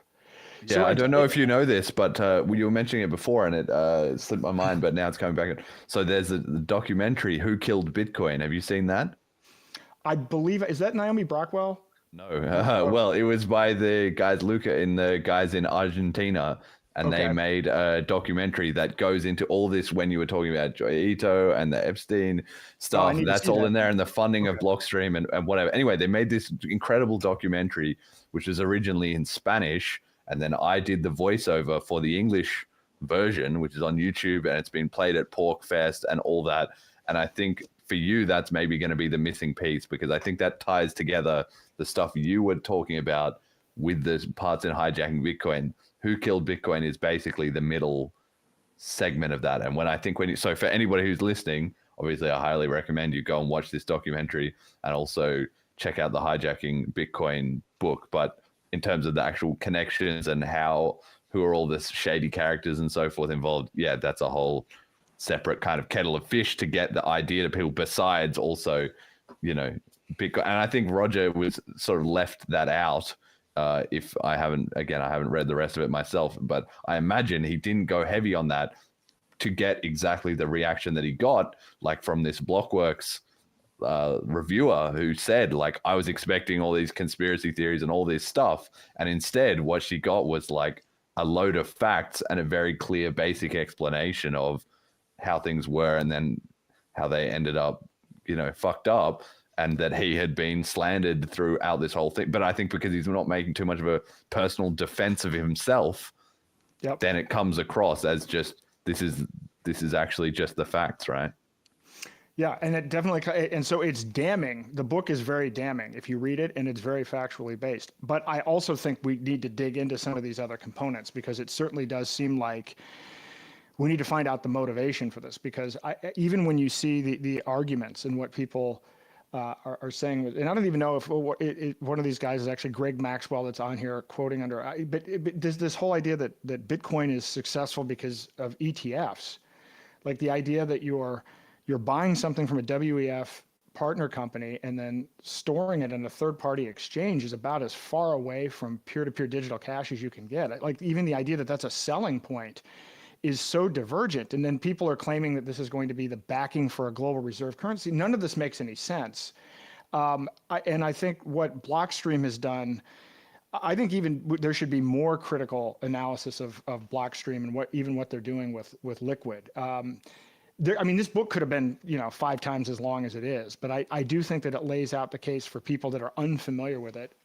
Yeah, So I don't know if you know this, but you were mentioning it before, and it slipped my mind, but now it's coming back. So there's the documentary, Who Killed Bitcoin? Have you seen that? I believe, is that Naomi Brockwell? No. Well, it was by the guys, Luca and the guys in Argentina, and they made a documentary that goes into all this when you were talking about Joy Ito and the Epstein stuff. That's all in there, and the funding of Blockstream and whatever. Anyway, they made this incredible documentary, which was originally in Spanish, and then I did the voiceover for the English version, which is on YouTube, and it's been played at Pork Fest and all that. And I think for you, that's maybe going to be the missing piece, because I think that ties together the stuff you were talking about with the parts in Hijacking Bitcoin. Who Killed Bitcoin is basically the middle segment of that. And so for anybody who's listening, obviously I highly recommend you go and watch this documentary and also check out the Hijacking Bitcoin book. But in terms of the actual connections and who are all the shady characters and so forth involved, yeah, that's a whole separate kind of kettle of fish to get the idea to people, besides also, Bitcoin. And I think Roger was sort of left that out. If I haven't read the rest of it myself, but I imagine he didn't go heavy on that to get exactly the reaction that he got, like from this Blockworks reviewer who said, like, I was expecting all these conspiracy theories and all this stuff, and instead what she got was like a load of facts and a very clear basic explanation of how things were, and then how they ended up, fucked up, and that he had been slandered throughout this whole thing. But I think because he's not making too much of a personal defense of himself, then it comes across as just this is actually just the facts, right? Yeah, and it definitely, and so it's damning. The book is very damning if you read it, and it's very factually based. But I also think we need to dig into some of these other components, because it certainly does seem like we need to find out the motivation for this. Because even when you see the arguments and what people are saying, and I don't even know if one of these guys is actually Greg Maxwell that's on here quoting under, but there's this whole idea that Bitcoin is successful because of ETFs, like the idea that you're buying something from a WEF partner company and then storing it in a third-party exchange is about as far away from peer-to-peer digital cash as you can get. Like, even the idea that that's a selling point is so divergent. And then people are claiming that this is going to be the backing for a global reserve currency. None of this makes any sense. And I think what Blockstream has done, I think even there should be more critical analysis of Blockstream and what they're doing with Liquid. This book could have been, 5 times as long as it is, but I do think that it lays out the case for people that are unfamiliar with it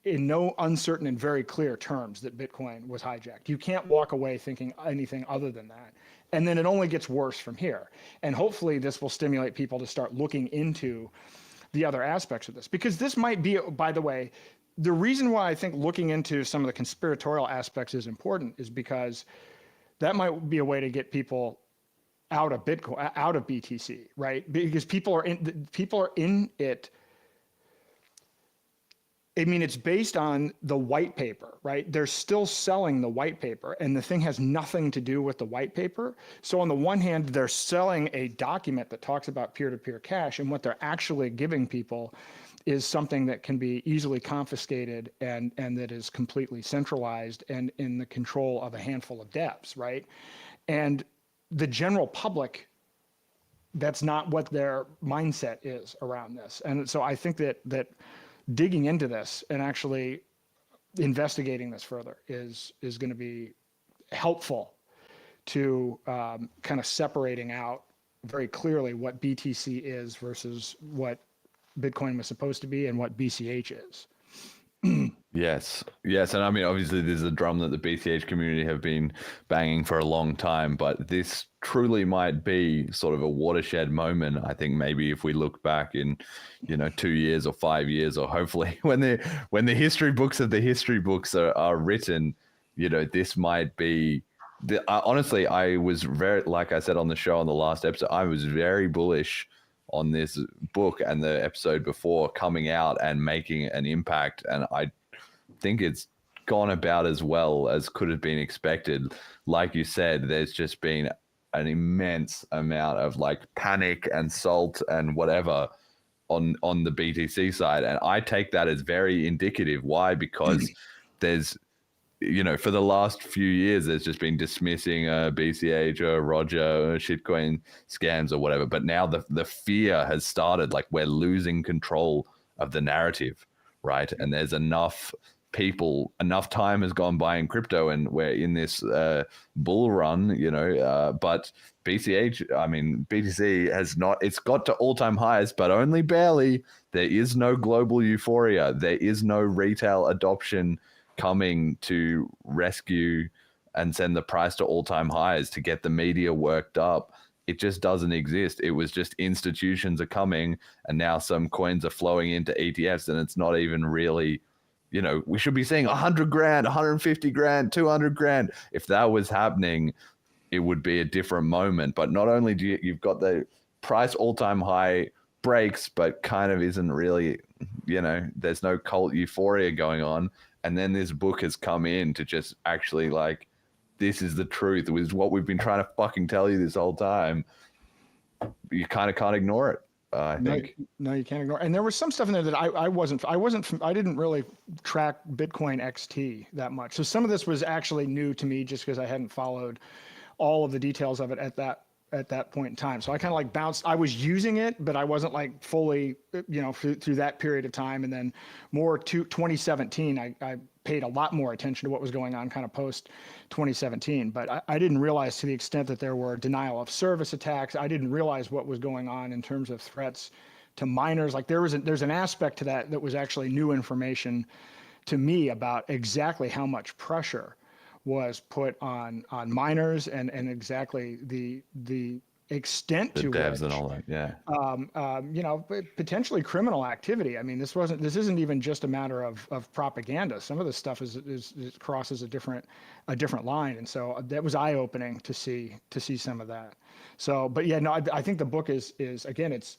in no uncertain and very clear terms that Bitcoin was hijacked. You can't walk away thinking anything other than that. And then it only gets worse from here. And hopefully this will stimulate people to start looking into the other aspects of this, because this might be, by the way, the reason why I think looking into some of the conspiratorial aspects is important is because that might be a way to get people out of Bitcoin, out of BTC, right? Because people are in it I mean, it's based on the white paper, right? They're still selling the white paper, and the thing has nothing to do with the white paper. So on the one hand, they're selling a document that talks about peer-to-peer cash, and what they're actually giving people is something that can be easily confiscated and that is completely centralized and in the control of a handful of devs, right? And the general public, that's not what their mindset is around this. And so I think that digging into this and actually investigating this further is going to be helpful to kind of separating out very clearly what BTC is versus what Bitcoin was supposed to be and what BCH is. Yes. And I mean, obviously, this is a drum that the BCH community have been banging for a long time, but this truly might be sort of a watershed moment. I think maybe if we look back in, 2 years or 5 years, or hopefully when the history books of the history books are written, this might be. Honestly, I was like I said on the show on the last episode, I was very bullish on this book and the episode before coming out and making an impact. And I think it's gone about as well as could have been expected. Like you said, there's just been an immense amount of like panic and salt and whatever on the BTC side. And I take that as very indicative. Why? Because there's, for the last few years, there's just been dismissing BCH or Roger or shitcoin scams or whatever. But now the fear has started, like we're losing control of the narrative, right? And there's enough time has gone by in crypto and we're in this bull run, but BTC has not, it's got to all-time highs, but only barely. There is no global euphoria. There is no retail adoption coming to rescue and send the price to all-time highs to get the media worked up. It just doesn't exist. It was just institutions are coming and now some coins are flowing into ETFs and it's not even really, we should be seeing 100 grand, 150 grand, 200 grand. If that was happening, it would be a different moment. But not only do you've got the price all-time high breaks, but kind of isn't really, there's no cult euphoria going on. And then this book has come in to just actually like, this is the truth. It was what we've been trying to fucking tell you this whole time. You kind of can't ignore it. I think. No, you can't ignore. And there was some stuff in there that I didn't really track Bitcoin XT that much. So some of this was actually new to me just because I hadn't followed all of the details of it at that point in time. So I kind of like bounced. I was using it, but I wasn't like fully, through that period of time. And then more to 2017, I paid a lot more attention to what was going on kind of post 2017. But I didn't realize to the extent that there were denial of service attacks. I didn't realize what was going on in terms of threats to miners. Like there's an aspect to that was actually new information to me about exactly how much pressure was put on miners and exactly the extent to devs which, and all that, potentially criminal activity. I mean, this isn't even just a matter of propaganda. Some of this stuff is crosses a different line, and so that was eye opening to see some of that. So, but yeah, no, I think the book is again, it's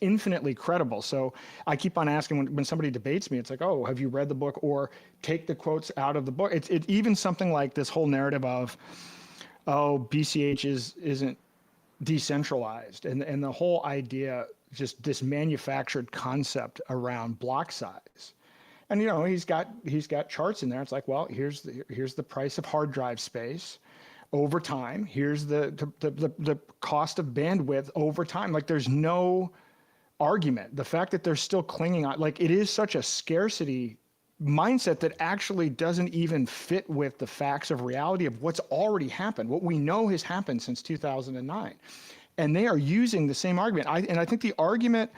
infinitely credible. So I keep on asking when somebody debates me, it's like, oh, have you read the book? Or take the quotes out of the book. It's even something like this whole narrative of, oh, BCH isn't decentralized. And the whole idea, just this manufactured concept around block size. And, he's got charts in there. It's like, well, here's the price of hard drive space over time. Here's the cost of bandwidth over time. Like there's no argument. The fact that they're still clinging on, like it is such a scarcity mindset that actually doesn't even fit with the facts of reality of what's already happened, what we know has happened since 2009. And they are using the same argument. I think the argument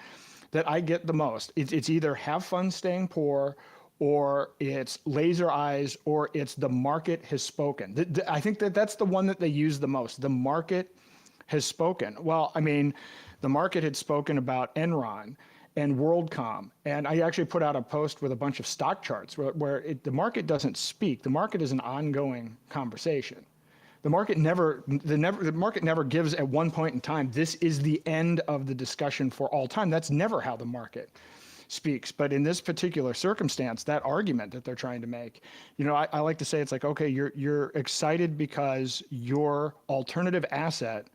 that I get the most, it's either have fun staying poor, or it's laser eyes, or it's the market has spoken. I think that's the one that they use the most. The market has spoken. Well, I mean, the market had spoken about Enron and WorldCom. And I actually put out a post with a bunch of stock charts where the market doesn't speak. The market is an ongoing conversation. The market never gives at one point in time, this is the end of the discussion for all time. That's never how the market speaks. But in this particular circumstance, that argument that they're trying to make, you know, I like to say it's like, okay, you're excited because your alternative asset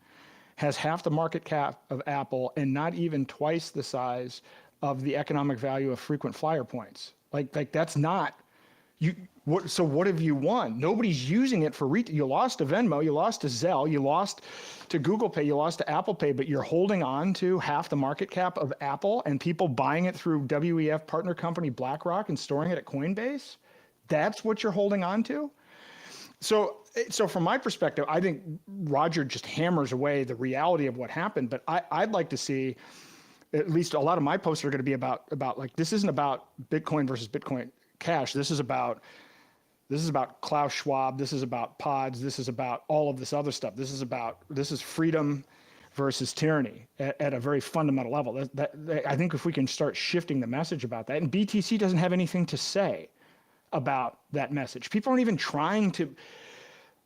has half the market cap of Apple and not even twice the size of the economic value of frequent flyer points. Like that's not you. So what have you won? Nobody's using it for retail. You lost to Venmo, you lost to Zelle, you lost to Google Pay, you lost to Apple Pay, but you're holding on to half the market cap of Apple and people buying it through WEF partner company BlackRock and storing it at Coinbase. That's what you're holding on to. So from my perspective, I think Roger just hammers away the reality of what happened. But I'd like to see, at least a lot of my posts are going to be about like, this isn't about Bitcoin versus Bitcoin Cash. This is about Klaus Schwab. This is about pods. This is about all of this other stuff. This is freedom versus tyranny at a very fundamental level. I think if we can start shifting the message about that, and BTC doesn't have anything to say about that message. People aren't even trying to,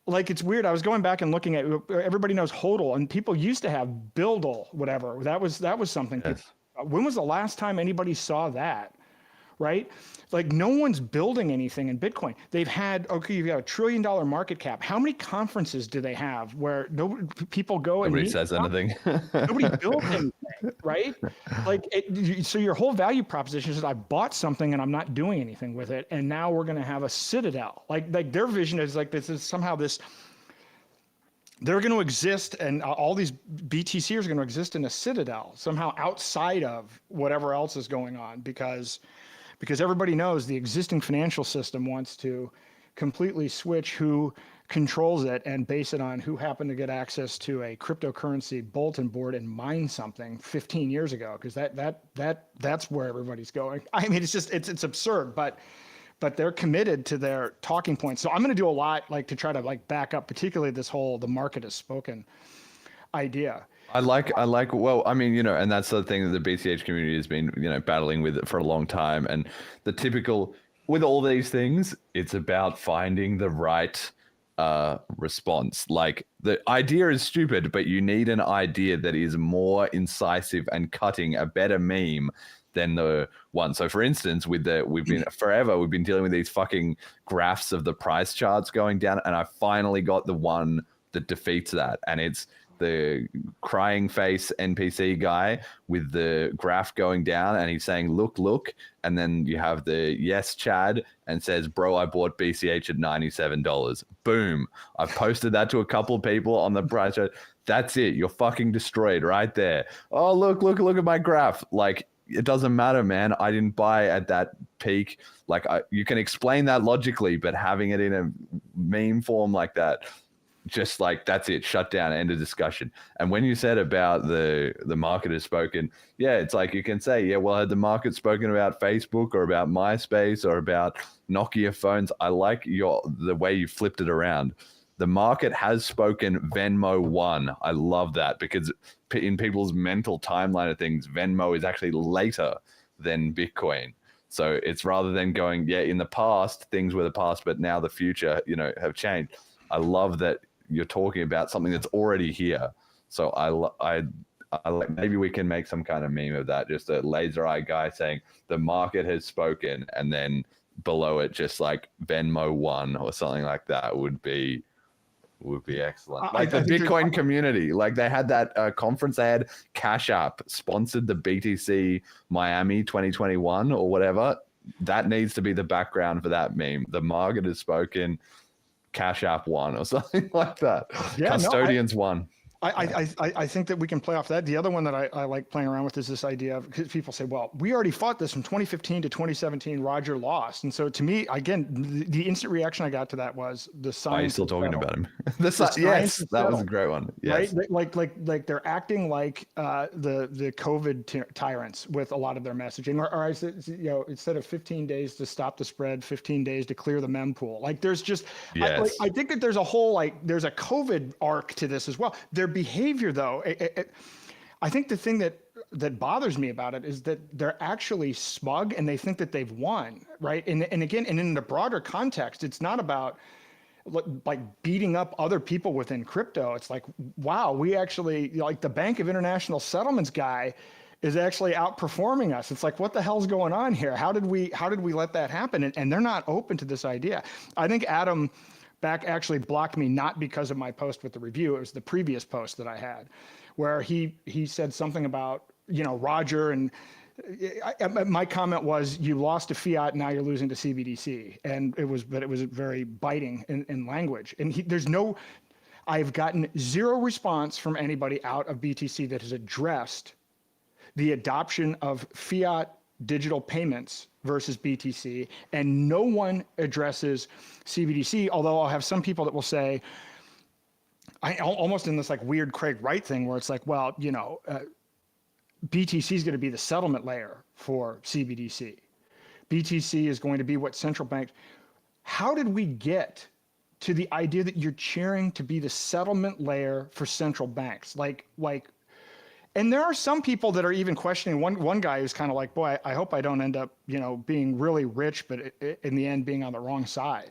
like, it's weird. I was going back and looking at, everybody knows HODL, and people used to have BUIDL, whatever. That was something. Yes. When was the last time anybody saw that? Right? Like, no one's building anything in Bitcoin. They've had, okay, you've got $1 trillion market cap. How many conferences do they have where people go and nobody says anything? Nobody builds anything, right? Like, so your whole value proposition is, I bought something and I'm not doing anything with it, and now we're going to have a citadel. Like their vision is like, this is somehow this. They're going to exist, and all these BTCers are going to exist in a citadel somehow outside of whatever else is going on, because everybody knows the existing financial system wants to completely switch who controls it and base it on who happened to get access to a cryptocurrency bulletin board and mine something 15 years ago, because that's where everybody's going. I mean, it's absurd, but they're committed to their talking points. So I'm going to do a lot, like, to try to, like, back up, particularly this whole the market has spoken idea. I like, well, I mean, you know, and that's the thing that the BCH community has been, you know, battling with it for a long time. And the typical, with all these things, it's about finding the right response. Like, the idea is stupid, but you need an idea that is more incisive and cutting, a better meme than the one. So for instance, we've been dealing with these fucking graphs of the price charts going down, and I finally got the one that defeats that. And it's the crying face NPC guy with the graph going down, and he's saying, look, and then you have the yes Chad and says, bro, I bought BCH at $97. Boom. I've posted that to a couple of people on the price chart. That's it. You're fucking destroyed right there. Oh, look at my graph. Like, it doesn't matter, man. I didn't buy at that peak. Like, you can explain that logically, but having it in a meme form like that, just like, that's it, shut down, end of discussion. And when you said about the market has spoken, yeah, it's like, you can say, yeah, well, had the market spoken about Facebook or about MySpace or about Nokia phones? I like the way you flipped it around. The market has spoken Venmo won. I love that, because in people's mental timeline of things, Venmo is actually later than Bitcoin. So it's, rather than going, yeah, in the past, things were the past, but now the future, you know, have changed. I love that you're talking about something that's already here. So I like, maybe we can make some kind of meme of that, just a laser eye guy saying the market has spoken, and then below it just like Venmo won or something like that would be excellent. Like the Bitcoin community, like they had that conference, they had Cash App sponsored the BTC Miami 2021 or whatever. That needs to be the background for that meme. The market has spoken, Cash App won or something like that. Yeah, Custodians won. I think that we can play off that. The other one that I like playing around with is this idea of, because people say, well, we already fought this from 2015 to 2017, Roger lost. And so to me, again, the instant reaction I got to that was the science. Why are you still talking about him? Yes, that was a great one. Yes. Right? Like they're acting like the COVID tyrants with a lot of their messaging, or I said, you know, instead of 15 days to stop the spread, 15 days to clear the mempool. Like, there's just, yes. I think that there's a whole, like, there's a COVID arc to this as well. Their behavior, though, I think the thing that bothers me about it is that they're actually smug and they think that they've won, right? And again, and in the broader context, it's not about like beating up other people within crypto. It's like, wow, we actually, like, the Bank of International Settlements guy is actually outperforming us. It's like, what the hell's going on here? How did we let that happen? And they're not open to this idea. I think Adam Back actually blocked me, not because of my post with the review. It was the previous post that I had where he said something about, Roger, and my comment was, you lost to fiat, now you're losing to CBDC. And it was very biting in language. And I've gotten zero response from anybody out of BTC that has addressed the adoption of fiat digital payments versus BTC, and no one addresses CBDC, although I'll have some people that will say, almost in this like weird Craig Wright thing where it's like, well, BTC is going to be the settlement layer for CBDC. BTC is going to be what central banks. How did we get to the idea that you're cheering to be the settlement layer for central banks? And there are some people that are even questioning. One guy who's kind of like, boy, I hope I don't end up, being really rich, but in the end being on the wrong side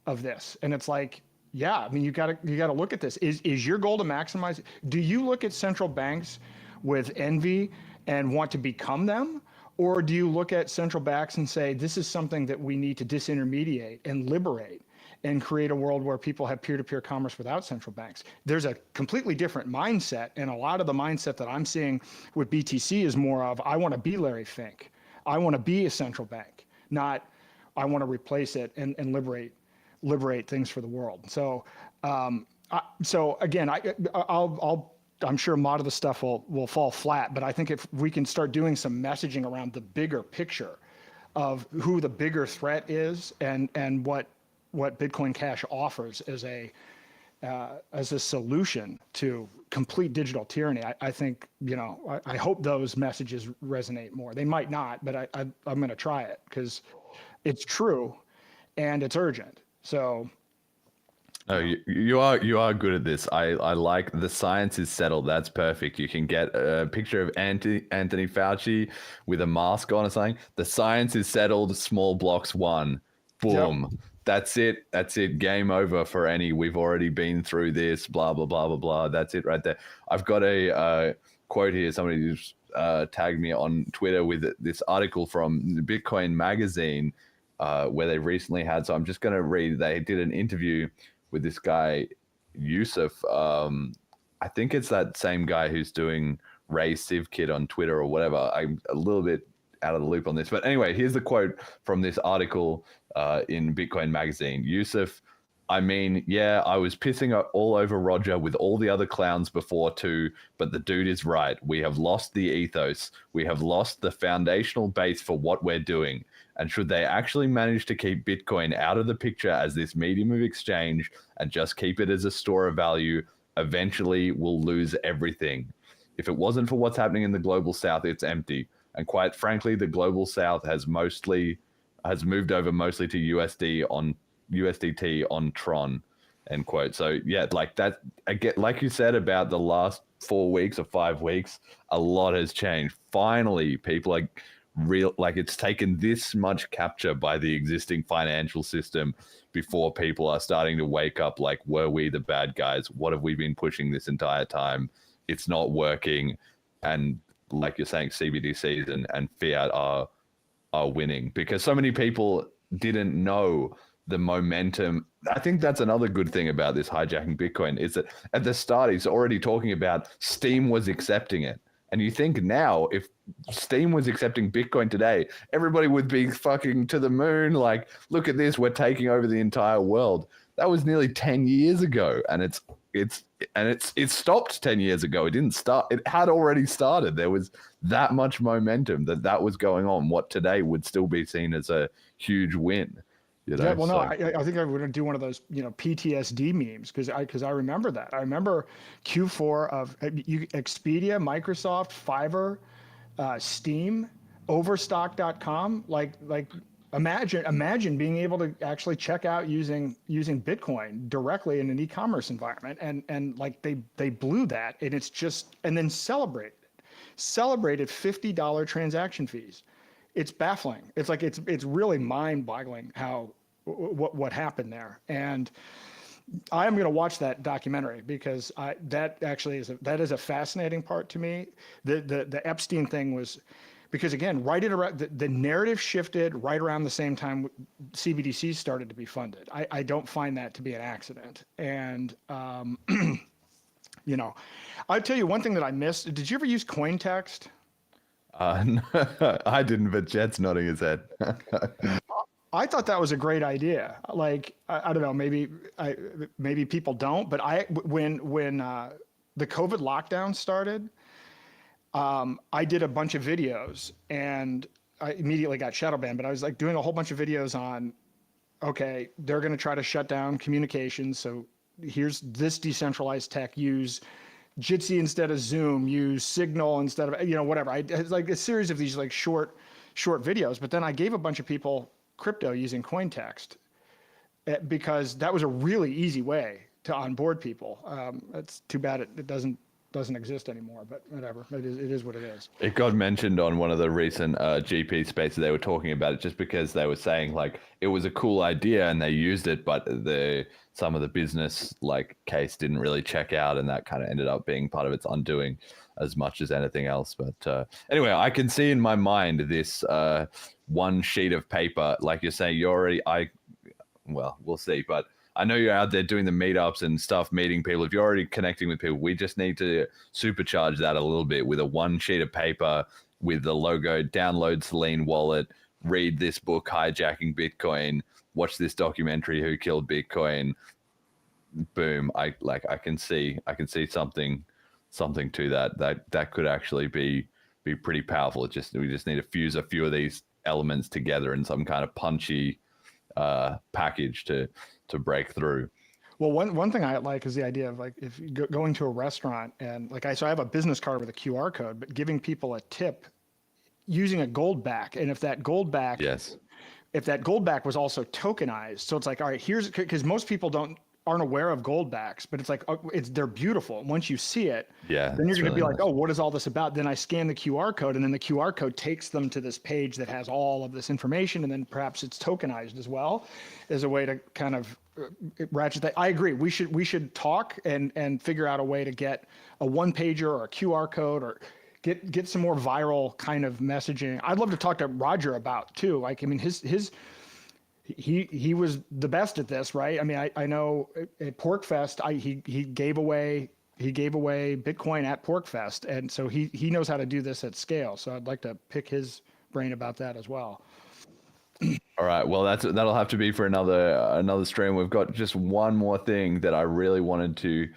of this. And it's like, yeah, I mean, you gotta look at this. Is your goal to maximize? Do you look at central banks with envy and want to become them? Or do you look at central banks and say, this is something that we need to disintermediate and liberate and create a world where people have peer-to-peer commerce without central banks? There's a completely different mindset, and a lot of the mindset that I'm seeing with BTC is more of, I want to be Larry Fink. I want to be a central bank, not I want to replace it and liberate things for the world. So, again, I'm sure a lot of the stuff will fall flat, but I think if we can start doing some messaging around the bigger picture of who the bigger threat is and what Bitcoin Cash offers as a solution to complete digital tyranny, I think, I hope those messages resonate more. They might not, but I'm going to try it because it's true and it's urgent. So. Oh, you are good at this. I like the science is settled. That's perfect. You can get a picture of Anthony Fauci with a mask on or something. The science is settled. Small blocks won. Boom. Yep. That's it. Game over for any. We've already been through this. Blah blah blah blah blah. That's it right there. I've got a quote here. Somebody just tagged me on Twitter with this article from Bitcoin magazine where they recently had. So I'm just going to read. They did an interview with this guy, Yusuf. I think it's that same guy who's doing Ray CivKid on Twitter or whatever. I'm a little bit out of the loop on this. But anyway, here's the quote from this article in Bitcoin magazine. Yusuf, I mean, yeah, I was pissing all over Roger with all the other clowns before too, but the dude is right. We have lost the ethos. We have lost the foundational base for what we're doing. And should they actually manage to keep Bitcoin out of the picture as this medium of exchange and just keep it as a store of value, eventually we'll lose everything. If it wasn't for what's happening in the global south, it's empty. And quite frankly, the global south has moved over mostly to USDT on Tron, end quote. So yeah, like that again, like you said about the last 4 weeks or 5 weeks, a lot has changed. Finally, people are it's taken this much capture by the existing financial system before people are starting to wake up. Like, were we the bad guys? What have we been pushing this entire time? It's not working. And like you're saying, CBDCs and fiat are winning because so many people didn't know the momentum. I think that's another good thing about this hijacking Bitcoin is that at the start, he's already talking about Steam was accepting it. And you think now, if Steam was accepting Bitcoin today, everybody would be fucking to the moon. Like, look at this, we're taking over the entire world. That was nearly 10 years ago, and it stopped 10 years ago. It didn't start. It had already started. There was that much momentum that was going on. What today would still be seen as a huge win. Yeah, well, no, I think I'm going to do one of those, PTSD memes because I remember that. I remember Q4 of Expedia, Microsoft, Fiverr, Steam, Overstock.com. Like imagine being able to actually check out using Bitcoin directly in an e-commerce environment, and like they blew that, and it's just and then celebrated $50 transaction fees. It's baffling. It's really mind-boggling how what happened there. And I am going to watch that documentary because that actually is a fascinating part to me. The Epstein thing was because, again, right at around the narrative shifted right around the same time CBDC started to be funded. I don't find that to be an accident. And you know, I'll tell you one thing that I missed. Did you ever use CoinText? No, I didn't, but Jed's nodding his head. I thought that was a great idea. Like, I don't know, maybe people don't, but when the COVID lockdown started, I did a bunch of videos and I immediately got shadow banned, but I was like doing a whole bunch of videos on, okay, they're going to try to shut down communications. So here's this decentralized tech, use Jitsi instead of Zoom, use Signal instead of, whatever. It's like a series of these like short videos, but then I gave a bunch of people crypto using CoinText because that was a really easy way to onboard people. It's too bad it doesn't exist anymore, but whatever. It is what it is. It got mentioned on one of the recent GP spaces. They were talking about it just because they were saying like it was a cool idea and they used it, but some of the business like case didn't really check out, and that kind of ended up being part of its undoing as much as anything else. But anyway, I can see in my mind this one sheet of paper, like you're saying, we'll see, but I know you're out there doing the meetups and stuff, meeting people. If you're already connecting with people, we just need to supercharge that a little bit with a one sheet of paper with the logo, download Selene wallet, read this book, Hijacking Bitcoin, watch this documentary, Who Killed Bitcoin. Boom. I can see something to that could actually be pretty powerful. We just need to fuse a few of these elements together in some kind of punchy package to break through. Well, one thing I like is the idea of like if you going to a restaurant and like I have a business card with a QR code, but giving people a tip using a gold back, and if that gold back was also tokenized, so it's like, all right, here's because most people aren't aware of gold backs, but it's like they're beautiful. And once you see it, then you're going to be like, oh, what is all this about? Then I scan the QR code, and then the QR code takes them to this page that has all of this information, and then perhaps it's tokenized as well, as a way to kind of ratchet that. I agree. We should talk and figure out a way to get a one pager or a QR code or get some more viral kind of messaging. I'd love to talk to Roger about too. Like, I mean, he was the best at this, right? I mean, I know at PorkFest, he gave away Bitcoin at PorkFest, and so he knows how to do this at scale. So I'd like to pick his brain about that as well. All right, well that'll have to be for another stream. We've got just one more thing that I really wanted to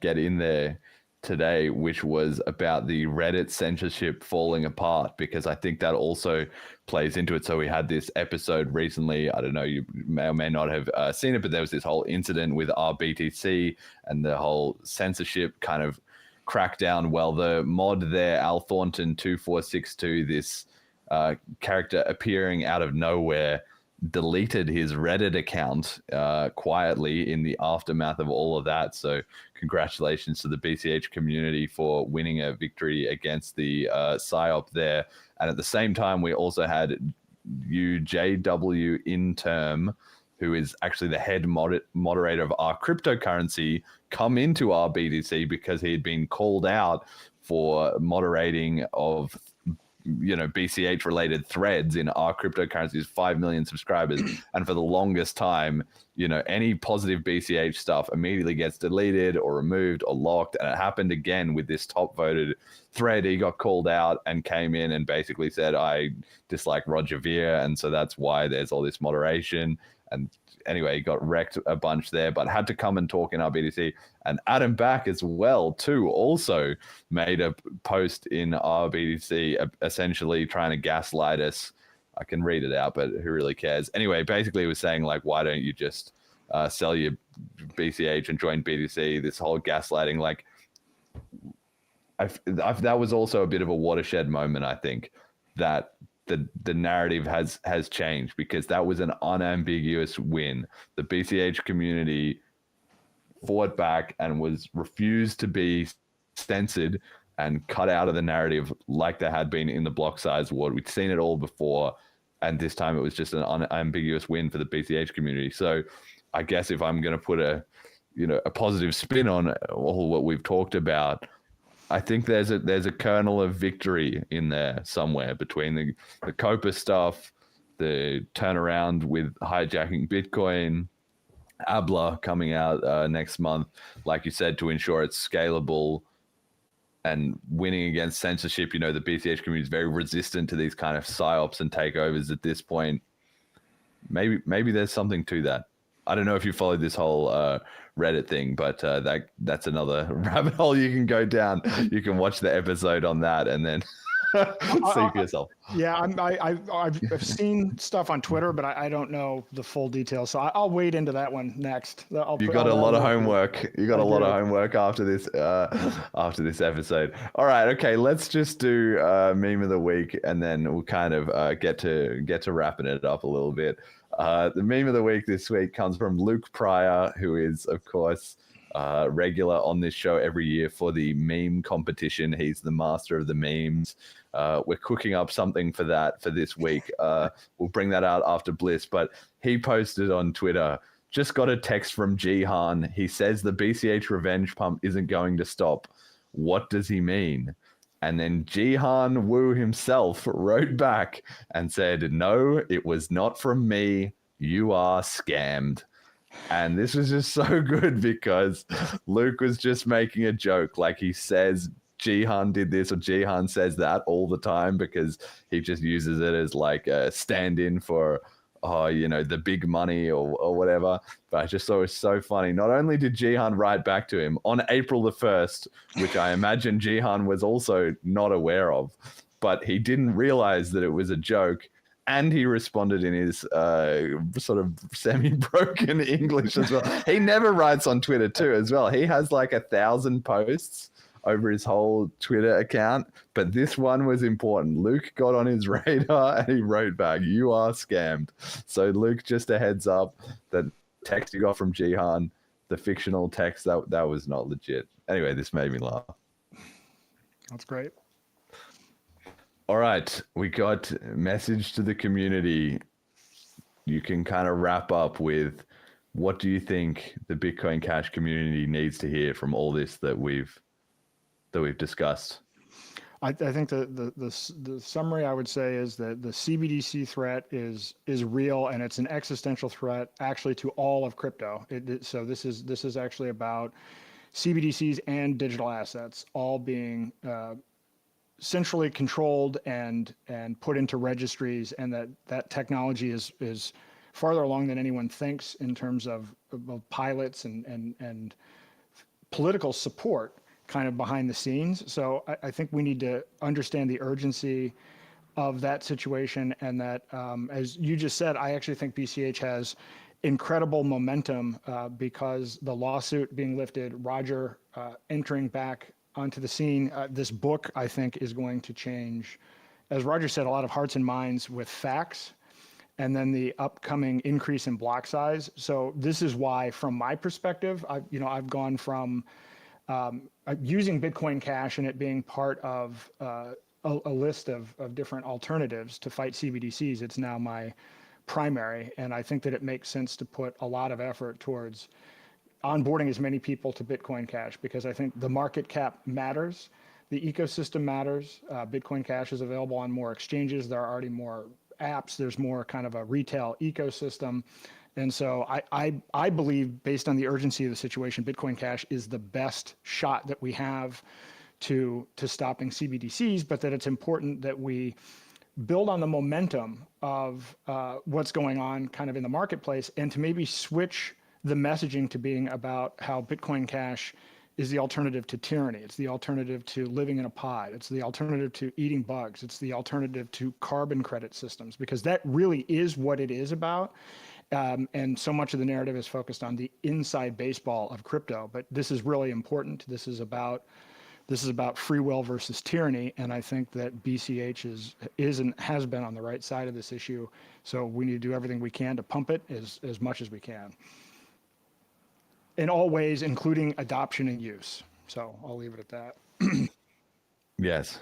get in there today, which was about the Reddit censorship falling apart, because I think that also plays into it. So we had this episode recently, I don't know, you may or may not have seen it, but there was this whole incident with RBTC and the whole censorship kind of crackdown. Well, the mod there, Al Thornton 2462, this character appearing out of nowhere, deleted his Reddit account quietly in the aftermath of all of that. So congratulations to the BCH community for winning a victory against the PSYOP there. And at the same time, we also had JW Interm, who is actually the head moderator of our cryptocurrency, come into our BTC because he had been called out for moderating of BCH related threads in our cryptocurrencies, 5 million subscribers. And for the longest time, any positive BCH stuff immediately gets deleted or removed or locked. And it happened again with this top voted thread. He got called out and came in and basically said, I dislike Roger Ver. And so that's why there's all this moderation. And anyway, he got wrecked a bunch there, but had to come and talk in our BTC. And Adam Back as well, too, also made a post in our BTC essentially trying to gaslight us. I can read it out, but who really cares? Anyway, basically he was saying, like, why don't you just sell your BCH and join BTC? This whole gaslighting, like, that was also a bit of a watershed moment, I think, that the narrative has changed, because that was an unambiguous win. The BCH community fought back and was refused to be censored and cut out of the narrative like there had been in the block size war. We'd seen it all before, and this time it was just an unambiguous win for the BCH community. So I guess if I'm going to put a positive spin on all what we've talked about, I think there's a kernel of victory in there somewhere between the Copa stuff, the turnaround with hijacking Bitcoin, ABLA coming out next month, like you said, to ensure it's scalable and winning against censorship. The BCH community is very resistant to these kind of psyops and takeovers at this point. Maybe there's something to that. I don't know if you followed this whole Reddit thing, but that's another rabbit hole you can go down. You can watch the episode on that and then see for yourself. Yeah, I've seen stuff on Twitter, but I don't know the full details. So I'll wade into that one next. You got a lot of homework. You got a lot of homework after this episode. All right, okay. Let's just do meme of the week, and then we'll kind of get to wrapping it up a little bit. The meme of the week this week comes from Luke Pryor, who is, of course, regular on this show every year for the meme competition. He's the master of the memes. We're cooking up something for that for this week. We'll bring that out after Bliss, but he posted on Twitter, just got a text from Jihan. He says the BCH revenge pump isn't going to stop. What does he mean? And then Jihan Wu himself wrote back and said, no, it was not from me. You are scammed. And this was just so good because Luke was just making a joke. Like he says, Jihan did this, or Jihan says that all the time because he just uses it as like a stand-in for, the big money or whatever. But I just thought it was so funny. Not only did Jihan write back to him on April the 1st, which I imagine Jihan was also not aware of, but he didn't realize that it was a joke. And he responded in his sort of semi-broken English as well. He never writes on Twitter too as well. He has like 1,000 posts over his whole Twitter account, but this one was important. Luke got on his radar and he wrote back, you are scammed. So Luke, just a heads up, that text you got from Jihan, the fictional text, that was not legit. Anyway, this made me laugh. That's great. All right, we got a message to the community. You can kind of wrap up with, what do you think the Bitcoin Cash community needs to hear from all this that we've discussed? I think the summary I would say is that the CBDC threat is real, and it's an existential threat actually to all of crypto. So this is actually about CBDCs and digital assets all being centrally controlled and put into registries, and that technology is farther along than anyone thinks in terms of pilots and political support kind of behind the scenes. So I think we need to understand the urgency of that situation, and that, as you just said, I actually think BCH has incredible momentum because the lawsuit being lifted, Roger entering back onto the scene. This book, I think, is going to change, as Roger said, a lot of hearts and minds with facts, and then the upcoming increase in block size. So this is why, from my perspective, I've gone from using Bitcoin Cash and it being part of a list of different alternatives to fight CBDCs. It's now my primary, and I think that it makes sense to put a lot of effort towards onboarding as many people to Bitcoin Cash, because I think the market cap matters, the ecosystem matters. Bitcoin Cash is available on more exchanges. There are already more apps. There's more kind of a retail ecosystem. And so I believe, based on the urgency of the situation, Bitcoin Cash is the best shot that we have to stopping CBDCs, but that it's important that we build on the momentum of what's going on kind of in the marketplace, and to maybe switch the messaging to being about how Bitcoin Cash is the alternative to tyranny. It's the alternative to living in a pod. It's the alternative to eating bugs. It's the alternative to carbon credit systems, because that really is what it is about. And so much of the narrative is focused on the inside baseball of crypto, but this is really important. This is about free will versus tyranny, and I think that BCH is and has been on the right side of this issue. So we need to do everything we can to pump it as much as we can, in all ways, including adoption and use. So I'll leave it at that. Yes.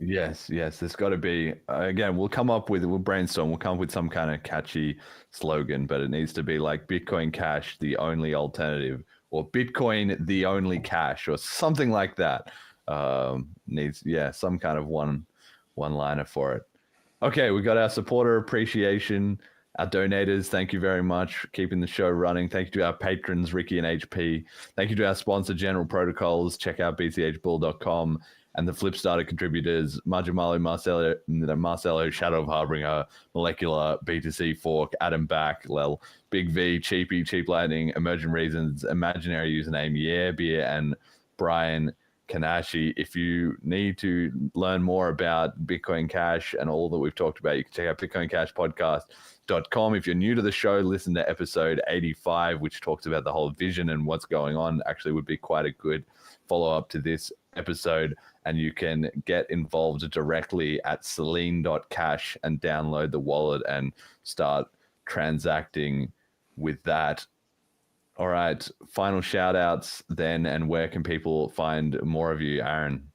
Yes, there's got to be. Again, we'll brainstorm. We'll come up with some kind of catchy slogan, but it needs to be like Bitcoin Cash, the only alternative, or Bitcoin, the only cash, or something like that. Some kind of one-liner for it. Okay, we got our supporter appreciation, our donators. Thank you very much for keeping the show running. Thank you to our patrons, Ricky and HP. Thank you to our sponsor, General Protocols. Check out bchbull.com. And the Flipstarter contributors, Majamalo, Marcelo, Shadow of Harbinger, Molecular, B2C Fork, Adam Back, Lel, Big V, Cheapy, Cheap Lightning, Emergent Reasons, Imaginary Username, Yeah Beer, and Brian Kanashi. If you need to learn more about Bitcoin Cash and all that we've talked about, you can check out bitcoincashpodcast.com. If you're new to the show, listen to episode 85, which talks about the whole vision and what's going on. Actually would be quite a good follow-up to this episode. And you can get involved directly at Celine.cash and download the wallet and start transacting with that. All right, final shout outs then, and where can people find more of you, Aaron?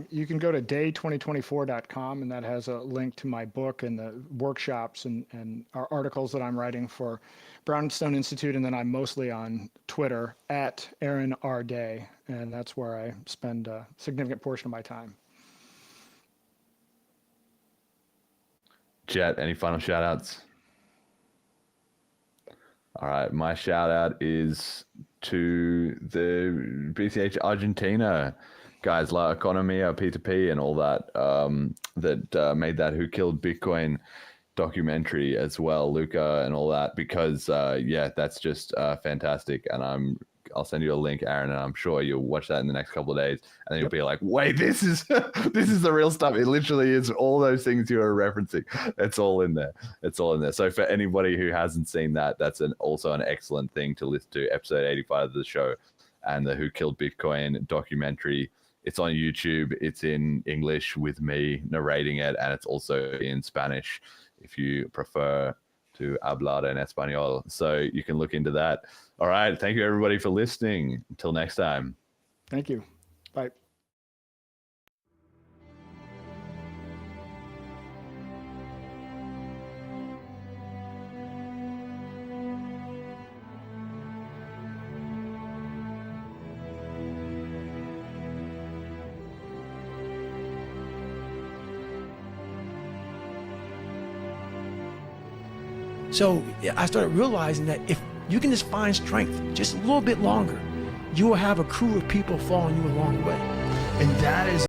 You can go to day2024.com, and that has a link to my book and the workshops and our articles that I'm writing for Brownstone Institute. And then I'm mostly on Twitter at Aaron R. Day, and that's where I spend a significant portion of my time. Jet, any final shout outs? All right, my shout out is to the BCH Argentina guys, La Economia, P2P, and all that, that made that Who Killed Bitcoin documentary as well, Luca, and all that, because that's just fantastic. And I'll send you a link, Aaron, and I'm sure you'll watch that in the next couple of days, and then you'll be like, wait, this is this is the real stuff. It literally is all those things you are referencing. It's all in there. So for anybody who hasn't seen that, that's also an excellent thing to listen to. Episode 85 of the show and the Who Killed Bitcoin documentary. It's on YouTube. It's in English with me narrating it, and it's also in Spanish if you prefer to hablar en español. So you can look into that. All right. Thank you, everybody, for listening. Until next time. Thank you. Bye. So I started realizing that if you can just find strength just a little bit longer, you will have a crew of people following you along the way. And that is